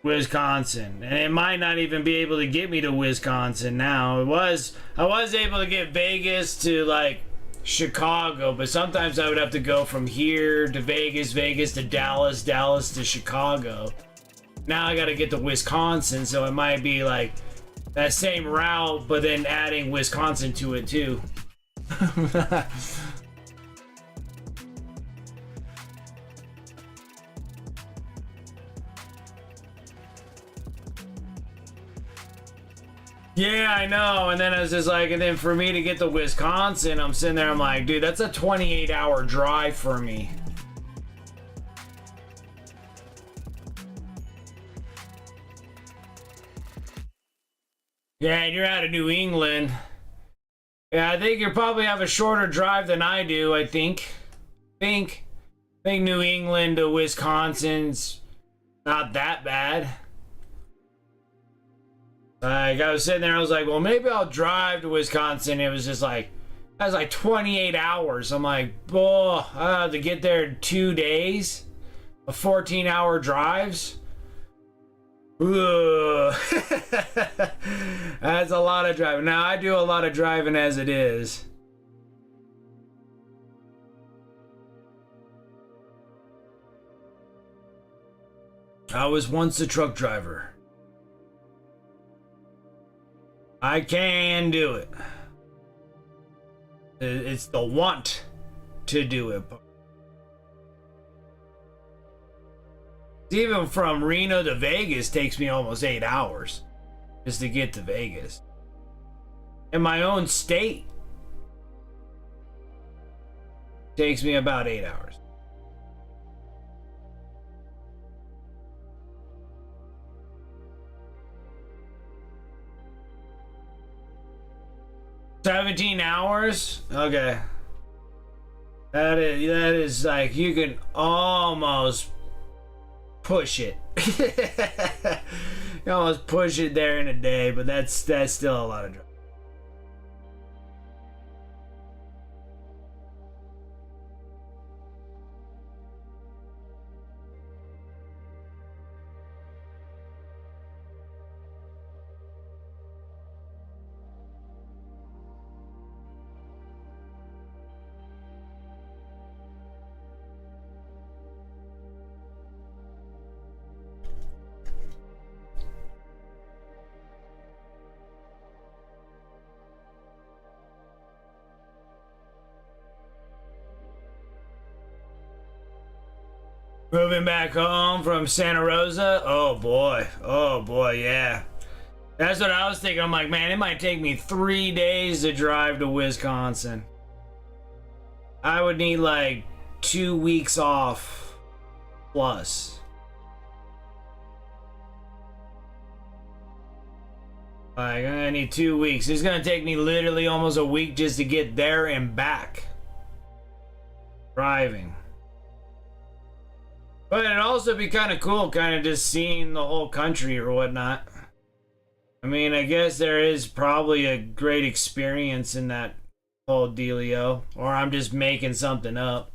Wisconsin. And it might not even be able to get me to Wisconsin now. I was able to get Vegas to like Chicago, but sometimes I would have to go from here to Vegas, Vegas to Dallas, Dallas to Chicago. Now I gotta get to Wisconsin, so it might be like that same route, but then adding Wisconsin to it too. Yeah, I know. And then I was just like, and then for me to get to Wisconsin, I'm sitting there, I'm like, dude, that's a 28-hour drive for me. Yeah, and you're out of New England. Yeah, I think you probably have a shorter drive than I do, I think. I think New England to Wisconsin's not that bad. Like, I was sitting there, I was like, well, maybe I'll drive to Wisconsin. It was just like, that was like 28 hours. I'm like, oh, I have to get there in 2 days of 14-hour drives. Ugh. That's a lot of driving. Now, I do a lot of driving as it is. I was once a truck driver. I can do it. It's the want to do it. Even from Reno to Vegas takes me almost 8 hours just to get to Vegas. In my own state, takes me about 8 hours. $17 hours? Okay. That is like, you can almost push it. You almost push it there in a day, but that's still a lot of driving. Moving back home from Santa Rosa? Oh boy, yeah. That's what I was thinking. I'm like, man, it might take me 3 days to drive to Wisconsin. I would need like 2 weeks off plus. Like, I need 2 weeks. It's gonna take me literally almost a week just to get there and back. Driving. But it'd also be kind of cool, kind of just seeing the whole country or whatnot. I mean, I guess there is probably a great experience in that whole dealio, or I'm just making something up.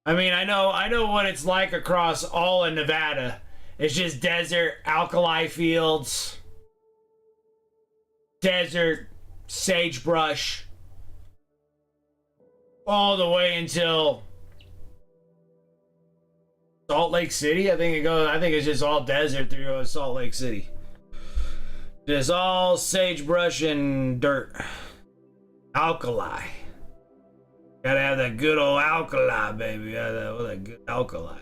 I mean, I know what it's like across all of Nevada. It's just desert, alkali fields, desert, sagebrush, all the way until Salt Lake City. I think it's just all desert through Salt Lake City. Just all sagebrush and dirt. Alkali. Gotta have that good old alkali, baby. That good alkali.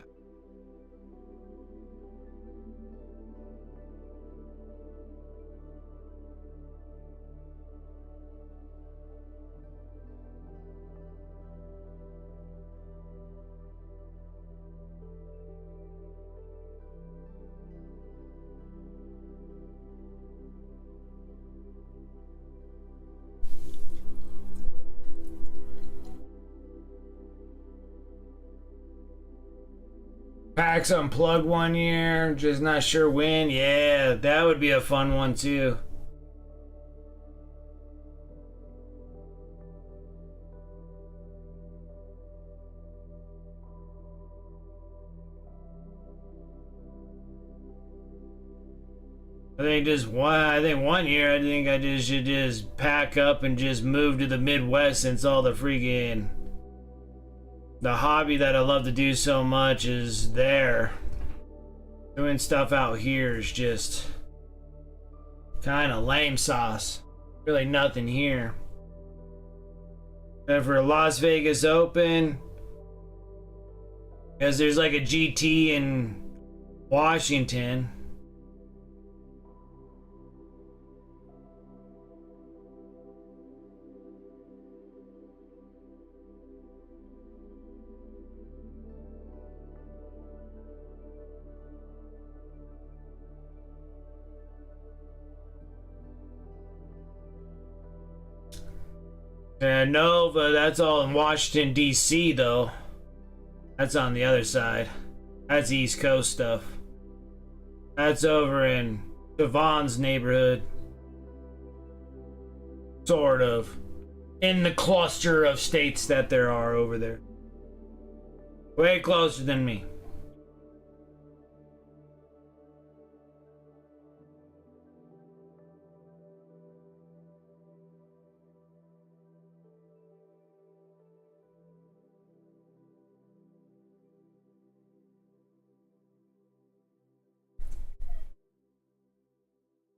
PAX Unplugged one year, just not sure when. Yeah, that would be a fun one too. I think one year I think I just should just pack up and just move to the Midwest, since all the freaking the hobby that I love to do so much is there. Doing stuff out here is just kind of lame sauce. Really nothing here. And for Las Vegas Open, because there's like a GT in Washington. Nova, that's all in Washington, D.C., though. That's on the other side. That's East Coast stuff. That's over in Devon's neighborhood. Sort of. In the cluster of states that there are over there. Way closer than me.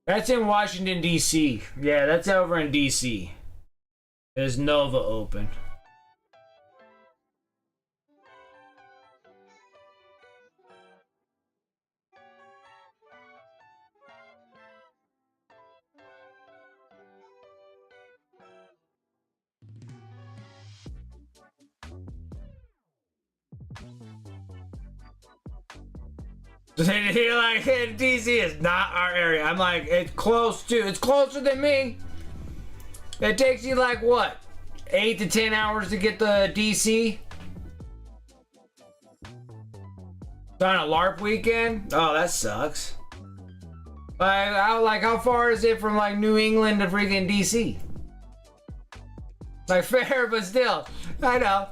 That's in Washington, D.C. Yeah, that's over in D.C. There's Nova Open. You're like, hey, DC is not our area. I'm like, it's closer than me. It takes you like what, 8 to 10 hours to get to DC? It's on a LARP weekend? Oh, that sucks. How far is it from like New England to freaking DC? Like fair, but still, I know.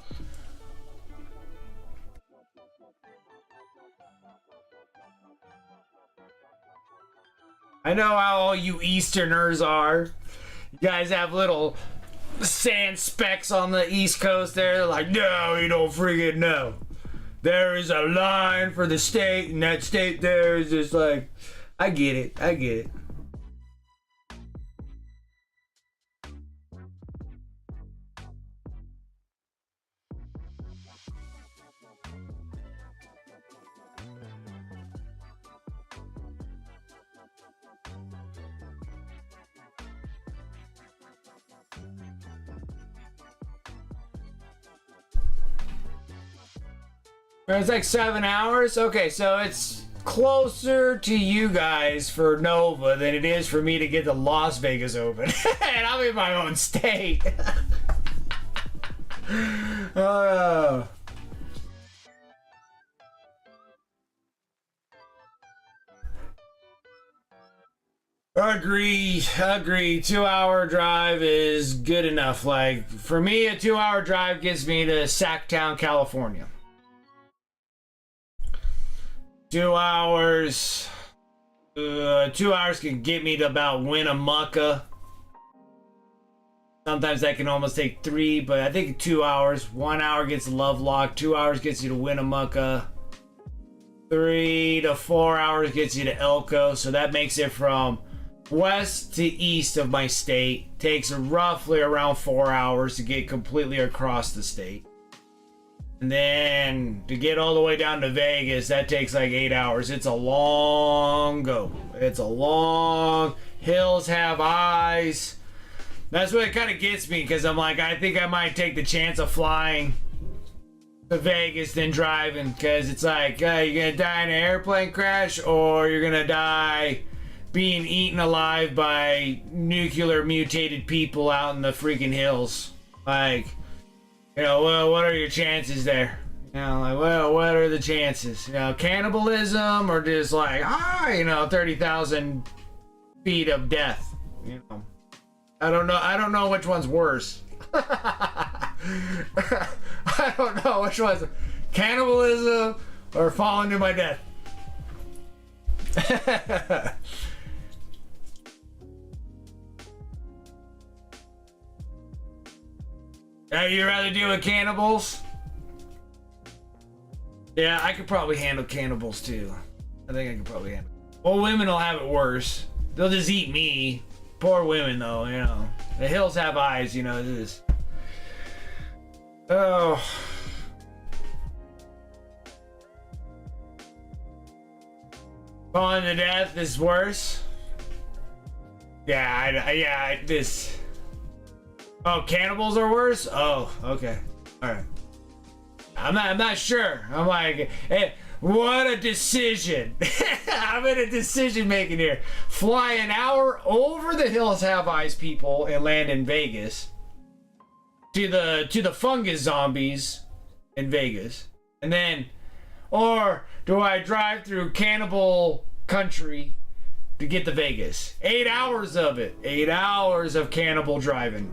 I know how all you Easterners are. You guys have little sand specks on the East Coast there. They're like, no, you don't freaking know. There is a line for the state, and that state there is just like, I get it. I get it. It's like 7 hours? Okay, so it's closer to you guys for Nova than it is for me to get the Las Vegas Open. And I'm in my own state. Agree. 2-hour drive is good enough. Like, for me, a 2-hour drive gets me to Sacktown, California. 2 hours. 2 hours can get me to about Winnemucca. Sometimes that can almost take 3, but I think 2 hours. 1 hour gets Lovelock. 2 hours gets you to Winnemucca. 3 to 4 hours gets you to Elko. So that makes it from west to east of my state. Takes roughly around 4 hours to get completely across the state. And then to get all the way down to Vegas, that takes like 8 hours. It's a long go. It's a long. Hills have eyes. That's what it kind of gets me, because I'm like, I think I might take the chance of flying to Vegas than driving, because it's like, you're gonna die in an airplane crash, or you're gonna die being eaten alive by nuclear mutated people out in the freaking hills. Like, you know, well, what are your chances there? You know, like, well, what are the chances? You know, cannibalism, or just like, 30,000 feet of death. You know, I don't know which one's worse. I don't know which one's cannibalism or falling to my death. You rather deal with cannibals? Yeah, I could probably handle cannibals too. I think I could probably handle. Well, women will have it worse. They'll just eat me. Poor women, though. You know, the hills have eyes. You know this. Oh. Falling to death is worse. Yeah, this. Oh, cannibals are worse? Oh, okay. Alright. I'm not sure. I'm like, hey, what a decision. I'm in a decision making here. Fly an hour over the hills have eyes people and land in Vegas. To the fungus zombies in Vegas. And then, or do I drive through cannibal country to get to Vegas? 8 hours of it. 8 hours of cannibal driving.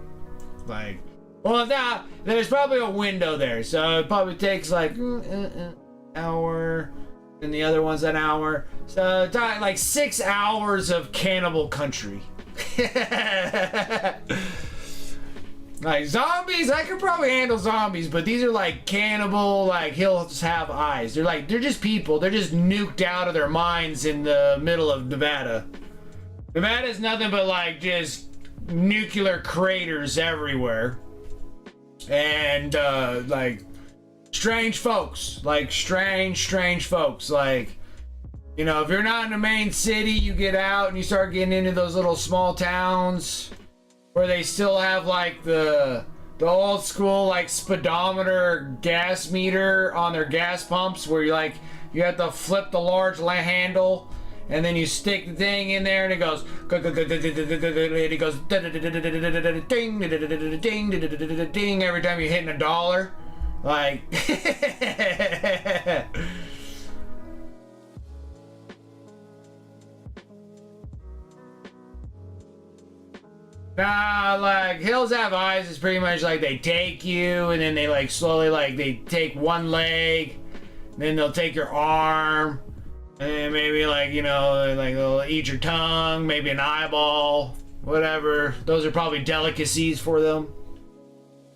Like, well, now there's probably a window there, so it probably takes like hour, and the other one's an hour. So like 6 hours of cannibal country. Like zombies, I could probably handle zombies, but these are like cannibal, like hills have eyes. They're just people. They're just nuked out of their minds in the middle of Nevada. Nevada's nothing but like just nuclear craters everywhere. And like strange folks. Like strange folks. Like, you know, if you're not in the main city, you get out and you start getting into those little small towns where they still have like the old school like speedometer gas meter on their gas pumps, where you have to flip the large handle and then you stick the thing in there and it goes ding every time you're hitting a dollar. Like nah, like hills have eyes is pretty much like they take you and then they like slowly like they take one leg, then they'll take your arm, and then maybe like, you know, like they'll eat your tongue, maybe an eyeball, whatever. Those are probably delicacies for them.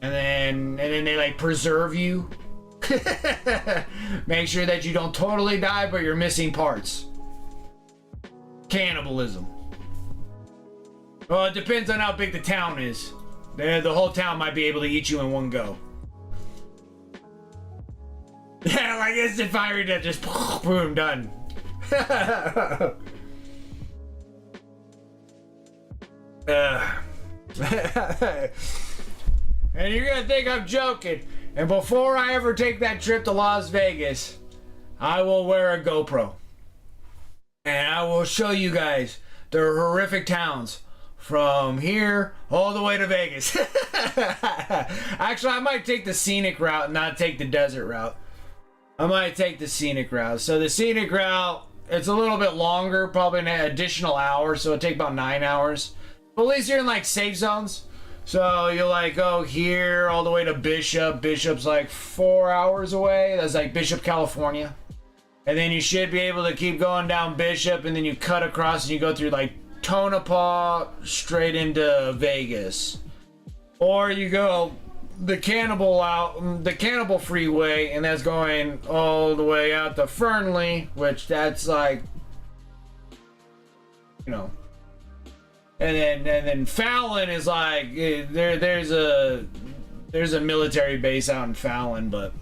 And then they like preserve you. Make sure that you don't totally die, but you're missing parts. Cannibalism. Well, it depends on how big the town is. The whole town might be able to eat you in one go. Yeah, like instant fire death, just boom, done. And you're gonna think I'm joking. And before I ever take that trip to Las Vegas, I will wear a GoPro. And I will show you guys the horrific towns from here all the way to Vegas. Actually, I might take the scenic route and not take the desert route. I might take the scenic route. So the scenic route it's a little bit longer, probably an additional hour, so it'll take about 9 hours. But at least you're in like safe zones. So you like go here all the way to Bishop. Bishop's like 4 hours away. That's like Bishop, California. And then you should be able to keep going down Bishop, and then you cut across and you go through like Tonopah straight into Vegas. Or you go the Cannibal Freeway, and that's going all the way out to Fernley, which that's like, you know. And then Fallon is like there's a military base out in Fallon, but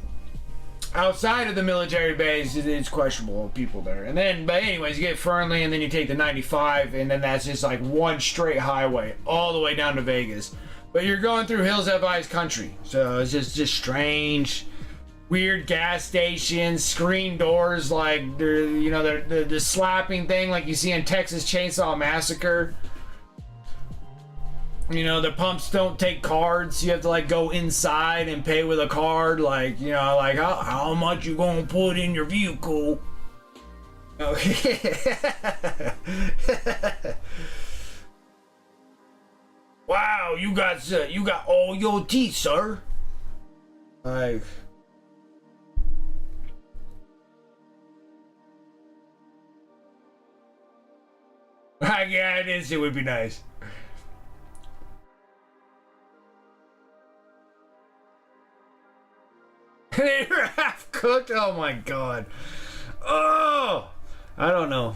outside of the military base it's questionable people there. And then but anyways, you get Fernley, and then you take the 95, and then that's just like one straight highway all the way down to Vegas. But you're going through Hills Have Eyes country, so it's just strange, weird gas stations, screen doors, like the slapping thing like you see in Texas Chainsaw Massacre. You know, the pumps don't take cards. You have to like go inside and pay with a card. Like, you know, like how much you gonna put in your vehicle? Okay. Wow, you got all your teeth, sir. Like, yeah, it would be nice. They were half cooked. Oh my god. Oh, I don't know.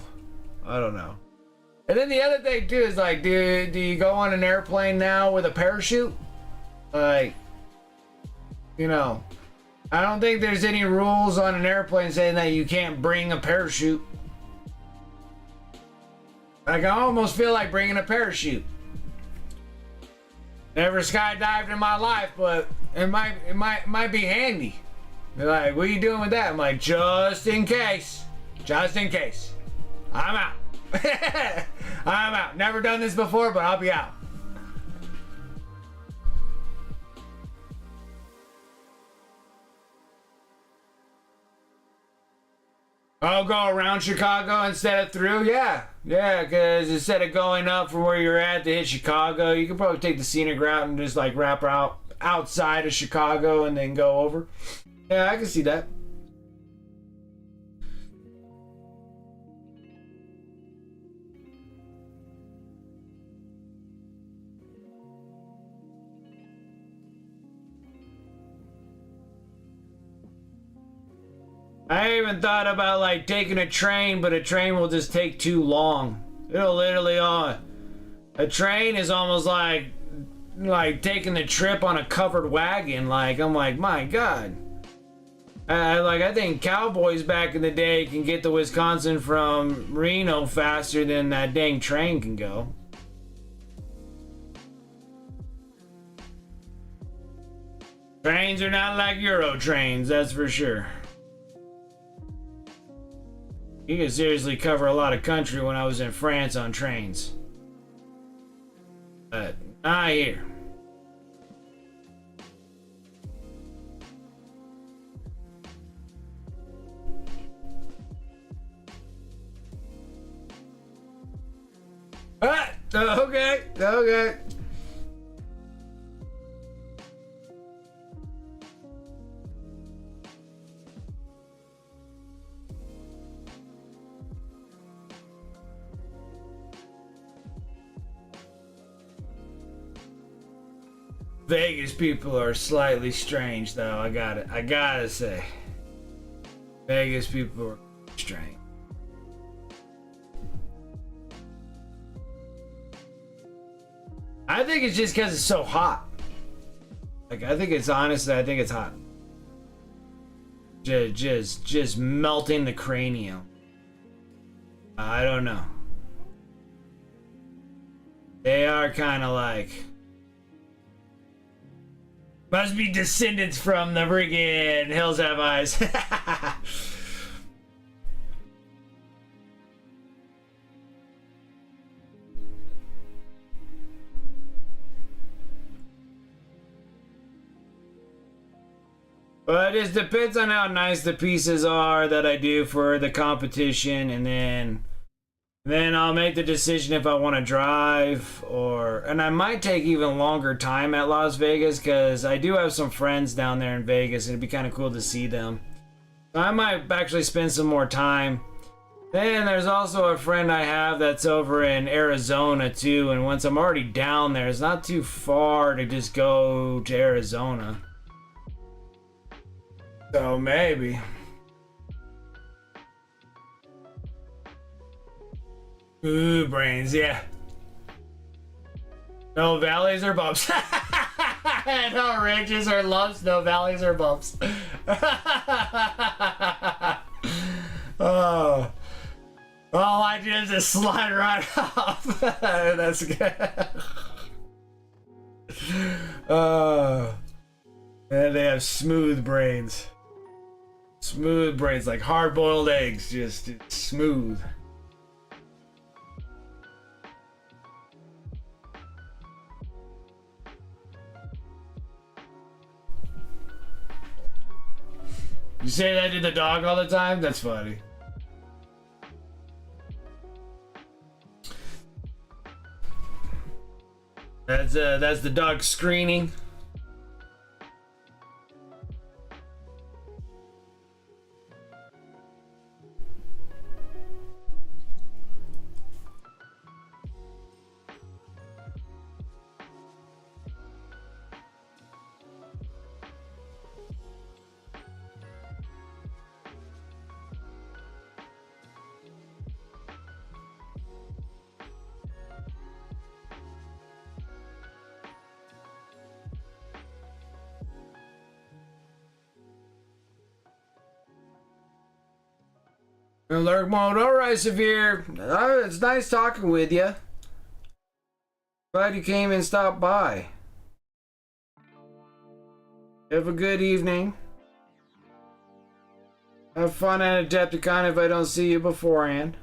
And then the other thing too is like, do you go on an airplane now with a parachute? Like, you know, I don't think there's any rules on an airplane saying that you can't bring a parachute. Like, I almost feel like bringing a parachute. Never skydived in my life, but it might be handy. They're like, what are you doing with that? I'm like, just in case. I'm out. I'm out. Never done this before, but I'll be out. I'll go around Chicago instead of through? Yeah, because instead of going up from where you're at to hit Chicago, you could probably take the scenic route and just like wrap out outside of Chicago and then go over. Yeah, I can see that. I even thought about like taking a train, but a train will just take too long. It'll literally a train is almost like taking the trip on a covered wagon. Like, I'm like, my god. I think cowboys back in the day can get to Wisconsin from Reno faster than that dang train can go. Trains are not like Euro trains, that's for sure. You can seriously cover a lot of country when I was in France on trains. But not here. Ah, okay. Vegas people are slightly strange, though. I gotta say. Vegas people are strange. I think it's just because it's so hot. Like, I think it's hot. Just melting the cranium. I don't know. They are kind of like... Must be descendants from the friggin' Hills Have Eyes. But it just depends on how nice the pieces are that I do for the competition, and then I'll make the decision if I want to drive and I might take even longer time at Las Vegas because I do have some friends down there in Vegas and it'd be kind of cool to see them. So I might actually spend some more time. Then there's also a friend I have that's over in Arizona too, and once I'm already down there, it's not too far to just go to Arizona. So maybe. Ooh, brains, yeah. No valleys or bumps. No ridges or lumps, no valleys or bumps. Oh. All I do is just slide right off. That's good. And they have smooth brains. Smooth brains, like hard-boiled eggs, just smooth. You say that to the dog all the time? That's funny. That's the dog screening. Alert mode. Alright, Severe. It's nice talking with you. Glad you came and stopped by. Have a good evening. Have fun at Adepticon if I don't see you beforehand.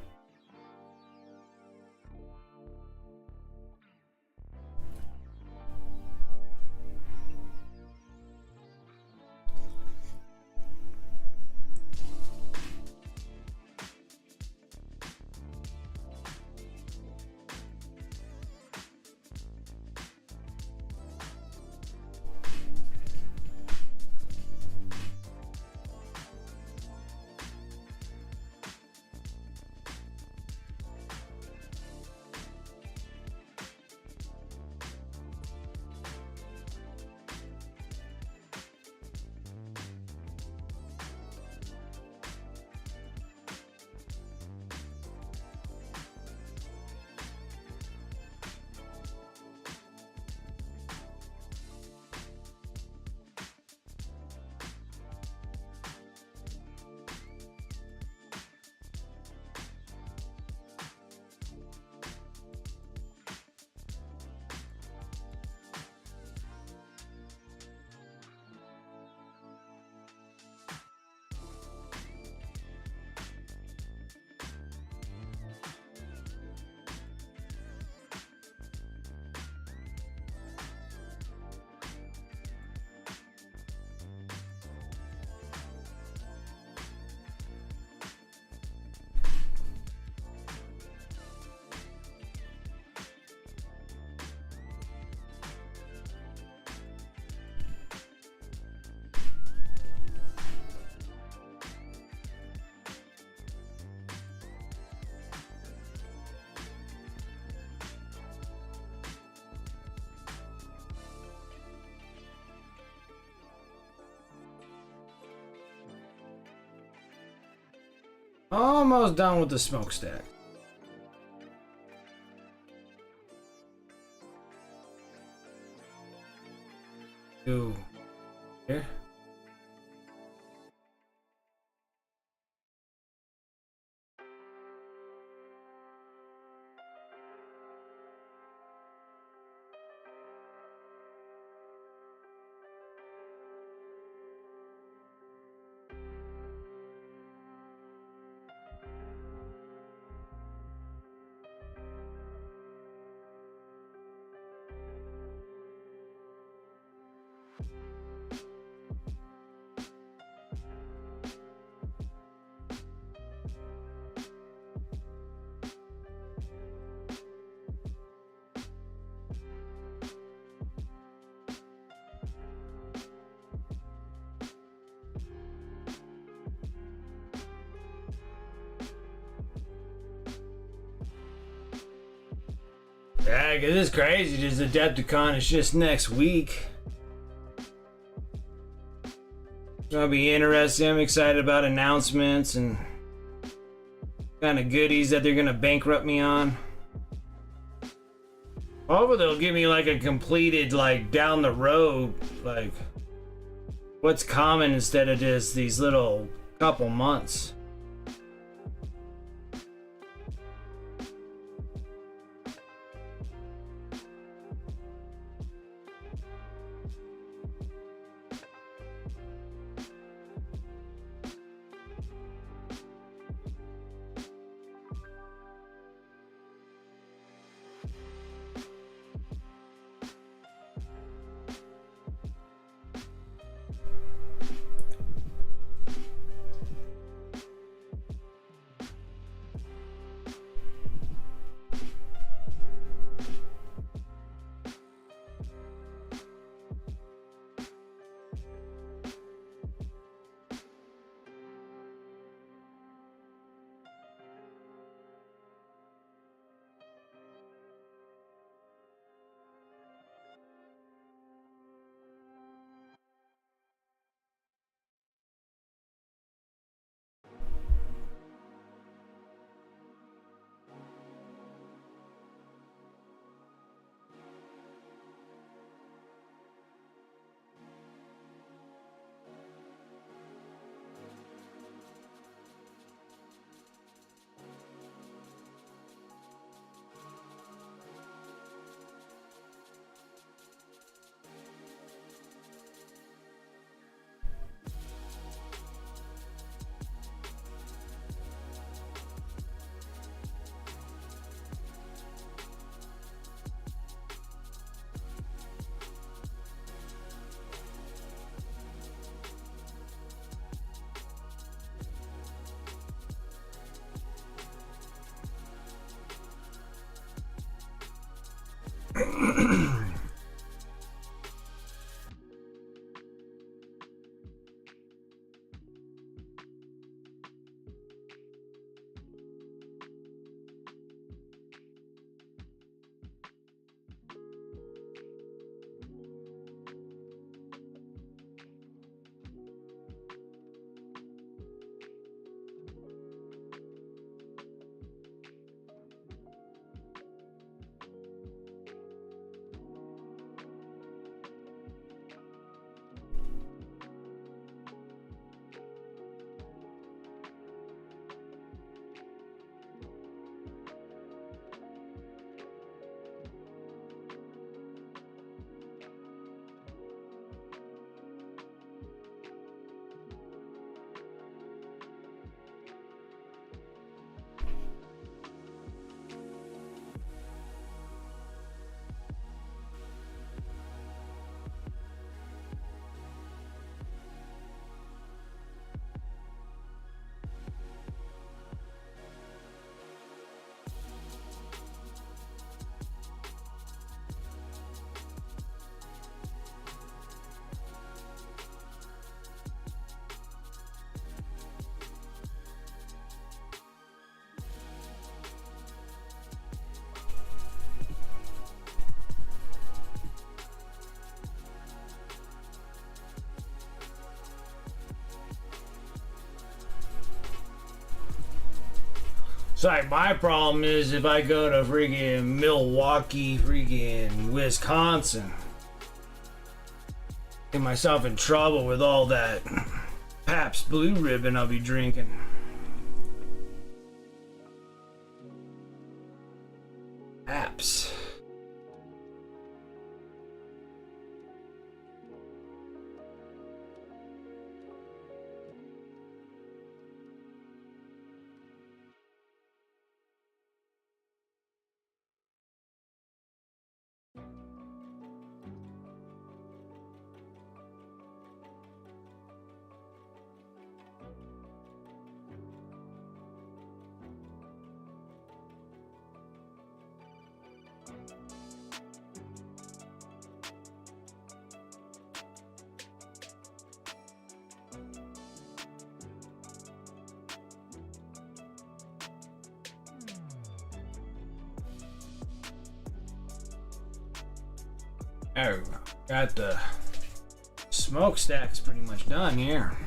Almost done with the smokestack. Ooh. Here. like, it is crazy. Just Adepticon is just next week. It's gonna be interesting. I'm excited about announcements and kind of goodies that they're gonna bankrupt me on. Hopefully they'll give me like a completed, like, down the road, like, what's common instead of just these little couple months. So like, my problem is if I go to freaking Milwaukee, freaking Wisconsin, get myself in trouble with all that Pabst Blue Ribbon I'll be drinking. Pabst. There we go. Got the smokestacks pretty much done here.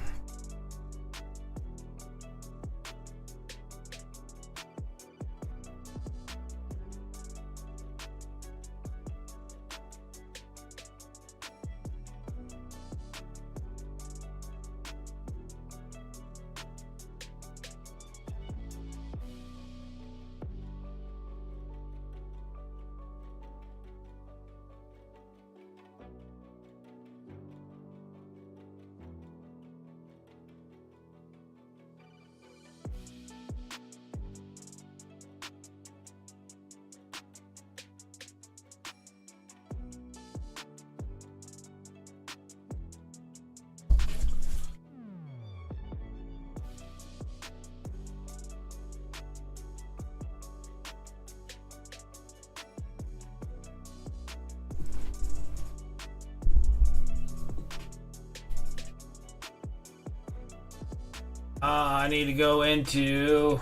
I need to go into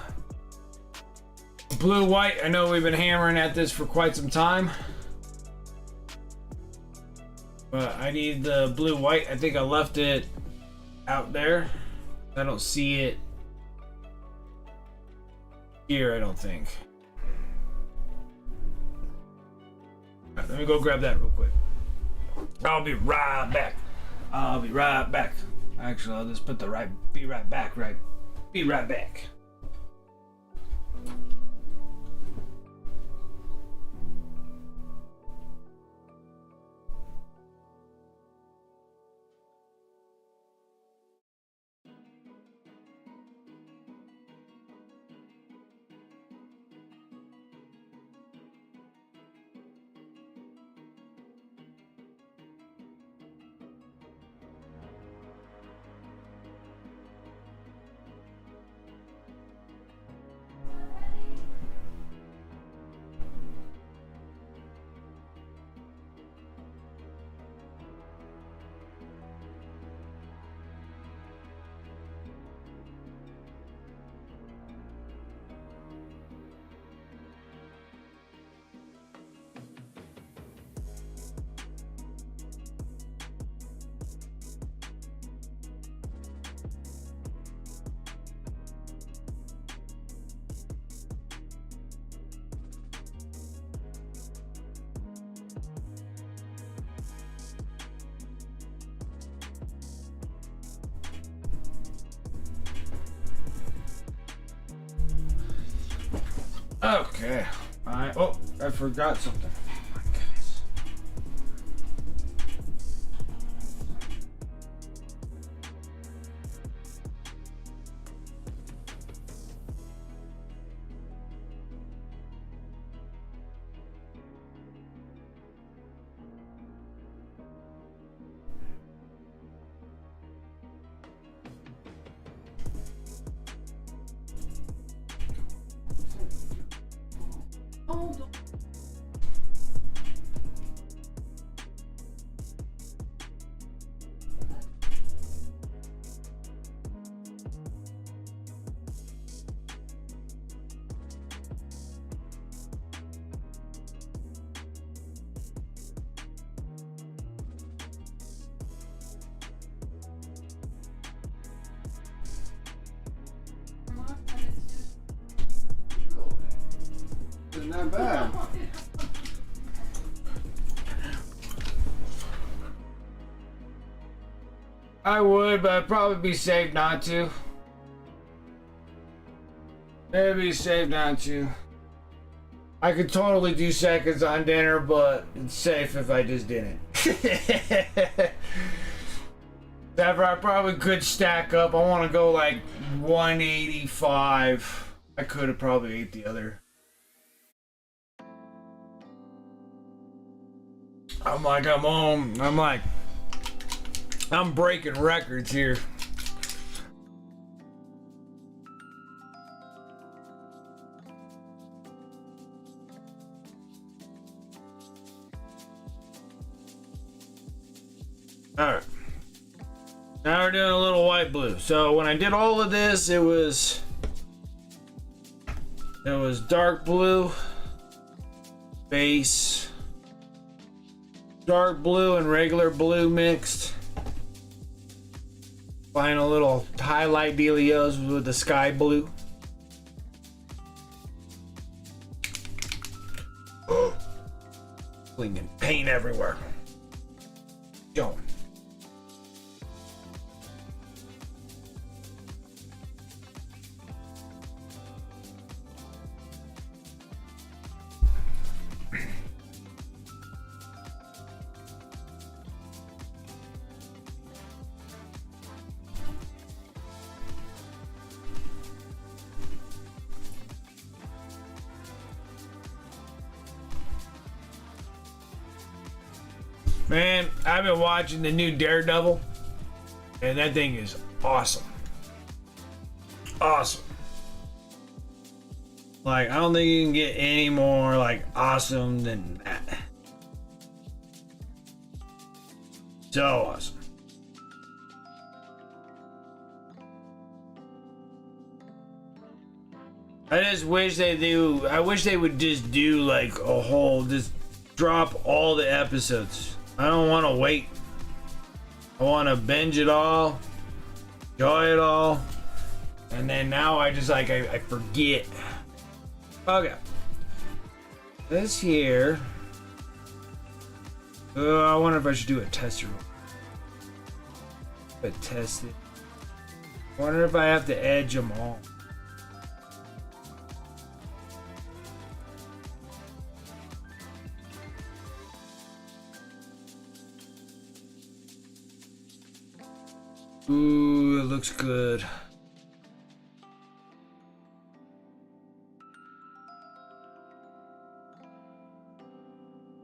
blue white. I know we've been hammering at this for quite some time, but I need the blue white. I think I left it out there. I don't see it here, I don't think. All right, let me go grab that real quick. I'll be right back. I'll be right back. Actually, I'll just put the be right back, be right back. Okay. Oh, I forgot something. Oh my goodness. Oh, Isn't that bad? I would, but I'd probably be safe not to. Maybe safe not to. I could totally do seconds on dinner, but it's safe if I just didn't. However, I probably could stack up. I want to go like 185. I could have probably ate the other. I'm like, I'm home. I'm breaking records here. Alright. Now we're doing a little white blue. So when I did all of this, it was dark blue, base, dark blue and regular blue mixed. Find a little highlight dealios with the sky blue. Cleaning paint everywhere. Go. Man, I've been watching the new Daredevil, and that thing is awesome. Awesome. Like, I don't think you can get any more, like, awesome than that. So awesome. I just wish I wish they would just do, like, a whole, just drop all the episodes. I don't want to wait. I want to binge it all, enjoy it all, and then now I just like I forget. Okay, this here. I wonder if I should do a tester. Test it. I wonder if I have to edge them all. Ooh, it looks good.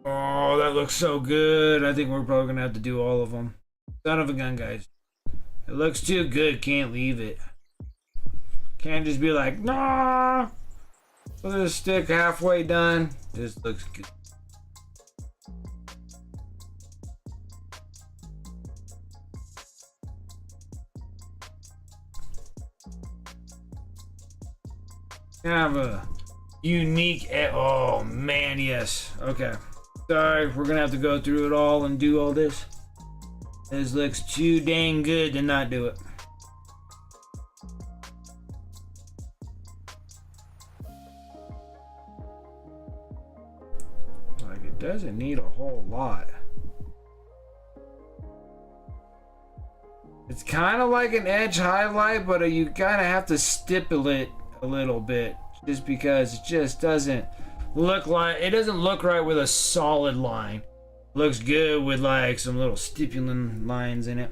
Oh, that looks so good. I think we're probably gonna have to do all of them. Son of a gun, guys. It looks too good. Can't leave it. Can't just be like, nah. Put the stick halfway done. This looks good. Have a unique. Oh man, yes. Okay. Sorry, we're gonna have to go through it all and do all this. This looks too dang good to not do it. Like, it doesn't need a whole lot. It's kind of like an edge highlight, but you kind of have to stipple it a little bit, just because it just doesn't look right with a solid line. Looks good with like some little stipulant lines in it.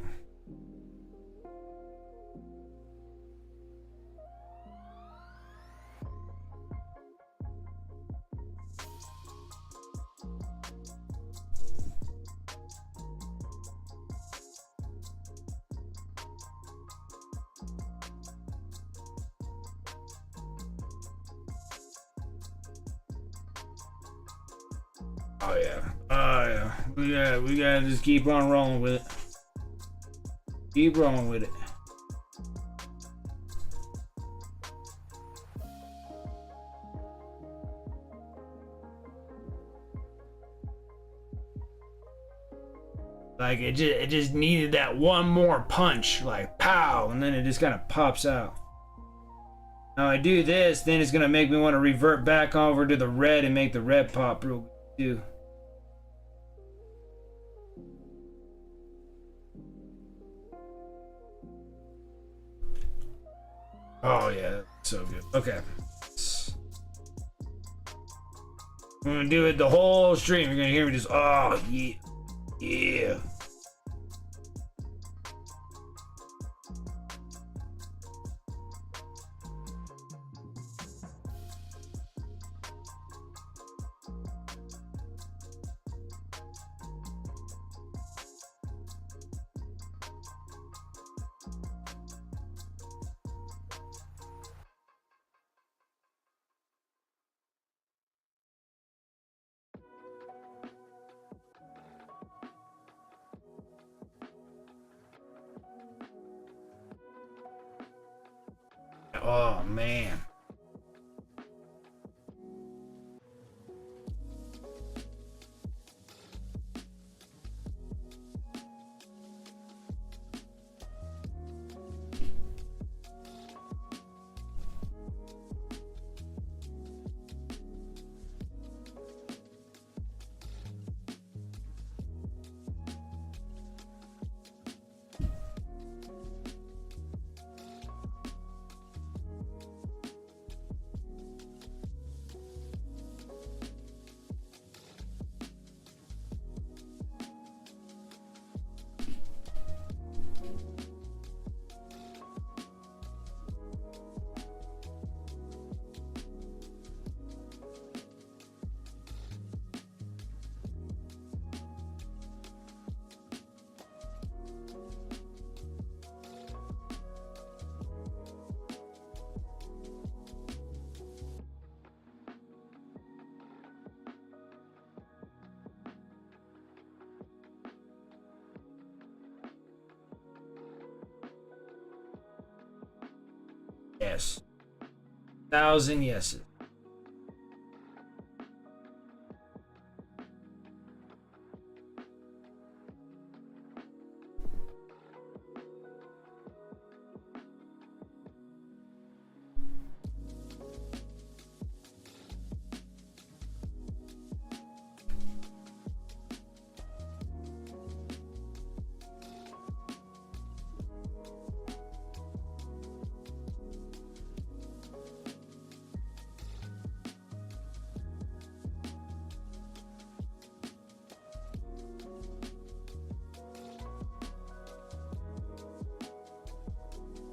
Oh yeah. Oh yeah. We gotta just keep on rolling with it. Keep rolling with it. Like it just needed that one more punch, like pow, and then it just kind of pops out. Now I do this, then it's gonna make me want to revert back over to the red and make the red pop real good too. Oh yeah, that's so good. Okay. I'm gonna do it the whole stream. You're gonna hear me just, oh yeah, yeah. Oh man. yes. 1,000 yeses.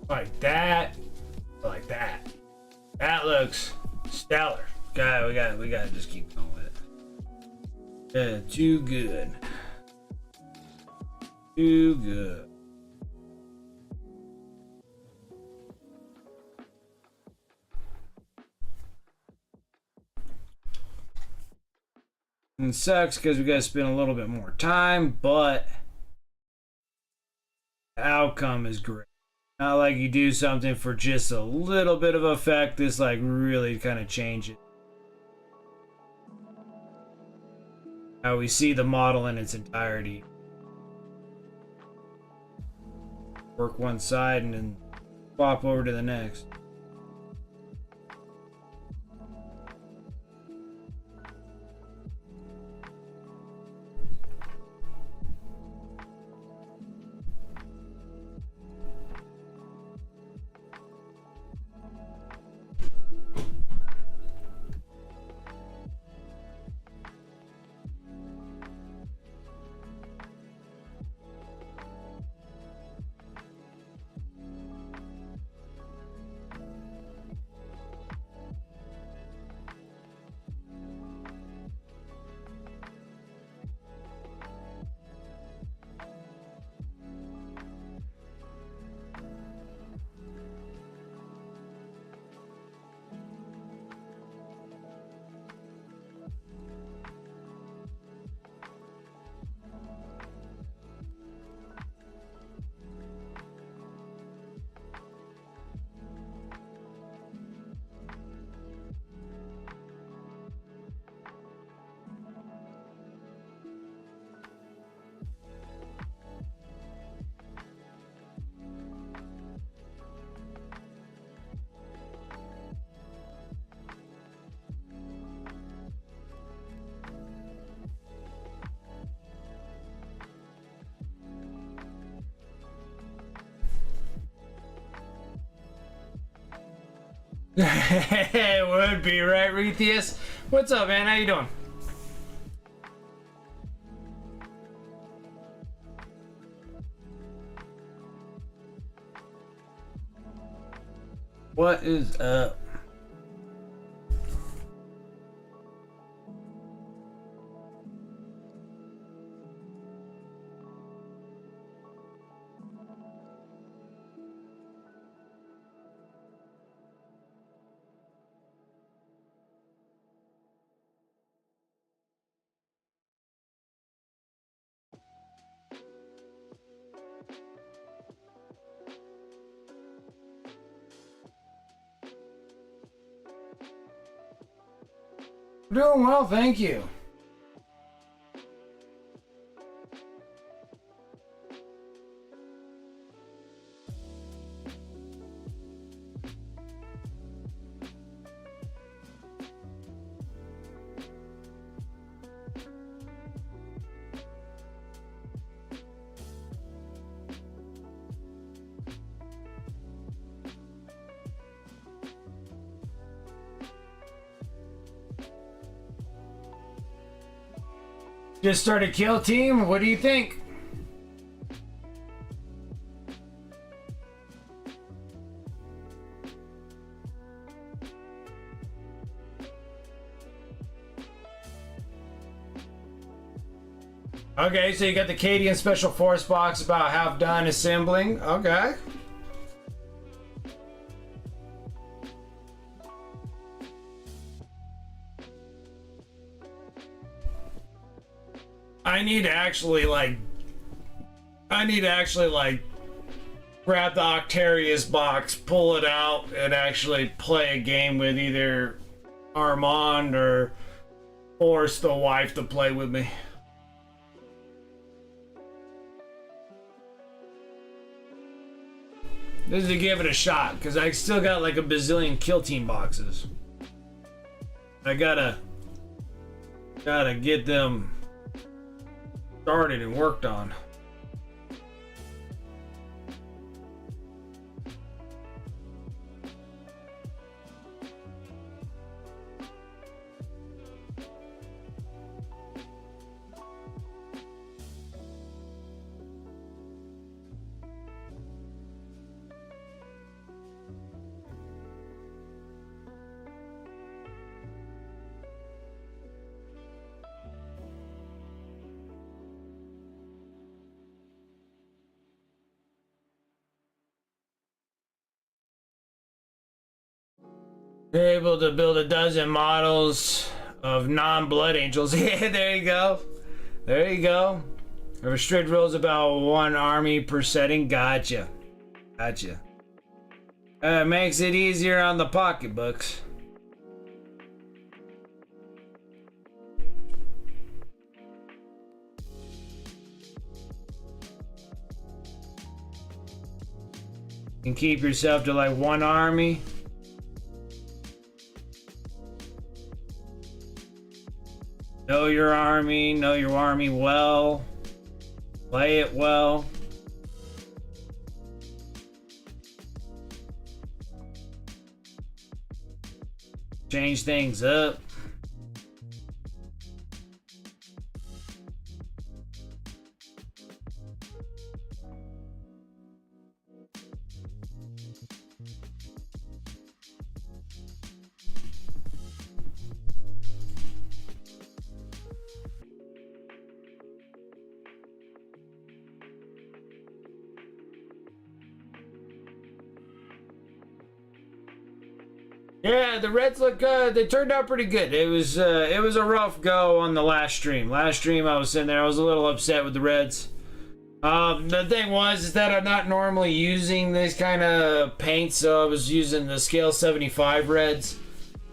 Like that, like that. That looks stellar. We gotta just keep going with it. Yeah, too good. Too good. And it sucks because we gotta spend a little bit more time, but the outcome is great. Not like you do something for just a little bit of effect. This like really kind of changes how we see the model in its entirety. Work one side and then swap over to the next. Would be right, Retheus. What's up, man? How you doing? What is up? Doing well, thank you. Just start a kill team? What do you think? Okay, so you got the Cadian Special Force box about half done assembling. Okay. I need to actually like grab the Octarius box, pull it out, and actually play a game with either Armand or force the wife to play with me. This is to give it a shot, because I still got like a bazillion kill team boxes. I gotta get them started and worked on. You're able to build a dozen models of non-blood angels. Yeah, there you go. There you go. The strict rules about one army per setting. Gotcha. Gotcha. Makes it easier on the pocketbooks. You can keep yourself to like one army. Know your army well, play it well. Change things up. Yeah, the Reds look good. They turned out pretty good. It was a rough go on the last stream. Last stream I was sitting there, I was a little upset with the Reds. The thing was is that I'm not normally using this kind of paint, so I was using the scale 75 Reds.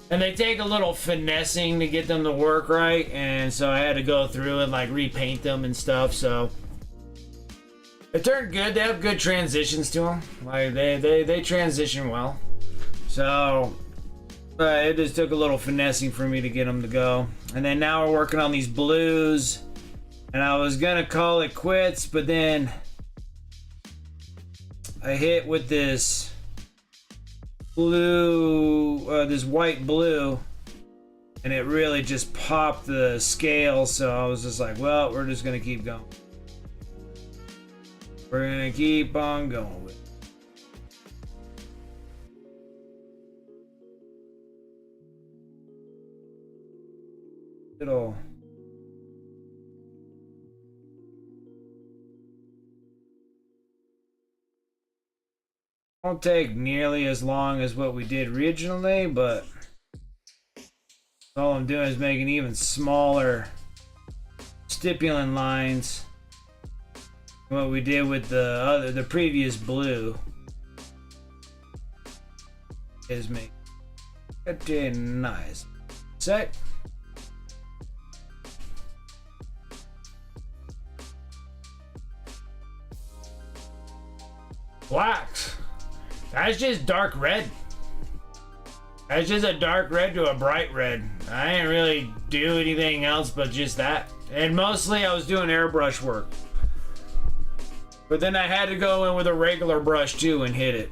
And they take a little finessing to get them to work right, and so I had to go through and like repaint them and stuff, so it turned good. They have good transitions to them. Like they transition well. So it just took a little finessing for me to get them to go. And then now we're working on these blues. And I was gonna call it quits, but then I hit with this blue, this white blue, and it really just popped the scale. So I was just like, well, we're just gonna keep going. We're gonna keep on going with it. It'll won't take nearly as long as what we did originally, but all I'm doing is making even smaller stipulant lines than what we did with the previous blue is make it nice. Set. Blacks. That's just dark red. That's just a dark red to a bright red. I didn't really do anything else but just that. And mostly I was doing airbrush work. But then I had to go in with a regular brush too and hit it.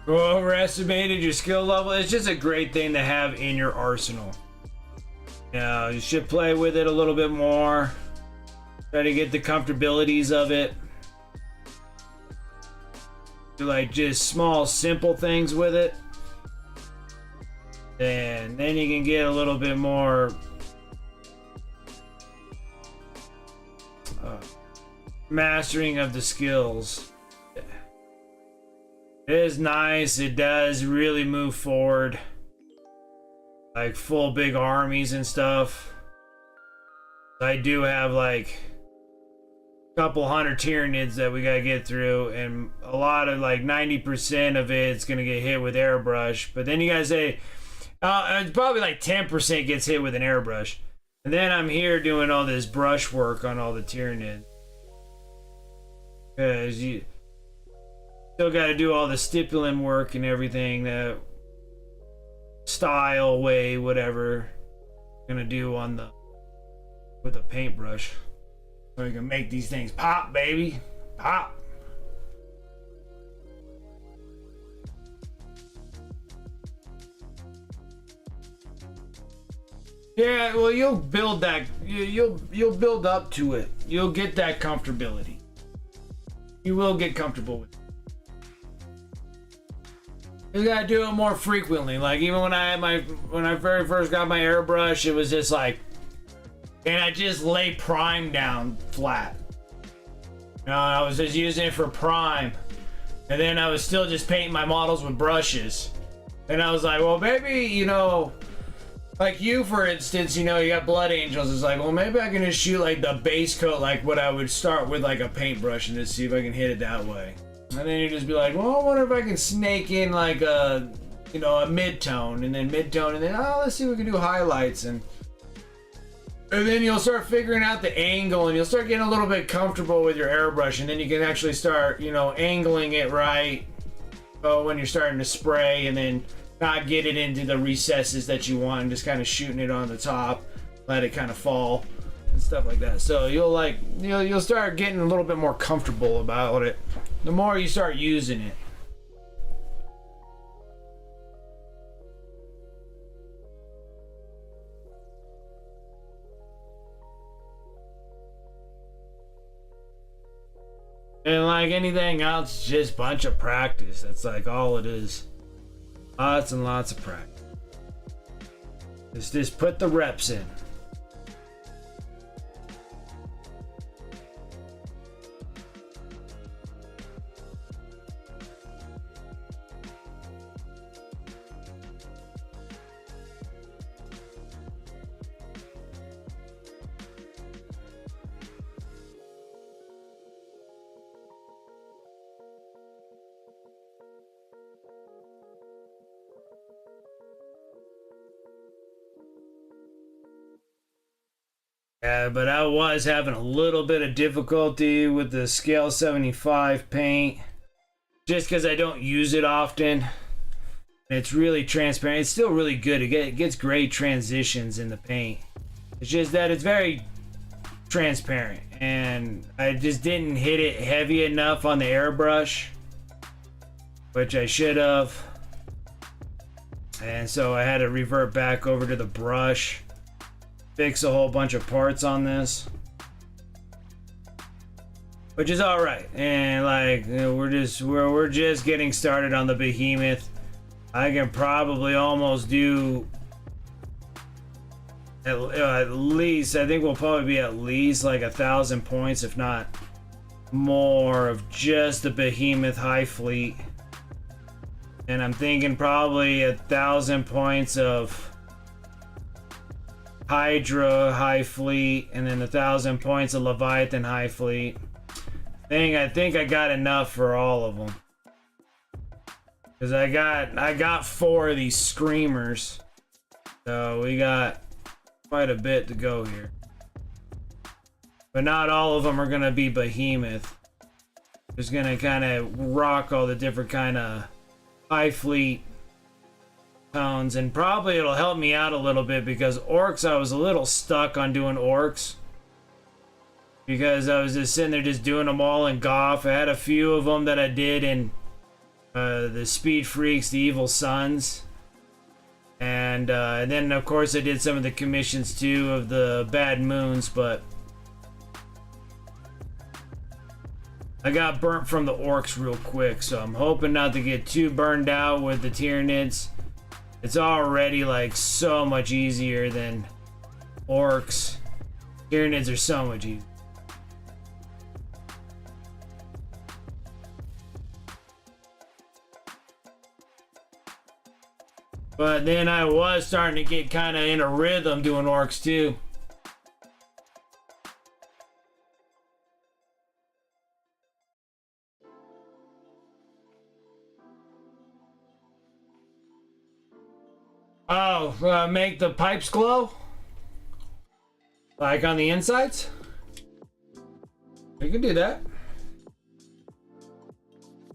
overestimated your skill level. It's just a great thing to have in your arsenal. You should play with it a little bit more. Try to get the comfortabilities of it. Do like just small, simple things with it. And then you can get a little bit more mastering of the skills. It is nice. It does really move forward. Like full big armies and stuff. I do have like a couple hundred Tyranids that we gotta get through, and a lot of like 90% of it's gonna get hit with airbrush. But then you guys say it's probably like 10% gets hit with an airbrush. And then I'm here doing all this brush work on all the Tyranid. Because you still got to do all the stippling work and everything, that style way, whatever you're gonna do on the with a paintbrush. So you can make these things pop, baby. Pop. Yeah, well, you'll build that. You'll build up to it. You'll get that comfortability. You will get comfortable with it. You gotta do it more frequently. Like even when I very first got my airbrush, it was just like, and I just lay prime down flat. I was just using it for prime, and then I was still just painting my models with brushes. And I was like, well, maybe like you, for instance, you got Blood Angels. It's like, well, maybe I can just shoot like the base coat, like what I would start with, like a paintbrush, and just see if I can hit it that way. And then you just be like, well, I wonder if I can snake in like a mid-tone, and then mid-tone, and then let's see if we can do highlights, and then you'll start figuring out the angle, and you'll start getting a little bit comfortable with your airbrush, and then you can actually start, angling it right when you're starting to spray, and then not get it into the recesses that you want, and just kind of shooting it on the top, let it kind of fall and stuff like that. So you'll start getting a little bit more comfortable about it the more you start using it. And like anything else, just a bunch of practice. That's like all it is. Lots and lots of practice. Just put the reps in. Yeah, but I was having a little bit of difficulty with the scale 75 paint, just because I don't use it often. It's really transparent. It's still really good. It gets great transitions in the paint. It's just that it's very transparent, and I just didn't hit it heavy enough on the airbrush, which I should have. And so I had to revert back over to the brush. Fix a whole bunch of parts on this, which is all right. And like we're just getting started on the Behemoth. I can probably almost do at least, I think we'll probably be at least like 1,000 points, if not more, of just the Behemoth High Fleet. And I'm thinking probably 1,000 points of HYDRA High Fleet, and then 1,000 points of Leviathan High Fleet. I think I got enough for all of them, because I got 4 of these screamers, so we got quite a bit to go here. But not all of them are gonna be Behemoth. Just gonna kind of rock all the different kind of High Fleet tones, and probably it'll help me out a little bit, because orcs, I was a little stuck on doing orcs, because I was just sitting there just doing them all in Goth. I had a few of them that I did in the speed freaks, the evil sons. And then, of course, I did some of the commissions too of the bad moons, but I got burnt from the orcs real quick, so I'm hoping not to get too burned out with the Tyranids. It's already like so much easier than orcs. Tyranids are so much easier. But then I was starting to get kind of in a rhythm doing orcs too. Oh, make the pipes glow? Like on the insides? You can do that.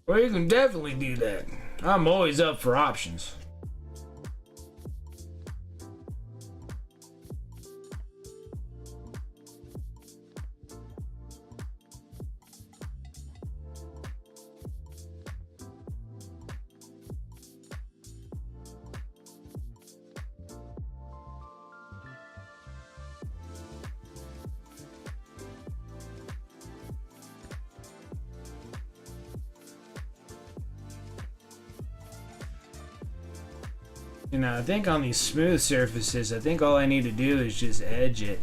Well, you can definitely do that. I'm always up for options. You know, I think on these smooth surfaces, I think all I need to do is just edge it.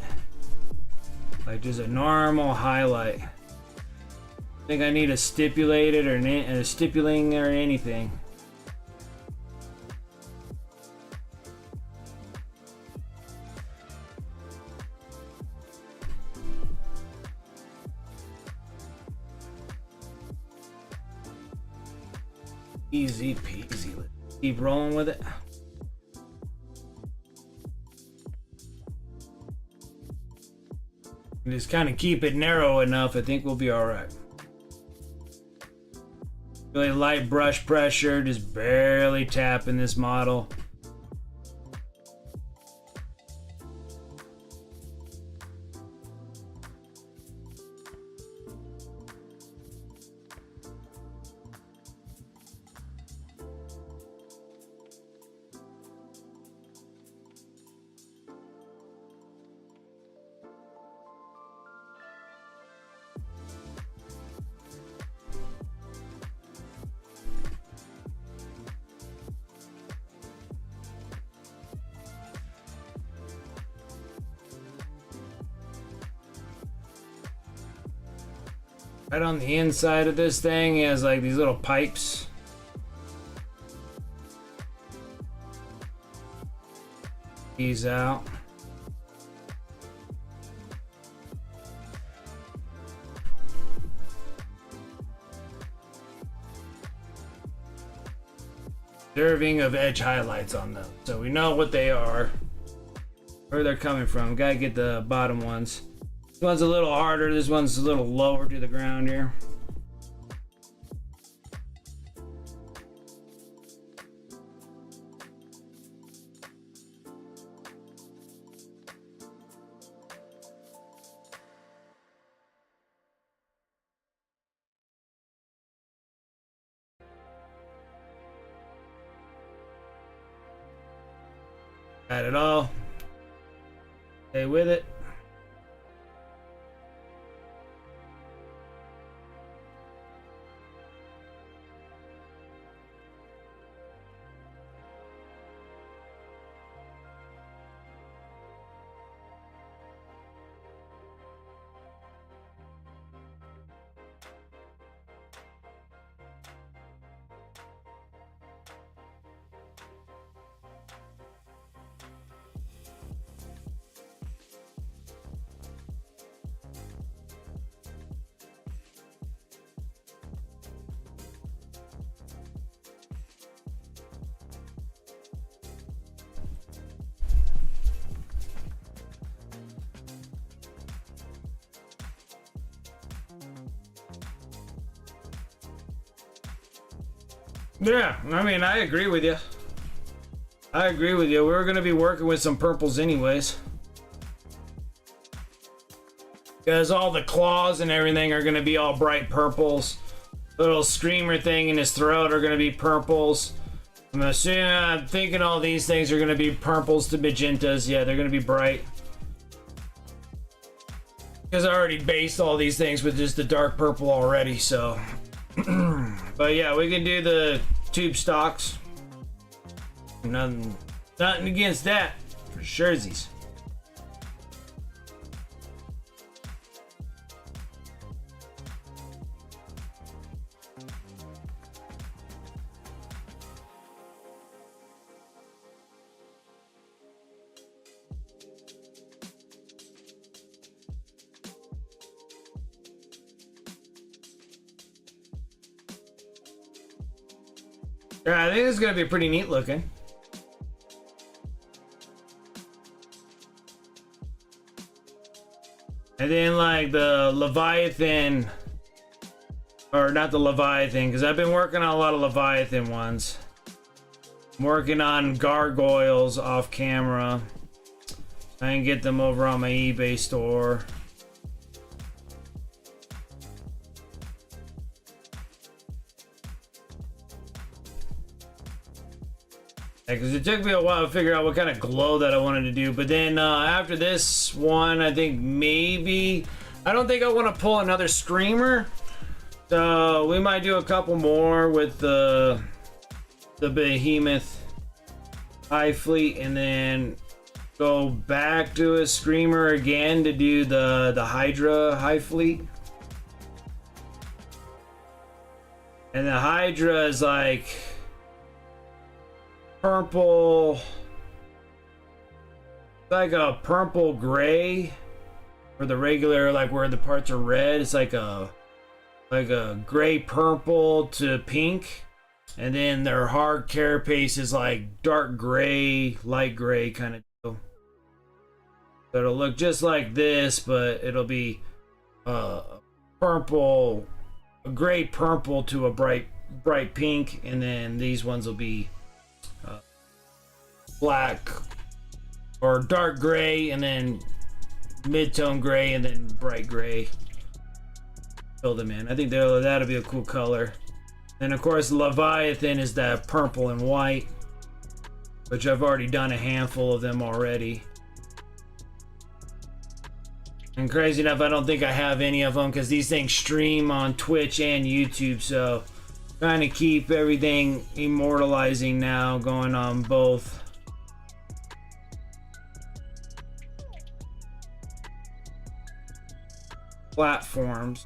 Like just a normal highlight. I think I need a stipulated or a stippling or anything. Easy peasy. Let's keep rolling with it. Just kind of keep it narrow enough, I think we'll be alright. Really light brush pressure, just barely tapping this model. Right on the inside of this thing, it has like these little pipes. These out. Deserving of edge highlights on them, so we know what they are, where they're coming from. Gotta get the bottom ones. This one's a little harder, this one's a little lower to the ground here. Got it all. Stay with it. Yeah, I mean, I agree with you. I agree with you. We're going to be working with some purples anyways. Because all the claws and everything are going to be all bright purples. little screamer thing in his throat are gonna be purples. I'm thinking all these things are gonna be purples to magentas. Yeah, they're gonna be bright. Because I already based all these things with just the dark purple already, so. But yeah, we can do the tube stocks. Nothing against that, for surezies. Yeah, I think this is gonna be pretty neat looking. And then like the Leviathan, or not the Leviathan, because I've been working on a lot of Leviathan ones. I'm working on gargoyles off camera. I can get them over on my eBay store. Because it took me a while to figure out what kind of glow that I wanted to do. But then after this one, I think maybe... I don't think I want to pull another screamer. So we might do a couple more with the Behemoth Hive fleet. And then go back to a screamer again to do the HYDRA Hive fleet. And the HYDRA is like... purple, like a purple gray, for the regular, like where the parts are red. It's like a gray purple to pink, and then their hard carapace is like dark gray, light gray kind of deal. So it'll look just like this, but it'll be purple, a gray purple to a bright pink, and then these ones will be black or dark gray, and then mid-tone gray, and then bright gray. Fill them in. I think that'll be a cool color. And of course Leviathan is that purple and white, which I've already done a handful of them already. And crazy enough, I don't think I have any of them because these things stream on Twitch and YouTube, so trying to keep everything immortalizing now, going on both. Platforms.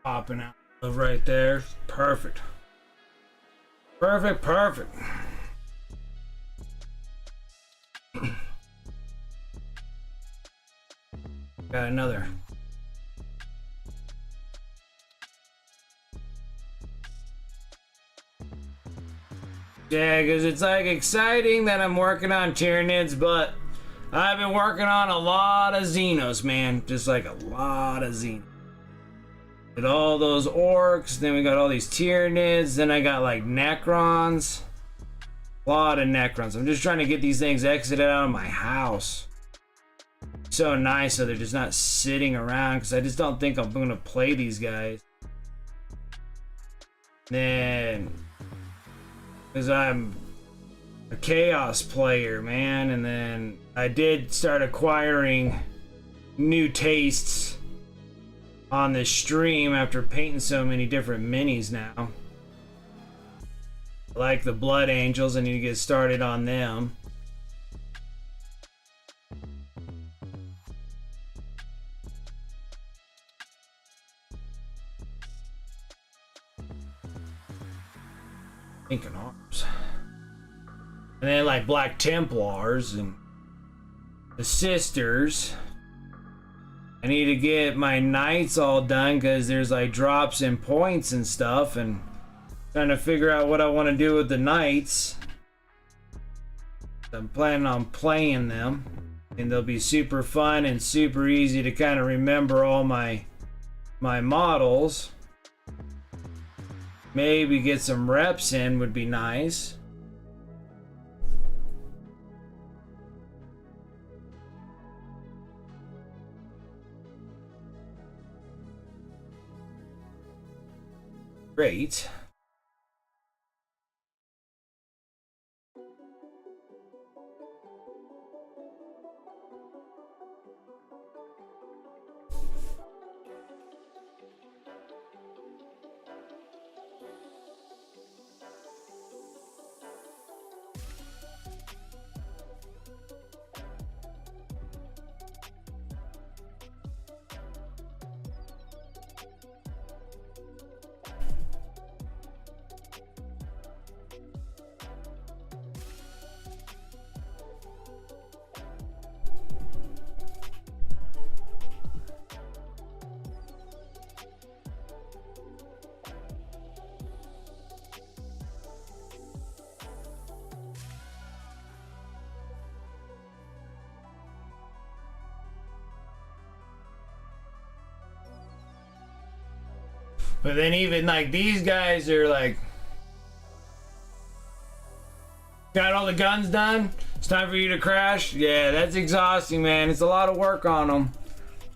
Popping out right there. Perfect. Perfect. Got another. Yeah, because it's like exciting that I'm working on Tyranids, but I've been working on a lot of Xenos, man. Just like a lot of Xenos. With all those orcs, then we got all these Tyranids, then I got like Necrons. A lot of Necrons. I'm just trying to get these things exited out of my house. So nice so they're just not sitting around, because I just don't think I'm going to play these guys. Then, because I'm a Chaos player, man, and then I did start acquiring new tastes on this stream after painting so many different minis now. I like the Blood Angels. I need to get started on them. Thinking arms. And then like Black Templars and the Sisters. I need to get my Knights all done because there's like drops in points and stuff, and trying to figure out what I want to do with the Knights. I'm planning on playing them, and they'll be super fun and super easy to kind of remember all my models. Maybe get some reps in would be nice. Great. But then even like these guys are like, got all the guns done? It's time for you to crash? Yeah, that's exhausting, man. It's a lot of work on them.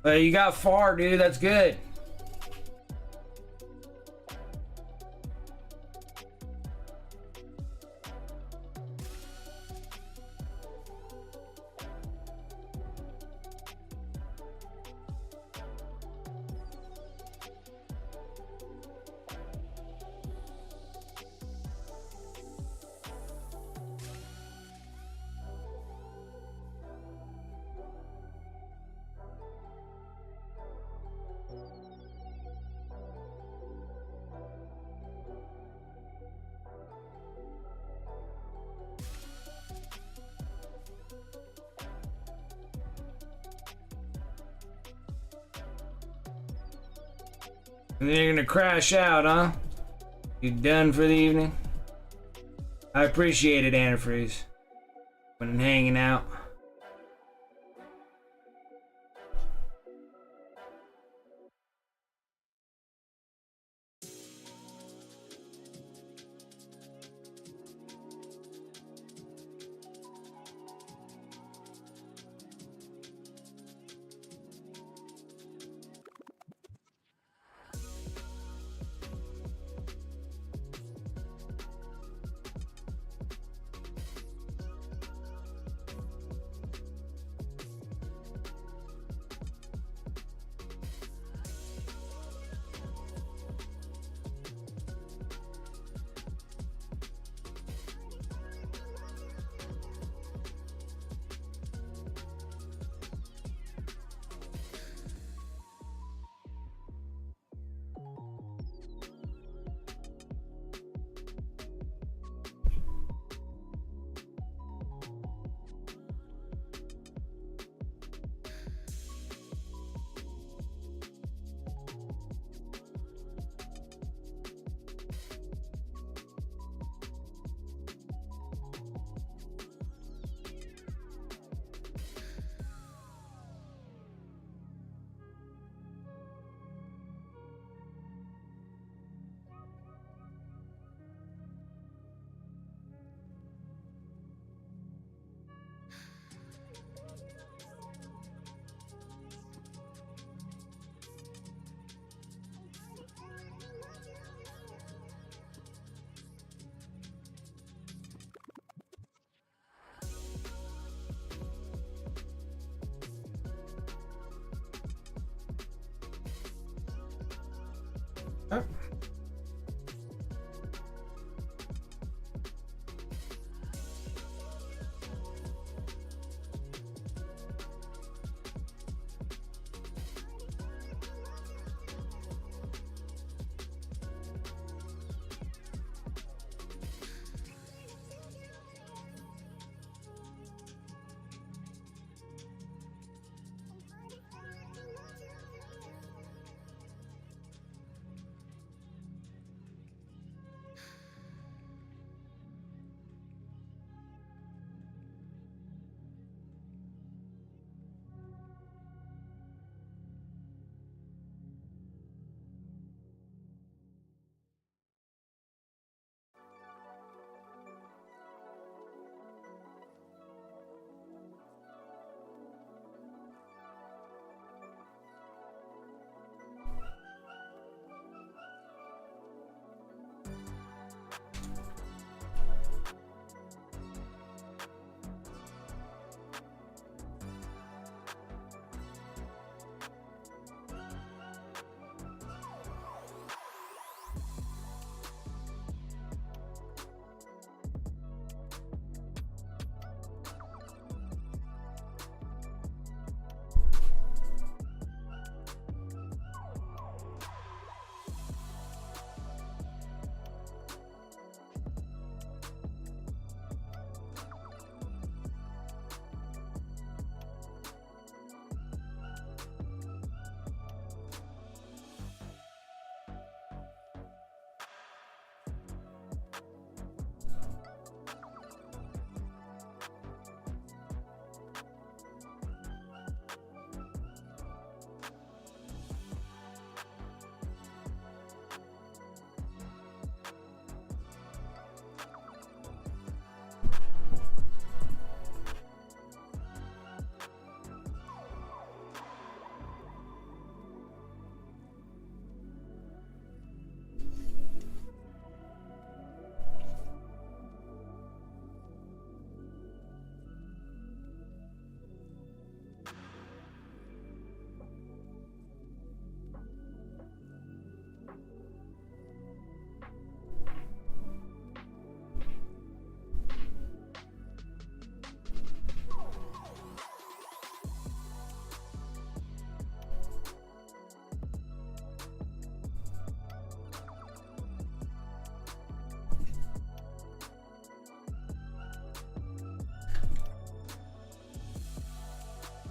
But you got far, dude. That's good. And then you're gonna crash out, huh? You done for the evening? I appreciate it, Antifreeze. When hanging out. Oh.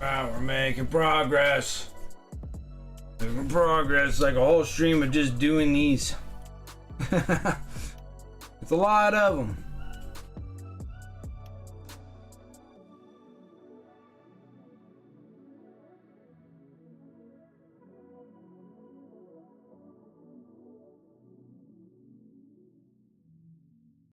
Wow, we're making progress. Making progress, like a whole stream of just doing these. It's a lot of them.